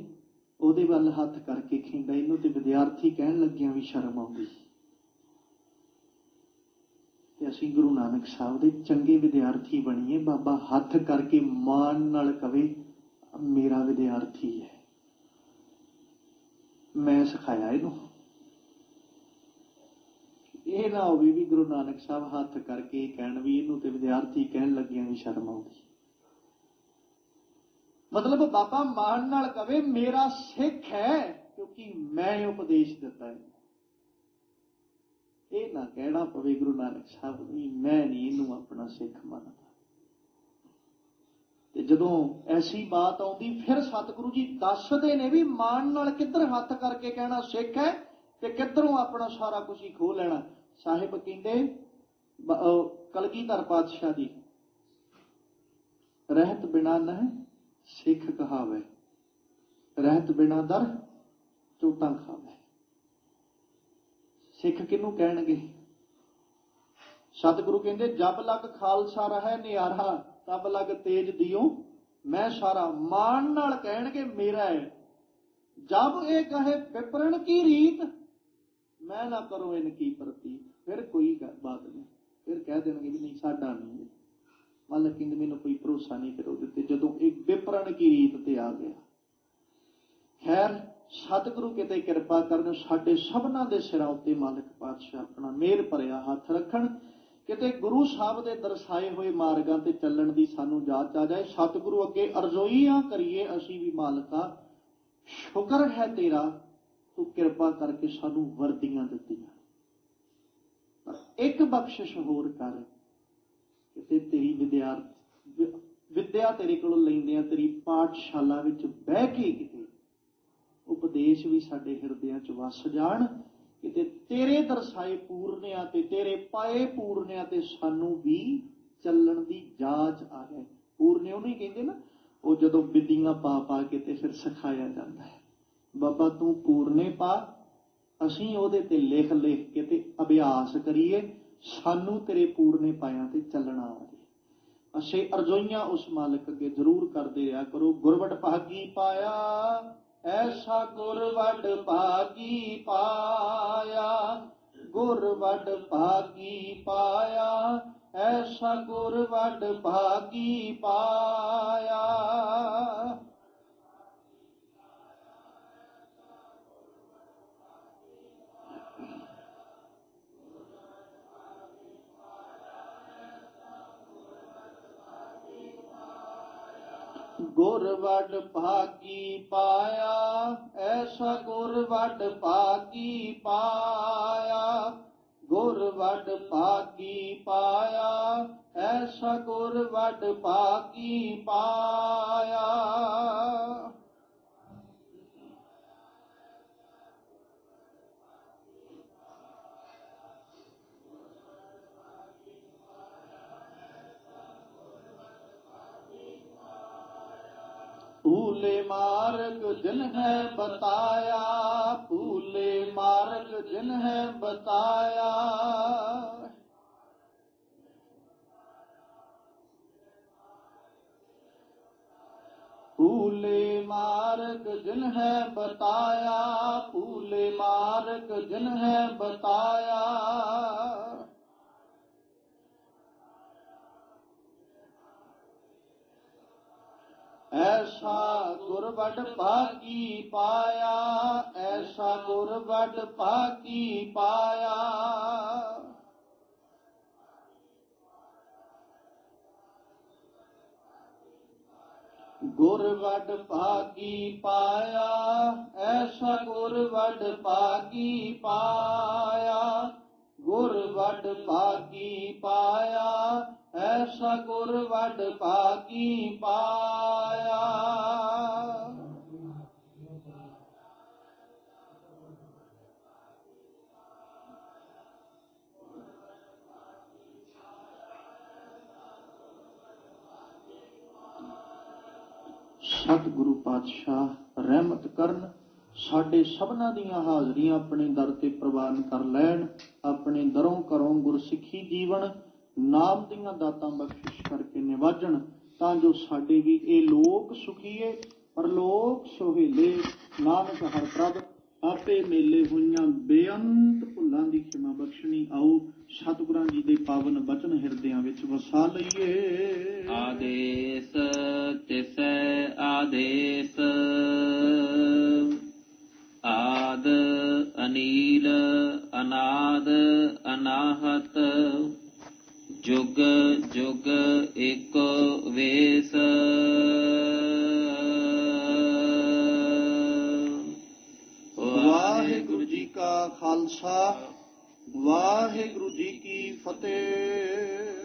ਉਹਦੇ ਵੱਲ हथ करके कहंदा इहनूं ते विद्यार्थी कहण लग्गियां भी शर्म आउंदी। ते असीं गुरु नानक साहब दे चंगे विद्यार्थी बणीए। बाबा हथ करके मान नाल कवे मेरा विद्यार्थी है, मैं सिखाया इहनूं। ਇਹ ना होवे भी गुरु नानक साहब हथ करके कहण भी इहनूं ते विद्यार्थी कहण लग्गियां भी शर्म आउंदी। मतलब बाबा मान नाल कवे मेरा सिख है, क्योंकि मैं उपदेश दिता है। ये ना कहना पवे गुरु नानक साहब भी मैं नहीं इनू अपना सिख मानता। ते जदों ऐसी बात आउंदी फिर सतगुरु जी दसदे ने भी मान नाल किधर हथ करके कहना सिख है ते किधरों अपना सारा कुछ ही खो लेना। साहिब कहंदे कलगीधर पातशाह जी रहत बिना न सिख कहावे, रहत बिना दर चोटा खावे। सिख किनू कहणगे? सतगुरु कहंदे जब लग खालसा रहा नियारा, तब लग तेज दियो मैं सारा। मान नाल कहणगे मेरा है। जब ये कहे विपरण की रीत मैं ना करो इनकी प्रतीत, फिर कोई बात नहीं, फिर कह देंगे भी नहीं साडा नहीं है। मालक कहंदे मैनूं कोई भरोसा नहीं करो दिते। जदों एक विपरण की रीत ते आ गया। खैर सतगुरु किते किरपा करन, साडे सबना दे सिरां उत्ते मालक पातशाह अपना मेहर भरिया हथ रखण। किते गुरु साहब दे दर्शाए हुए मार्गां ते चलण दी सानूं जाच आ जाए। सतगुरु अगे अरज़ोईआं करिए असीं भी मालका, शुक्र है तेरा तू किरपा करके सानूं वर्दियां दित्तियां। एक बख्शिश होर कर, ਕਿਤੇ ਤੇਰੀ ਵਿਦਿਆ ਤੇਰੇ ਕੋਲੋਂ ਲੈਂਦਿਆਂ ਤੇਰੀ ਪਾਠਸ਼ਾਲਾ ਵਿੱਚ ਬਹਿ ਕੇ ਕਿਤੇ ਉਪਦੇਸ਼ ਵੀ ਸਾਡੇ ਹਿਰਦਿਆਂ 'ਚ ਵਸ ਜਾਣ। ਕਿਤੇ ਤੇਰੇ ਦਰਸਾਏ ਪੂਰਨਿਆਂ ਤੇ ਤੇਰੇ ਪਾਏ ਪੂਰਨਿਆਂ ਤੇ ਸਾਨੂੰ ਵੀ ਚੱਲਣ ਦੀ ਜਾਚ ਆ ਜਾਏ। ਪੂਰਨੇ ਉਹਨੂੰ ਹੀ ਕਹਿੰਦੇ ਨਾ, ਉਹ ਜਦੋਂ ਵਿਧੀਆਂ ਪਾ ਪਾ ਕੇ ਤੇ ਫਿਰ ਸਿਖਾਇਆ ਜਾਂਦਾ ਹੈ। ਬਾਬਾ ਤੂੰ ਪੂਰਨੇ ਪਾ, ਅਸੀਂ ਉਹਦੇ ਤੇ ਲਿਖ ਲਿਖ ਕੇ ਤੇ ਅਭਿਆਸ ਕਰੀਏ, ਸਾਨੂੰ ਤੇਰੇ ਪੂਰਨੇ ਪਾਇਆਂ ਤੇ ਚੱਲਣਾ ਆ ਜਾਏ। ਅਸੀਂ ਅਰਜ਼ੋਈਆਂ ਉਸ ਮਾਲਕ ਅੱਗੇ ਜ਼ਰੂਰ ਕਰਦੇ ਰਿਹਾ ਕਰੋ। ਗੁਰਵਡ ਭਾਗੀ ਪਾਇਆ, ਐਸਾ ਗੁਰਵਡ ਭਾਗੀ ਪਾਇਆ, ਗੁਰਵਡ ਭਾਗੀ ਪਾਇਆ, ਐਸਾ ਗੁਰਵਡ ਭਾਗੀ ਪਾਇਆ। ਗੁਰਵਡ ਭਾਗੀ ਪਾਇਆ, ਐਸਾ ਗੁਰਵਡ ਭਾਗੀ ਪਾਇਆ, ਗੁਰਵਡ ਭਾਗੀ ਪਾਇਆ, ਐਸਾ ਗੁਰਵਡ ਭਾਗੀ ਪਾਇਆ। ਭੂਲੇ ਮਾਰਗ ਜਿਨ ਹੈ ਬਤਾਇਆ, ਭੂਲੇ ਮਾਰਗ ਜਿਨ ਹੈ ਬਤਾਇਆ, ਭੂਲੇ ਮਾਰਗ ਜਿਨ ਹੈ ਬਤਾਇਆ, ਭੂਲੇ ਮਾਰਗ ਜਿਨ ਹੈ ਬਤਾਇਆ। ਐਸਾ ਗੁਰਵਡ ਭਾਗੀ ਪਾਇਆ, ਐਸਾ ਗੁਰਵਡ ਭਾਗੀ ਪਾਇਆ। ਗੁਰਵਡ ਭਾਗੀ ਪਾਇਆ, ਐਸਾ ਗੁਰਵਡ ਭਾਗੀ ਪਾਇਆ, ਗੁਰਵਡ ਭਾਗੀ ਪਾਇਆ, ਐਸਾ ਗੁਰਵਡ ਭਾਗੀ ਪਾਇਆ। ਸਤਿਗੁਰੂ ਪਾਤਸ਼ਾਹ ਰਹਿਮਤ ਕਰਨ, ਸਾਡੇ ਸਭਨਾਂ ਦੀਆਂ ਹਾਜ਼ਰੀਆਂ ਆਪਣੇ ਦਰ ਤੇ ਪ੍ਰਵਾਨ ਕਰ ਲੈਣ। ਆਪਣੇ ਦਰੋਂ ਘਰੋਂ ਗੁਰਸਿੱਖੀ ਜੀਵਨ ਨਾਮ ਦੀਆਂ ਦਾਤਾਂ ਬਖਸ਼ਿਸ਼ ਕਰਕੇ ਨਿਵਾਜਣ, ਤਾਂ ਜੋ ਸਾਡੇ ਵੀ ਇਹ ਲੋਕ ਸੁਖੀਏ ਪਰਲੋਕ ਸੁਹੇਲੇ। ਨਾਨਕ ਹਰ ਪ੍ਰਭ ਆਪੇ ਮੇਲੇ ਹੋਈਆਂ ਬੇਅੰਤ ਭੁੱਲਾਂ ਦੀ ਖਿਮਾ ਬਖਸ਼ਣੀ। ਆਓ ਸਤਿਗੁਰਾਂ ਜੀ ਦੇ ਪਾਵਨ ਬਚਨ ਹਿਰਦਿਆਂ ਵਿੱਚ ਵਸਾ ਲਈਏ। ਆਦੇਸ ਤਿਸੈ ਆਦੇਸ, ਆਦ ਅਨੀਲ ਅਨਾਦ ਅਨਾਹਤ, ਜੁਗ ਜੁਗ ਏਕੋ ਵੇਸ। ਵਾਹਿਗੁਰੂ ਜੀ ਕਾ ਖਾਲਸਾ, ਵਾਹਿਗੁਰੂ ਜੀ ਕੀ ਫਤਿਹ।